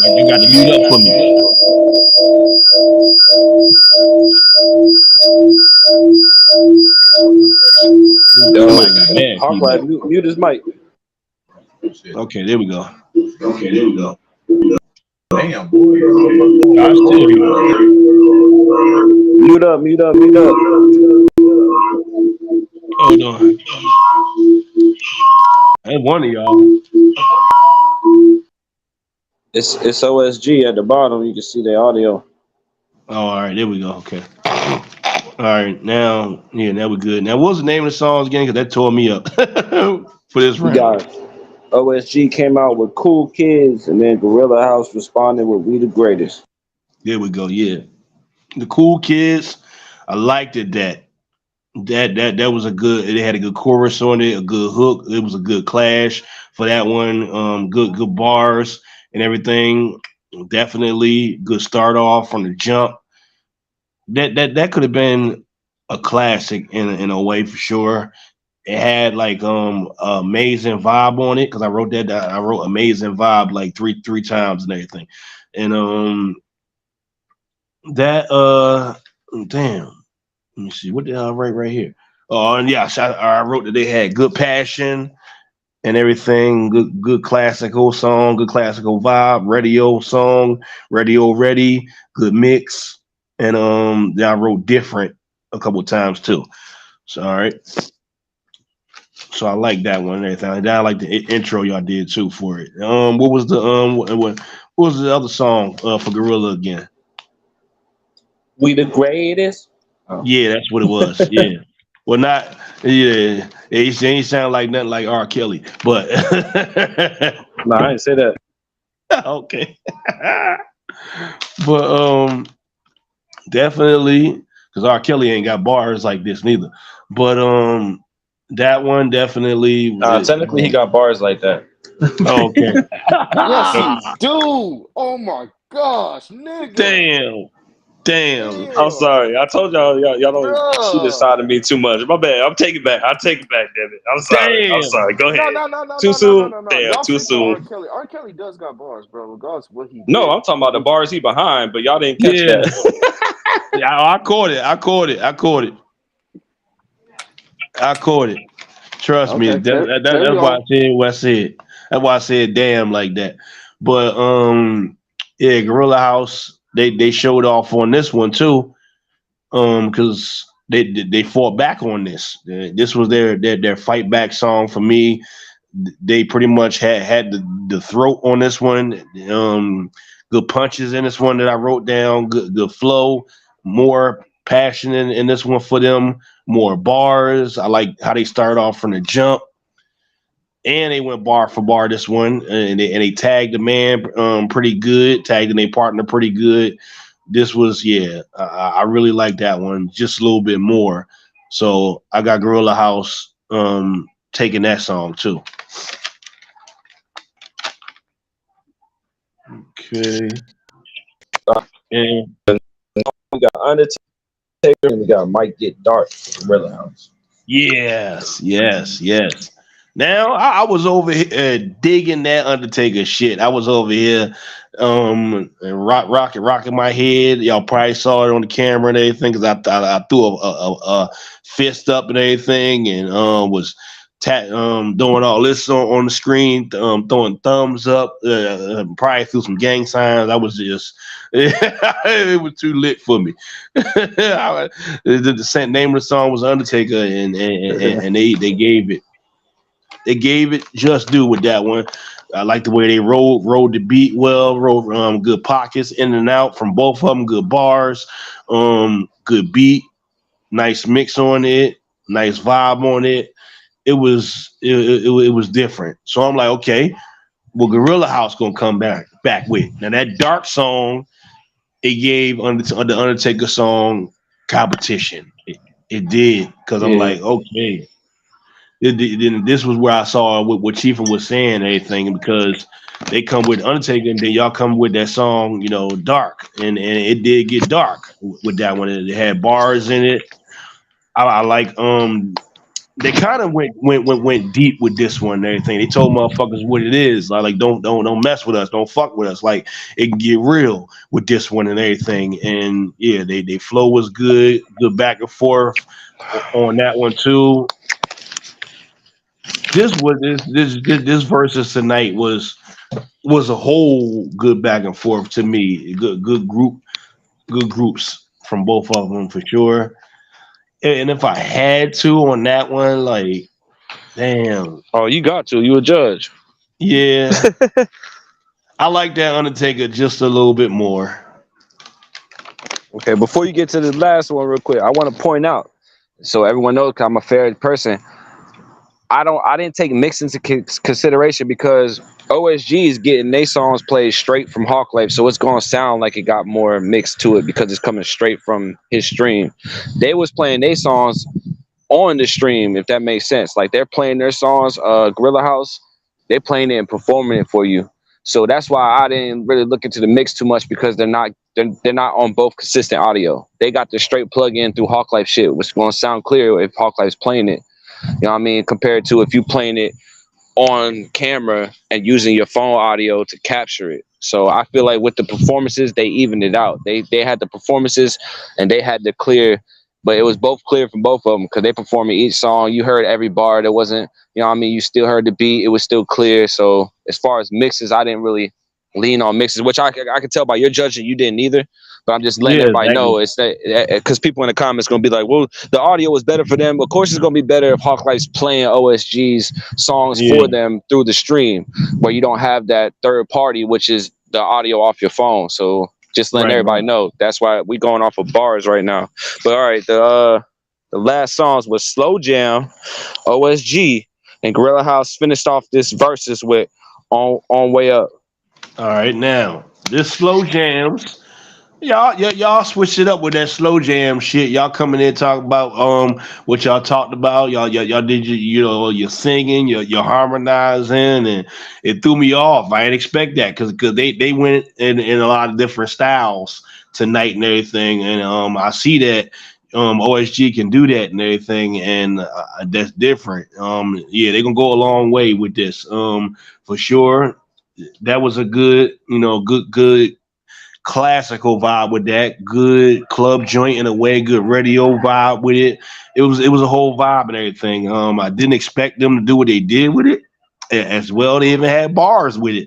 right, you got to mute up for me. Ooh, Yo, somebody got bad Hawklyfe, feedback. mute his mic. Okay, there we go. Okay, there we go. Damn, boy. I still hear you. Mute up, mute up, mute up. Hold on. That's one of y'all. It's OSG at the bottom. You can see the audio. Oh, all right, there we go. Okay. All right, now, yeah, now we're good. Now, what was the name of the songs again? Because that tore me up for this You round. got OSG came out with "Cool Kids," and then Gorilla House responded with "We the Greatest." There we go. Yeah, the cool kids. I liked it. That was a good. It had a good chorus on it, a good hook. It was a good clash for that one. Good bars and everything. Definitely good start off from the jump. That could have been a classic in a way for sure. It had like amazing vibe on it because I wrote that down. I wrote amazing vibe like three times and everything. And that damn, let me see what did I write right here. Oh, and yeah, I wrote that they had good passion. and everything. Good classical song, good classical vibe, radio song, radio ready, good mix. And then I wrote different a couple times too. So all right. So I like that one and everything. I like the intro y'all did too for it. What was the what was the other song for Gorilla again? We the greatest. Oh. Yeah, that's what it was. Yeah. Well, not yeah. It ain't sound like nothing like R. Kelly, but No, I didn't say that. Okay. But definitely because R. Kelly ain't got bars like this neither. But that one definitely. Technically, he got bars like that. Oh, okay. Yes, he do. Oh my gosh, nigga. Damn. I'm sorry. I told y'all don't see this side of me too much. My bad. I'm taking back. I take it back, damn it. I'm sorry. Damn. I'm sorry. Go ahead. No. Too soon? Damn, Y'all too soon. R. Kelly. R. Kelly does got bars, bro. Regardless of what he did. No, I'm talking about the bars he behind, but y'all didn't catch that. Yeah, I caught it. Trust me. That's why I said what I said. That's why I said damn like that. But yeah, Gorilla House, they showed off on this one too. Because they fought back on this. This was their fight back song for me. They pretty much had the throat on this one. Good punches in this one that I wrote down. Good flow, more passion in this one for them. More bars. I like how they started off from the jump, and they went bar for bar this one, and they tagged the man pretty good, tagged their partner pretty good. This was, I really like that one just a little bit more. So I got Gorilla House taking that song too. Okay. And we got Undertaker and we got Mike Get Dark, Gorilla House. Yes. Now I was over here digging that Undertaker shit. I was over here and rocking my head. Y'all probably saw it on the camera and everything because I threw a fist up and everything and was doing all this on the screen, throwing thumbs up, probably threw some gang signs. I was just it was too lit for me. The name of the song was Undertaker and they gave it. They gave it just due with that one. I like the way they rode the beat well, rode good pockets in and out from both of them, good bars, good beat, nice mix on it, nice vibe on it. It was different. So I'm like, okay, well, Gorilla House gonna come back with. Now that dark song, it gave the Undertaker song competition. It did, because I'm like, okay. This was where I saw what Chifa was saying and everything, because they come with Undertaker and then y'all come with that song, Dark, and it did get dark with that one. It had bars in it. I like they kind of went deep with this one and everything. They told motherfuckers what it is. Like don't mess with us, don't fuck with us. Like it can get real with this one and everything. And yeah, they flow was good back and forth on that one too. This Versuz tonight was a whole good back and forth to me. Good groups from both of them for sure. And if I had to on that one, like, damn. Oh, you got to. You a judge. Yeah. I like that Undertaker just a little bit more. Okay, before you get to the last one real quick, I want to point out, so everyone knows I'm a fair person. I didn't take mix into consideration because OSG is getting their songs played straight from Hawklyfe, so it's gonna sound like it got more mixed to it because it's coming straight from his stream. They was playing their songs on the stream, if that makes sense. Like they're playing their songs, Gorilla House, they're playing it and performing it for you. So that's why I didn't really look into the mix too much, because they're not on both consistent audio. They got the straight plug in through Hawklyfe shit, which is gonna sound clear if Hawklyfe's playing it. You know what I mean? Compared to if you playing it on camera and using your phone audio to capture it. So I feel like with the performances, they evened it out. They had the performances and they had the clear but it was both clear from both of them because they performing each song. You heard every bar. There wasn't, you know what I mean? You still heard the beat. It was still clear. So as far as mixes, I didn't really lean on mixes, which I could tell by your judging you didn't either. But I'm just letting Yeah, everybody know exactly. it's that because people in the comments going to be like, well, the audio was better for them. Of course, it's going to be better if Hawklyfe's playing OSG's songs Yeah, for them through the stream where you don't have that third party, which is the audio off your phone. So just letting right, everybody right. know. That's why we going off of bars right now. But all right, the last songs was Slow Jam, OSG, and Gorilla House finished off this verses with on Way Up. All right, now this slow jams. Y'all switch it up with that slow jam shit. Y'all coming in talk about what y'all talked about. Y'all did your singing, your harmonizing, and it threw me off. I didn't expect that because they went in a lot of different styles tonight and everything. And I see that OSG can do that and everything, and that's different. Yeah, they're gonna go a long way with this. For sure. That was a good, good classical vibe with that. Good club joint in a way, good radio vibe with it. It was a whole vibe and everything. I didn't expect them to do what they did with it as well. They even had bars with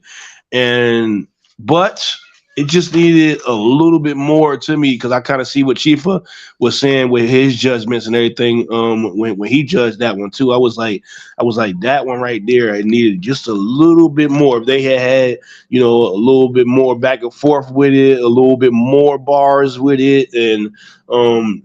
it, but it just needed a little bit more to me because I kind of see what Chifa was saying with his judgments and everything. When he judged that one too, I was like that one right there. I needed just a little bit more. If they had a little bit more back and forth with it, a little bit more bars with it, and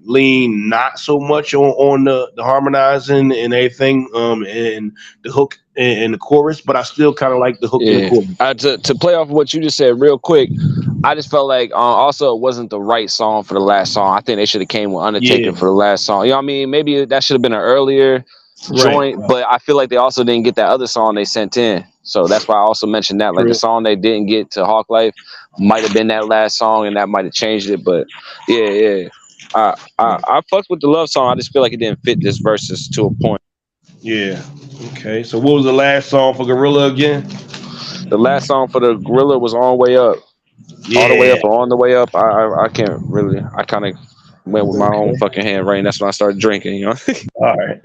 lean not so much on the harmonizing and everything, and the hook and the chorus, but I still kind of like the hook and the Yeah. chorus. To play off of what you just said real quick, I just felt like also it wasn't the right song for the last song. I think they should have came with Undertaker Yeah. for the last song. You know what I mean? Maybe that should have been an earlier Right. joint, but I feel like they also didn't get that other song they sent in. So that's why I also mentioned that. Like the True. song they didn't get to Hawklyfe might have been that last song and that might have changed it. But yeah. I fucked with the love song. I just feel like it didn't fit this verses to a point. Yeah. Okay. So what was the last song for Gorilla again? The last song for the Gorilla was On Way Up. Yeah. All the way up or On the Way Up. I can't really. I kind of went with my own fucking hand right. And that's when I started drinking. You know. All right.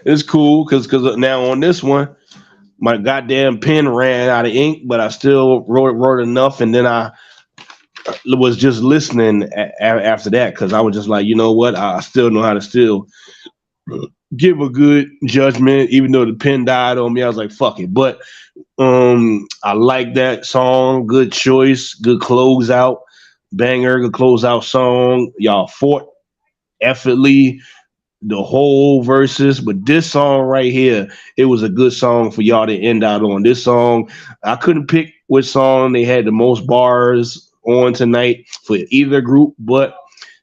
It's cool because now on this one, my goddamn pen ran out of ink, but I still wrote enough, and then I was just listening after that because I was just like, you know what, I still know how to still give a good judgment, even though the pen died on me. I was like, fuck it. But I like that song. Good choice. Good closeout. Banger. Good closeout song. Y'all fought effortlessly the whole verses, but this song right here, it was a good song for y'all to end out on. This song, I couldn't pick which song they had the most bars on tonight for either group, but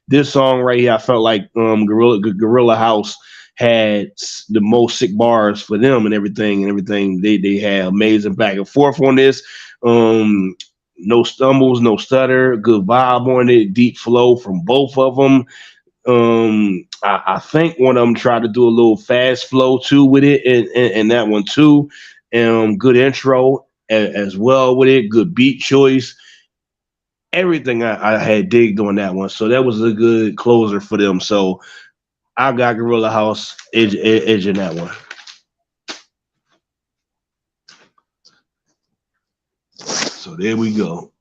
this song right here, I felt like Gorilla House had the most sick bars for them and everything. They had amazing back and forth on this. No stumbles, no stutter, good vibe on it, deep flow from both of them. I think one of them tried to do a little fast flow too with it, and that one too. Good intro as well with it. Good beat choice. Everything I had digged on that one, so that was a good closer for them. So I got Gorilla House edge in that one. So there we go.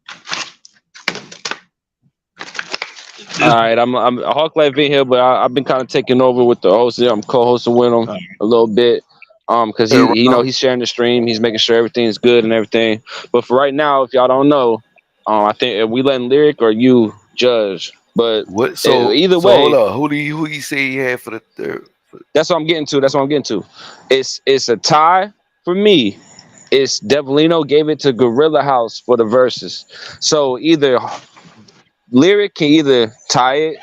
All right, I'm Hawklyfe in here, but I've been kind of taking over with the host. I'm co-hosting with him a little bit, because he's sharing the stream. He's making sure everything's good and everything. But for right now, if y'all don't know, I think are we letting Lyric or you judge. But either way, hold up. Who you say he had for the third? That's what I'm getting to. It's a tie for me. It's Devilino gave it to Gorilla House for the verses. So either Lyric can either tie it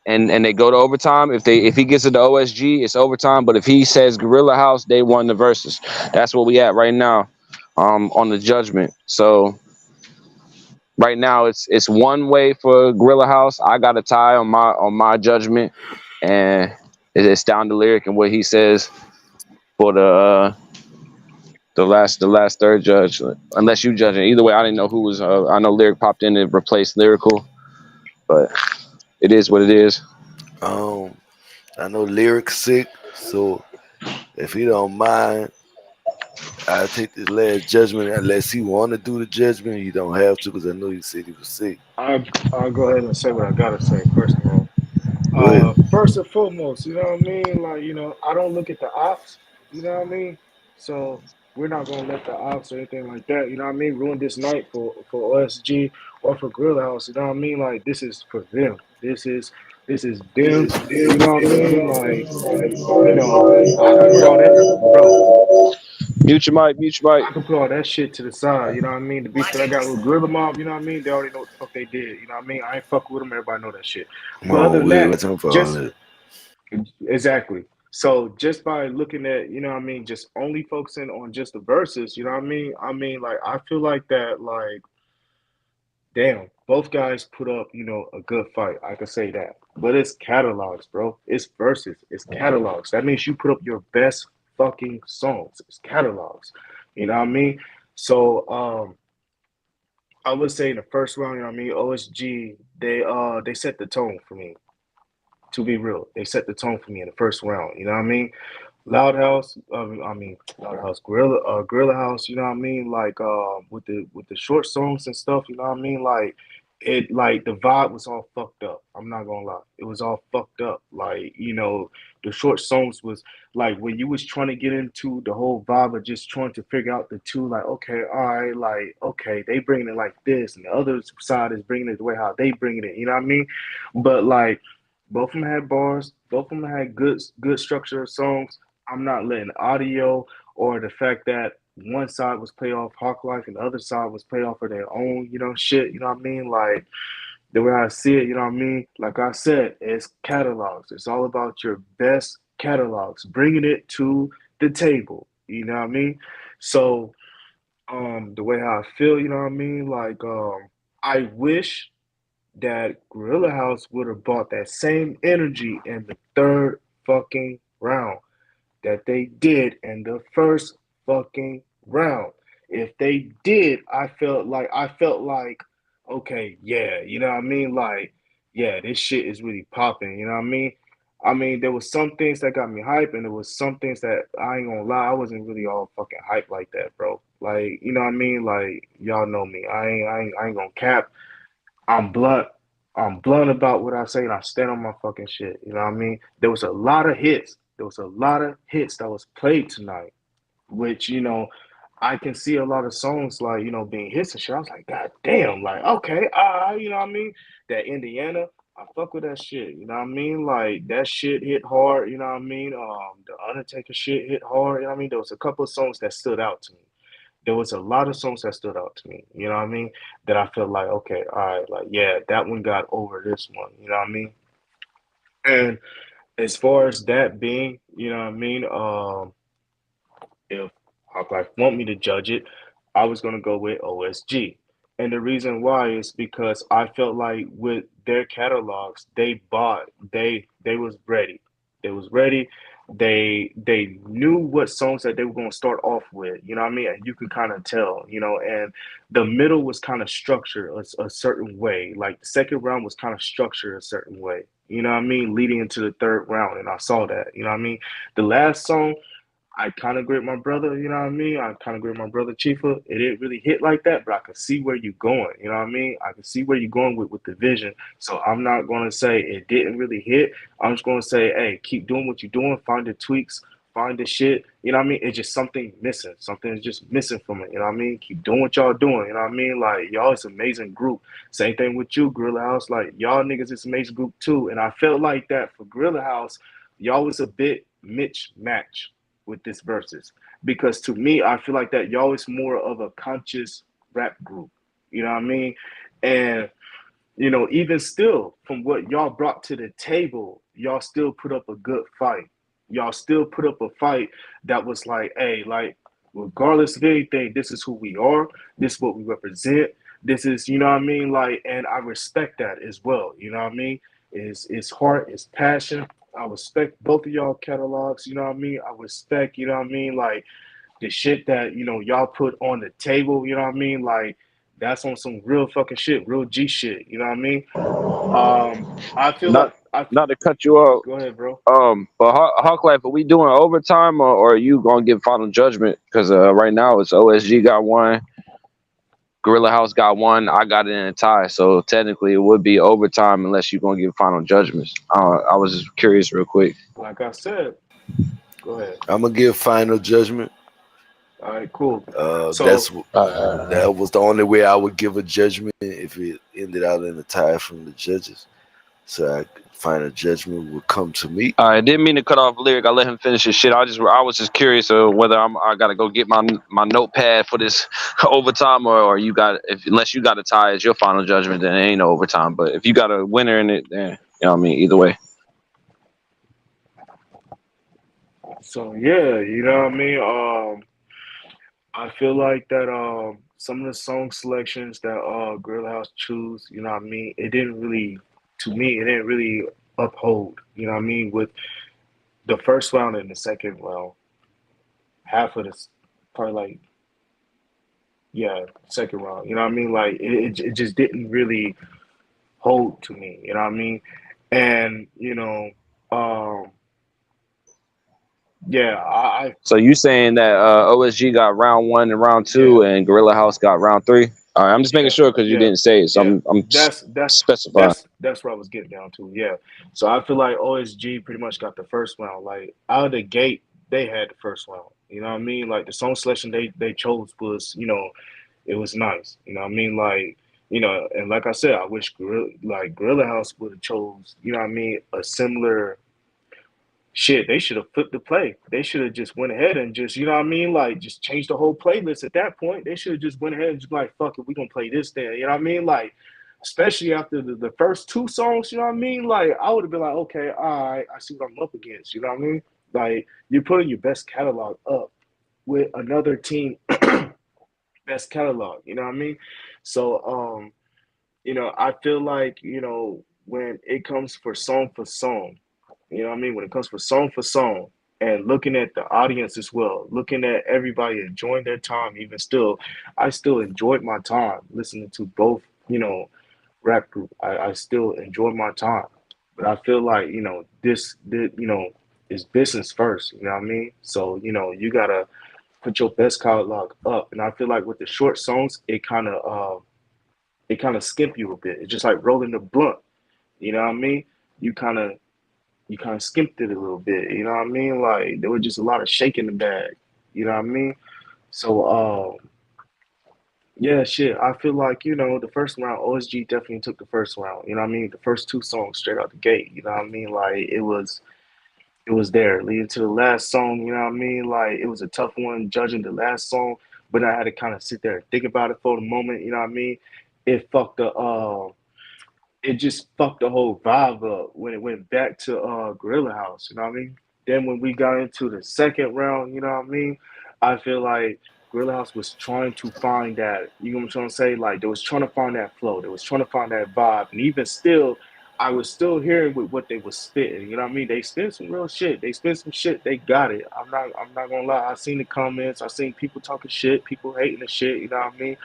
and they go to overtime. If he gets it to OSG, it's overtime. But if he says Gorilla House, they won the verses. That's where we at right now, on the judgment. So right now it's one way for Gorilla House. I got a tie on my judgment, and it's down to Lyric and what he says for the last third judge. Unless you judging, either way, I didn't know who was. I know Lyric popped in and replaced Lyrical. But it is what it is. I know Lyric's sick, so if he don't mind, I'll take this last judgment unless he want to do the judgment. He don't have to because I know you said he was sick. I'll go ahead and say what I gotta say. First of all, Go ahead. first and foremost, you know what I mean? Like, I don't look at the ops, you know what I mean? So we're not gonna let the ops or anything like that, you know what I mean, ruin this night for OSG or for Gorilla House, you know what I mean? Like, this is for them. This is them, you know what I mean? Like, I can put all that, bro. Mute your mic. Mute your mic. I can put all that shit to the side, you know what I mean? The beef that I got with Gorilla Mob, you know what I mean? They already know what the fuck they did, you know what I mean? I ain't fuck with them, everybody know that shit. Come But other on, than we ain't got that, time for all just that. exactly. So just by looking at, you know what I mean, just only focusing on just the verses, you know what I mean? I mean, like, I feel like that, like, damn, both guys put up, a good fight. I could say that. But it's catalogs, bro. It's verses. It's catalogs. That means you put up your best fucking songs. It's catalogs. You know what I mean? So I would say in the first round, you know what I mean, OSG, they set the tone for me. To be real, they set the tone for me in the first round. You know what I mean? Loud House, Loud House, Gorilla House. You know what I mean? Like with the short songs and stuff. You know what I mean? Like the vibe was all fucked up. I'm not gonna lie, it was all fucked up. Like the short songs was like when you was trying to get into the whole vibe of just trying to figure out the two. Like okay, all right, like okay, they bringing it like this, and the other side is bringing it the way how they bringing it. You know what I mean? But like both of them had bars. Both of them had good structure of songs. I'm not letting audio or the fact that one side was played off Hawklyfe and the other side was played off of their own, shit. You know what I mean? Like the way I see it, you know what I mean? Like I said, it's catalogs. It's all about your best catalogs, bringing it to the table. You know what I mean? So, the way how I feel, you know what I mean? Like, I wish that Gorilla House would have brought that same energy in the third fucking round that they did in the first fucking round. If they did, I felt like, okay, yeah, you know what I mean? Like, yeah, this shit is really popping, you know what I mean? I mean, there was some things that got me hype, and there was some things that I ain't gonna lie, I wasn't really all fucking hype like that, bro. Like, you know what I mean? Like, y'all know me. I ain't gonna cap. I'm blunt. I'm blunt about what I say, and I stand on my fucking shit. You know what I mean? There was a lot of hits. There was a lot of hits that was played tonight, which I can see a lot of songs like being hits and shit. I was like, God damn, like okay, you know what I mean? That Indiana, I fuck with that shit. You know what I mean? Like that shit hit hard. You know what I mean? The Undertaker shit hit hard. You know what I mean? There was a couple of songs that stood out to me. There was a lot of songs that stood out to me, you know what I mean? That I felt like, okay, all right, like, yeah, that one got over this one, you know what I mean? And as far as that being, you know what I mean? If Hawklife want me to judge it, I was gonna go with OSG. And the reason why is because I felt like with their catalogs, they was ready. They was ready. They knew what songs that they were gonna start off with. You know what I mean? And you could kind of tell, and the middle was kind of structured a certain way. Like the second round was kind of structured a certain way. You know what I mean? Leading into the third round, and I saw that. You know what I mean? The last song I kind of agree with my brother, you know what I mean? I kind of agree with my brother Chifa. It didn't really hit like that, but I could see where you're going, you know what I mean? I can see where you're going with the vision. So I'm not going to say it didn't really hit. I'm just going to say, hey, keep doing what you're doing, find the tweaks, find the shit, you know what I mean? It's just something missing. Something is just missing from it, you know what I mean? Keep doing what y'all doing, you know what I mean? Like, y'all is an amazing group. Same thing with you, Gorilla House. Like, y'all niggas is an amazing group too. And I felt like that for Gorilla House, y'all was a bit mismatch with this verses because to me I feel like that y'all is more of a conscious rap group, you know what I mean? And even still from what y'all brought to the table, y'all still put up a good fight. Y'all still put up a fight that was like, hey, like regardless of anything, this is who we are, this is what we represent, this is, you know what I mean? Like, and I respect that as well, you know what I mean? It's heart, it's passion. I respect both of y'all catalogs, you know what I mean? I respect, you know what I mean, like the shit that, y'all put on the table, you know what I mean? Like that's on some real fucking shit, real G shit, you know what I mean? I feel Not like not to cut you off. Go ahead, bro. But Hawklife, are we doing overtime or are you gonna give final judgment? Because right now it's OSG got one, Gorilla House got one, I got it in a tie. So technically it would be overtime unless you're gonna give final judgments. I was just curious, real quick. Like I said, go ahead. I'm gonna give final judgment. All right, cool. That was the only way I would give a judgment if it ended out in a tie from the judges. So final judgment would come to me. I didn't mean to cut off Lyric. I let him finish his shit. I was just curious whether I gotta go get my notepad for this overtime or you got unless you got a tie as your final judgment, then it ain't no overtime. But if you got a winner in it, then you know what I mean. Either way. So yeah, you know what I mean. I feel like that some of the song selections that Gorilla House choose, you know what I mean, it didn't really uphold, you know what I mean, with the first round and the second round. Half of this probably like second round, you know what I mean? Like it just didn't really hold to me, you know what I mean? And, you know, So you saying that OSG got round 1 and round 2, and Gorilla House got round 3? All right, I'm just making sure because you didn't say it, so I'm specifying. That's where I was getting down to. Yeah, so I feel like OSG pretty much got the first round. Like out of the gate, they had the first round. You know what I mean? Like the song selection they chose was, you know, it was nice. You know what I mean? Like, you know, and like I said, I wish Gorilla House would have chose, you know what I mean, a similar. Shit, they should have flipped the play. They should have just went ahead and just, you know what I mean, like just changed the whole playlist at that point. They should have just went ahead and just like, fuck it, we're gonna play this then. You know what I mean? Like, especially after the first 2 songs, you know what I mean? Like, I would have been like, okay, all right, I see what I'm up against. You know what I mean? Like, you're putting your best catalog up with another team best catalog, you know what I mean? So you know, I feel like, you know, when it comes for song, you know what I mean? When it comes for song, and looking at the audience as well, looking at everybody enjoying their time, even still, I still enjoyed my time listening to both, you know, rap group. I still enjoyed my time. But I feel like, you know, this you know, is business first, you know what I mean? So, you know, you gotta put your best catalog up. And I feel like with the short songs, it kind of skimp you a bit. It's just like rolling the blunt. You know what I mean? You kind of skimped it a little bit, you know what I mean? Like there was just a lot of shaking the bag, you know what I mean? So yeah, shit. I feel like, you know, the first round, OSG definitely took the first round, you know what I mean? The first 2 songs straight out the gate, you know what I mean? Like it was there. Leading to the last song, you know what I mean? Like it was a tough one judging the last song, but I had to kind of sit there and think about it for the moment, you know what I mean? It just fucked the whole vibe up when it went back to Gorilla House, you know what I mean? Then when we got into the second round, you know what I mean? I feel like Gorilla House was trying to find that, you know what I'm trying to say? Like they was trying to find that flow, they was trying to find that vibe. And even still, I was still hearing with what they was spitting, you know what I mean? They spit some real shit. They spit some shit, they got it. I'm not gonna lie. I seen the comments, I seen people talking shit, people hating the shit, you know what I mean?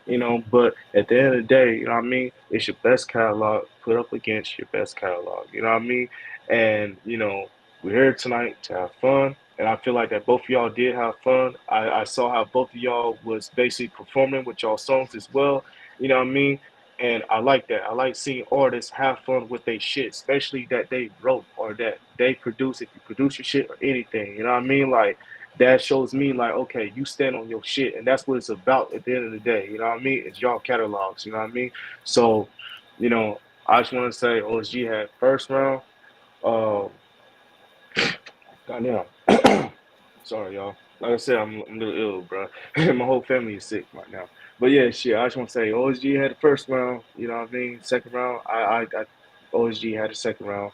You know, but at the end of the day, you know what I mean? It's your best catalog put up against your best catalog. You know what I mean? And, you know, we're here tonight to have fun. And I feel like that both of y'all did have fun. I saw how both of y'all was basically performing with y'all songs as well. You know what I mean? And I like that. I like seeing artists have fun with their shit, especially that they wrote or that they produce. If you produce your shit or anything, you know what I mean? Like, that shows me like, okay, you stand on your shit, and that's what it's about at the end of the day. You know what I mean? It's y'all catalogs. You know what I mean? So, you know, I just want to say OSG had first round. Goddamn. Sorry, y'all. Like I said, I'm a little ill, bro. My whole family is sick right now. But yeah, shit. I just want to say OSG had the first round. You know what I mean? Second round, I OSG had the second round.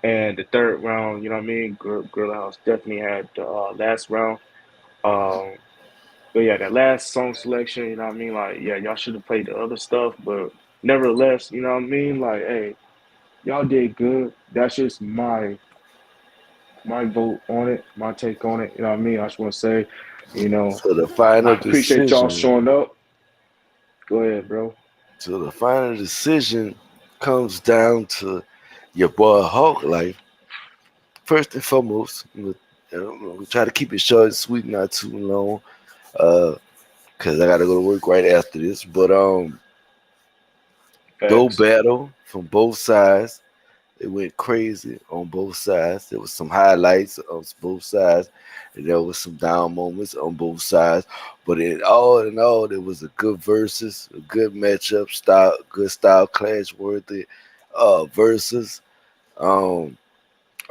And the third round, you know what I mean? Gorilla House definitely had the last round. Um, but yeah, that last song selection, you know what I mean? Like, yeah, y'all should have played the other stuff, but nevertheless, you know what I mean? Like, hey, y'all did good. That's just my vote on it, my take on it. You know what I mean? I just want to say, you know, So the final I appreciate y'all decision. showing up. Go ahead, bro. So the final decision comes down to your boy Hawklyfe. First and foremost, we try to keep it short and sweet, not too long, cause I gotta go to work right after this. But dope Facts. battle from both sides. It went crazy on both sides. There was some highlights on both sides, and there was some down moments on both sides. But in all, there was a good versus, a good matchup, good style clash worthy versus. Um,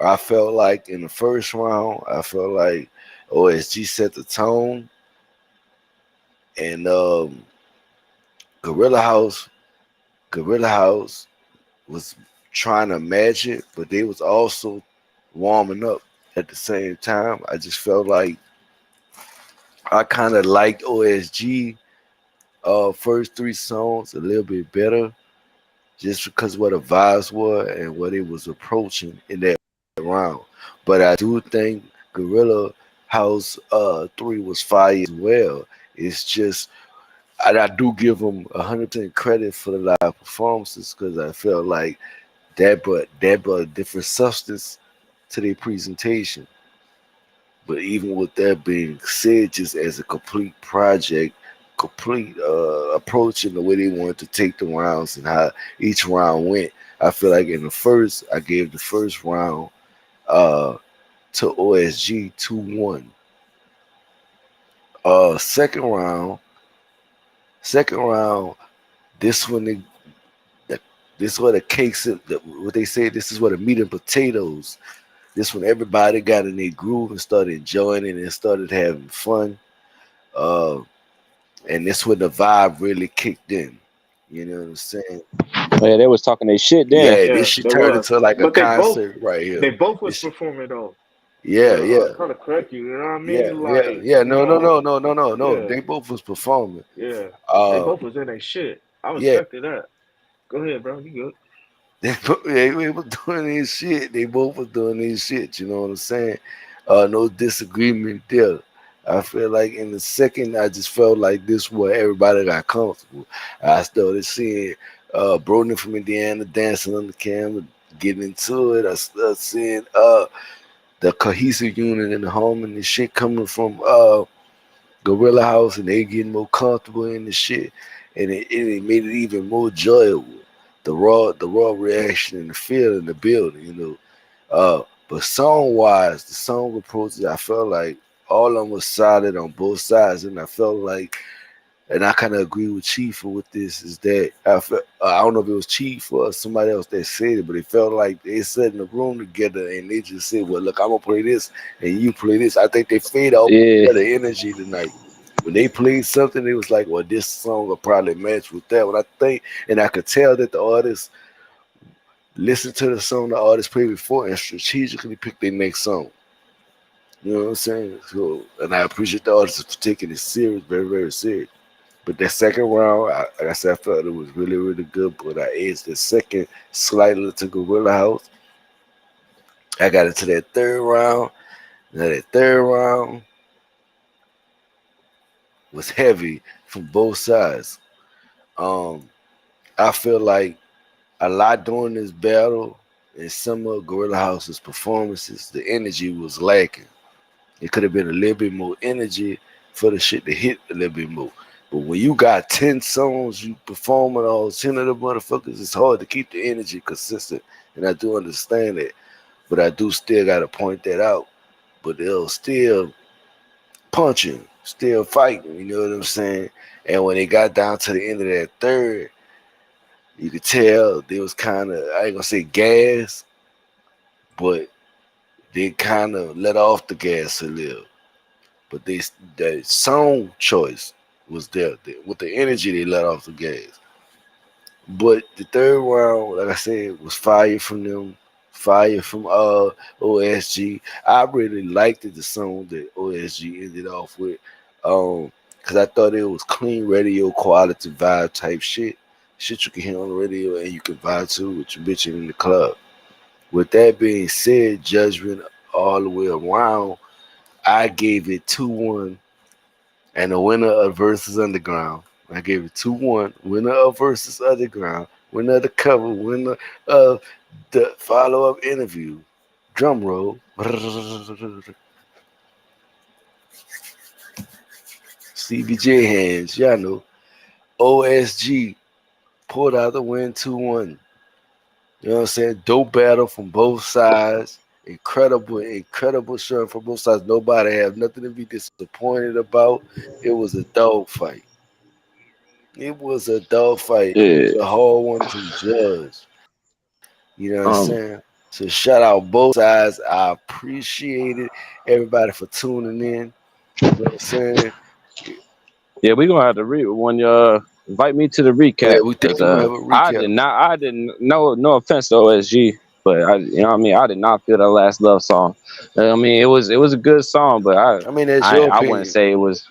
I felt like in the first round, I felt like OSG set the tone, and Gorilla House, Gorilla House was trying to match it, but they was also warming up at the same time. I just felt like I kind of liked OSG first three songs a little bit better, just because what the vibes were and what it was approaching in that round. But I do think Gorilla House 3 was fire as well. It's just I do give them 100% credit for the live performances because I felt like that brought a different substance to their presentation. But even with that being said, just as a complete project, complete approach in the way they wanted to take the rounds and how each round went, I feel like in the first, I gave the first round uh, to OSG 2-1. Second round, second round, this one this is where the cakes, what they say, this is where the meat and potatoes. This when everybody got in their groove and started enjoying it and started having fun. Uh, and this when the vibe really kicked in. You know what I'm saying? Oh, yeah, they was talking their shit then. Yeah, this Yeah, shit they turned was. into like a But concert right here. they both was This shit, performing though. yeah, yeah, Trying to correct you, you know what I yeah, mean? yeah, Like, yeah. you No, no, know, no, no, no, no, no. yeah, They both was performing. yeah. They Uh, both was in their shit. I yeah, respected that. Go ahead, bro. You good? they were doing this shit. They both was doing this shit. You know what I'm saying? No disagreement there. I feel like in the second, I just felt like this where everybody got comfortable. I started seeing Broden from Indiana dancing on the camera, getting into it. I started seeing the cohesive unit in the home and the shit coming from Gorilla House, and they getting more comfortable in the shit, and it made it even more enjoyable. The raw reaction and the feel in the building, you know. But song wise, the song approaches, I felt like all of them was solid on both sides, and I felt like, and I kind of agree with Chief with this, is that I don't know if it was Chief or somebody else that said it, but it felt like they sat in the room together and they just said, "Well, look, I'm gonna play this and you play this." I think they fed off Yeah. the energy tonight. When they played something, it was like, "Well, this song will probably match with that one." I think, and I could tell that the artist listened to the song the artist played before and strategically picked their next song. You know what I'm saying? So, and I appreciate the artist for taking it serious, very, very serious. But that second round, like I said, I felt it was really, really good. But I edged the second slightly to Gorilla House. I got into that third round. Now that third round was heavy from both sides. Um, I feel like a lot during this battle and some of Gorilla House's performances, the energy was lacking. It could have been a little bit more energy for the shit to hit a little bit more. But when you got 10 songs, you performing all 10 of the motherfuckers, it's hard to keep the energy consistent. And I do understand that. But I do still got to point that out. But they'll still punching, still fighting, you know what I'm saying? And when they got down to the end of that third, you could tell they was kind of, I ain't gonna say gas, but they kind of let off the gas a little. But the song choice was there. With the energy, they let off the gas. But the third round, like I said, was fire from them, fire from OSG. I really liked the song that OSG ended off with, because I thought it was clean radio quality vibe type shit you can hear on the radio and you can vibe to with your bitch in the club. With that being said, judgment all the way around, I gave it 2-1, and the winner of Versus Underground. I gave it 2-1. Winner of Versus Underground winner of the cover, winner of the follow-up interview. Drum roll. CBJ hands, y'all know. OSG pulled out the win 2-1. You know what I'm saying? Dope battle from both sides. Incredible showing from both sides. Nobody have nothing to be disappointed about. It was a dog fight. It was a dog fight. It was a hard one to judge. You know what I'm saying? So shout out both sides. I appreciate it. Everybody for tuning in. You know what I'm saying? Yeah, we're gonna have to read when you invite me to the recap. Yeah, we definitely have a recap. I didn't no offense to OSG, but you know what I mean, I did not feel that Last Love song. I mean, it was a good song, but I mean, that's your I opinion. wouldn't say it was.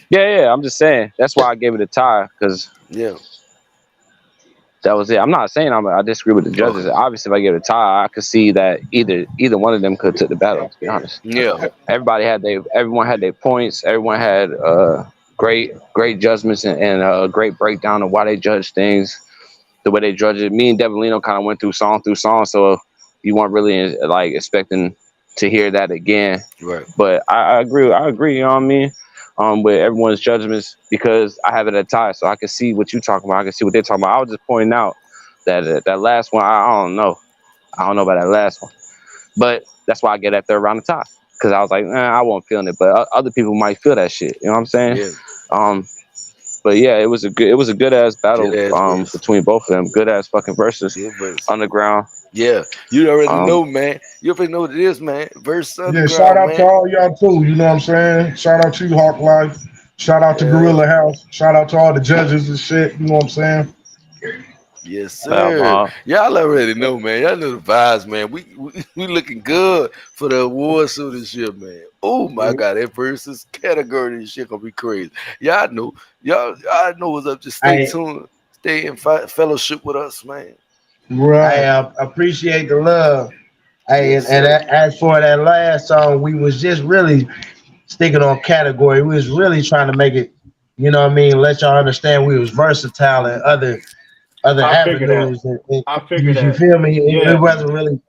Yeah, I'm just saying that's why I gave it a tie because that was it. I'm not saying I disagree with the judges. Okay. Obviously, if I gave it a tie, I could see that either one of them could have took the battle. To be honest, everyone had their points. Everyone had great judgments and a great breakdown of why they judge things, the way they judge it. Me and Devilino kind of went through song, so you weren't really like expecting to hear that again. Right. But I agree. You know what I mean? With everyone's judgments because I have it at tie, so I can see what you're talking about. I can see what they're talking about. I was just pointing out that that last one. I don't know about that last one, but that's why I get that third round of tie because I was like, I wasn't feeling it, but other people might feel that shit. You know what I'm saying? Yeah. But yeah, it was a good ass battle between both of them. Good ass fucking verses. Underground. Yeah, you already know, man. You already know what it is, man. Versus Underground, shout out man. to all y'all too. You know what I'm saying? Shout out to you, Hawklyfe. Shout out to Gorilla House. Shout out to all the judges and shit. You know what I'm saying? Yes, sir. Y'all already know, man. Y'all know the vibes, man. We looking good for the awards soon this year, man. Oh my God, that versus category and shit gonna be crazy. Y'all know what's up. Just stay tuned, stay in fellowship with us, man. Right. I appreciate the love. Hey, Yes, and as for that last song, we was just really sticking on category. We was really trying to make it, you know what I mean, let y'all understand we was versatile in other avenues. You feel me? It wasn't really.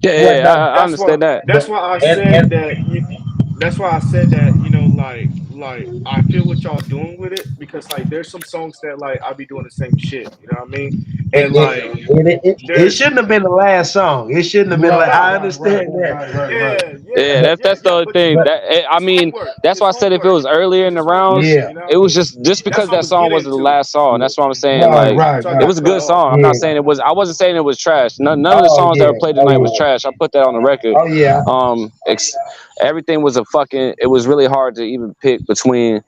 I understand that. That's why I said that. That's why I said that. You know, like I feel what y'all doing with it because like there's some songs that like I be doing the same shit. You know what I mean? And It shouldn't have been the last song. It shouldn't have been. I understand that. Yeah, that's the other thing. I mean, that's why I said if it was earlier in the rounds, it was just because that song wasn't the last song. That's what I'm saying. It was a good song. I'm not saying it was. I wasn't saying it was trash. None of the songs that were played tonight was trash. I put that on the record. Oh yeah. Everything was it was really hard to even pick between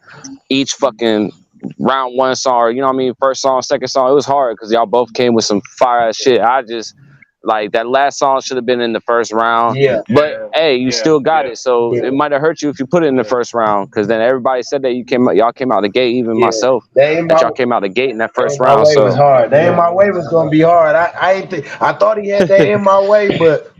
each fucking round one song, or, you know what I mean, first song, second song. It was hard because y'all both came with some fire ass shit. I just like that last song should have been in the first round. But hey, you still got it. So it might have hurt you if you put it in the first round because then everybody said that y'all came out the gate, even myself. That y'all came out the gate in that first round. So was hard. That In My Way was gonna be hard. I thought he had that In My Way, but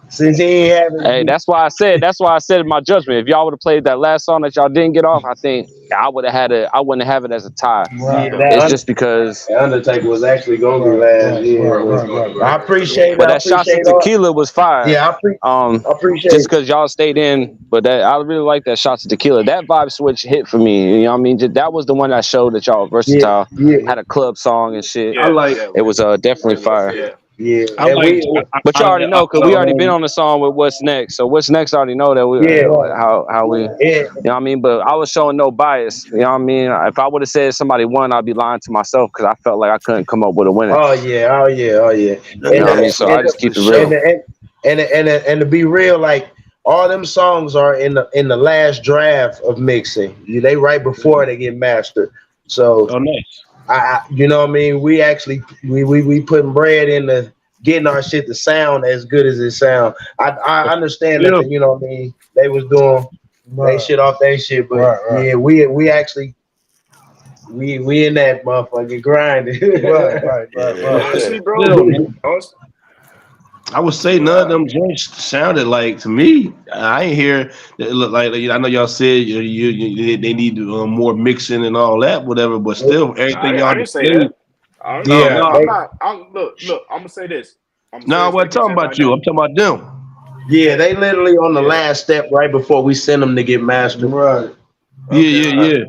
since he ain't having hey, that's why I said in my judgment, if y'all would have played that last song that y'all didn't get off, I think I wouldn't have it as a tie. It's just because the Undertaker was actually gonna be last year. I appreciate it. But that shot to Tequila was fire. Yeah, I appreciate just because y'all stayed in, but I really like that shot to Tequila. That vibe switch hit for me. You know what I mean? That was the one that showed that y'all versatile. Had a club song and shit. It was definitely fire. Yeah, but you already know because we already been on the song with What's Next. So What's Next already know that we how we. You know what I mean? But I was showing no bias. You know what I mean? If I would have said somebody won, I'd be lying to myself because I felt like I couldn't come up with a winner. Oh yeah. You know what I mean? So I just keep it real. And to be real, like all them songs are in the last draft of mixing. They right before they get mastered. So nice. You know what I mean? We actually we putting bread into getting our shit to sound as good as it sound. I understand that, you know what I mean? They was doing they shit off their shit, but yeah, we actually we in that motherfucking grinding. Right. Honestly, bro. I would say none of them joints sounded like to me. I ain't hear it look like I know y'all said they need more mixing and all that, whatever. But still, everything y'all I didn't say that. I'm No, look. I'm gonna say this. no, I wasn't talking about you. I'm talking about them. Yeah, they literally on the last step right before we send them to get mastered. Right. Yeah.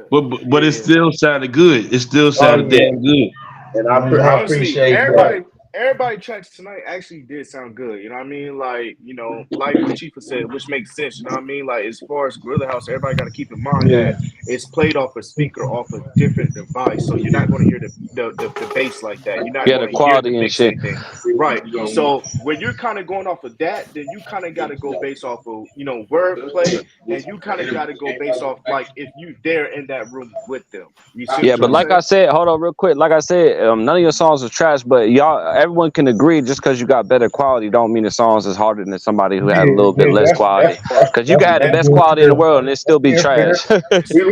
But it still sounded good. It still sounded damn good. And I Honestly, appreciate that. everybody tracks tonight actually did sound good. You know what I mean? Like, you know, like what Chief said, which makes sense. You know what I mean? Like, as far as Gorilla House, everybody got to keep in mind that it's played off a speaker off a different device, so you're not going to hear the bass like that. You're not Yeah, going the to hear the quality and mix shit. anything, right? So when you're kind of going off of that, then you kind of got to go based off of wordplay, and you kind of got to go based off like if you there in that room with them. You see Yeah, what but I'm like saying? I said, hold on real quick. Like I said, none of your songs are trash, but everyone can agree just because you got better quality don't mean the songs is harder than somebody who had a little bit less quality. Because you can have the best quality in the world and it still be trash.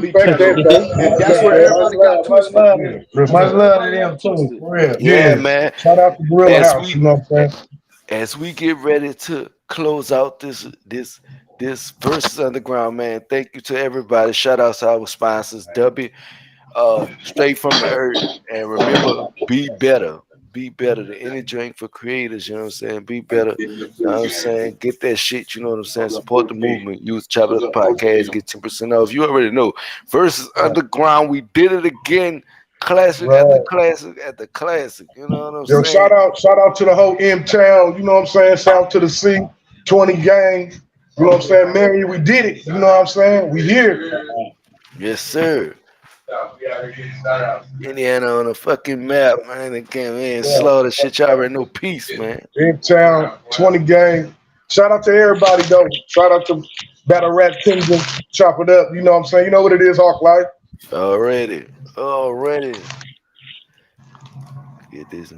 We respect that, and that's where everybody got twisted. Much love to them too, for real. Yeah, man. Shout out to Gorilla House, you know what I'm saying? As we get ready to close out this Versus Underground, man, thank you to everybody. Shout out to our sponsors, W, straight from the earth. And remember, be better. Be better than any drink for creators, you know what I'm saying? Be better, you know what I'm saying? Get that shit, you know what I'm saying? Support the movement. Use Chop It Up Podcast, get 10% off. You already know. Versus Underground, we did it again. Classic after classic after classic. You know what I'm Yo, saying? shout out to the whole M Town, you know what I'm saying? South to the sea, 20 gang. You know what I'm saying? Mary, we did it. You know what I'm saying? We here. Yes, sir. Indiana on the fucking map, man. Again, man, slaughter shit. Y'all already know. Peace, man. M Town, 20 gang. Shout out to everybody though. Shout out to Battle Rap Kingdom. Chop it up. You know what I'm saying? You know what it is, Hawklyfe. Already. Get this.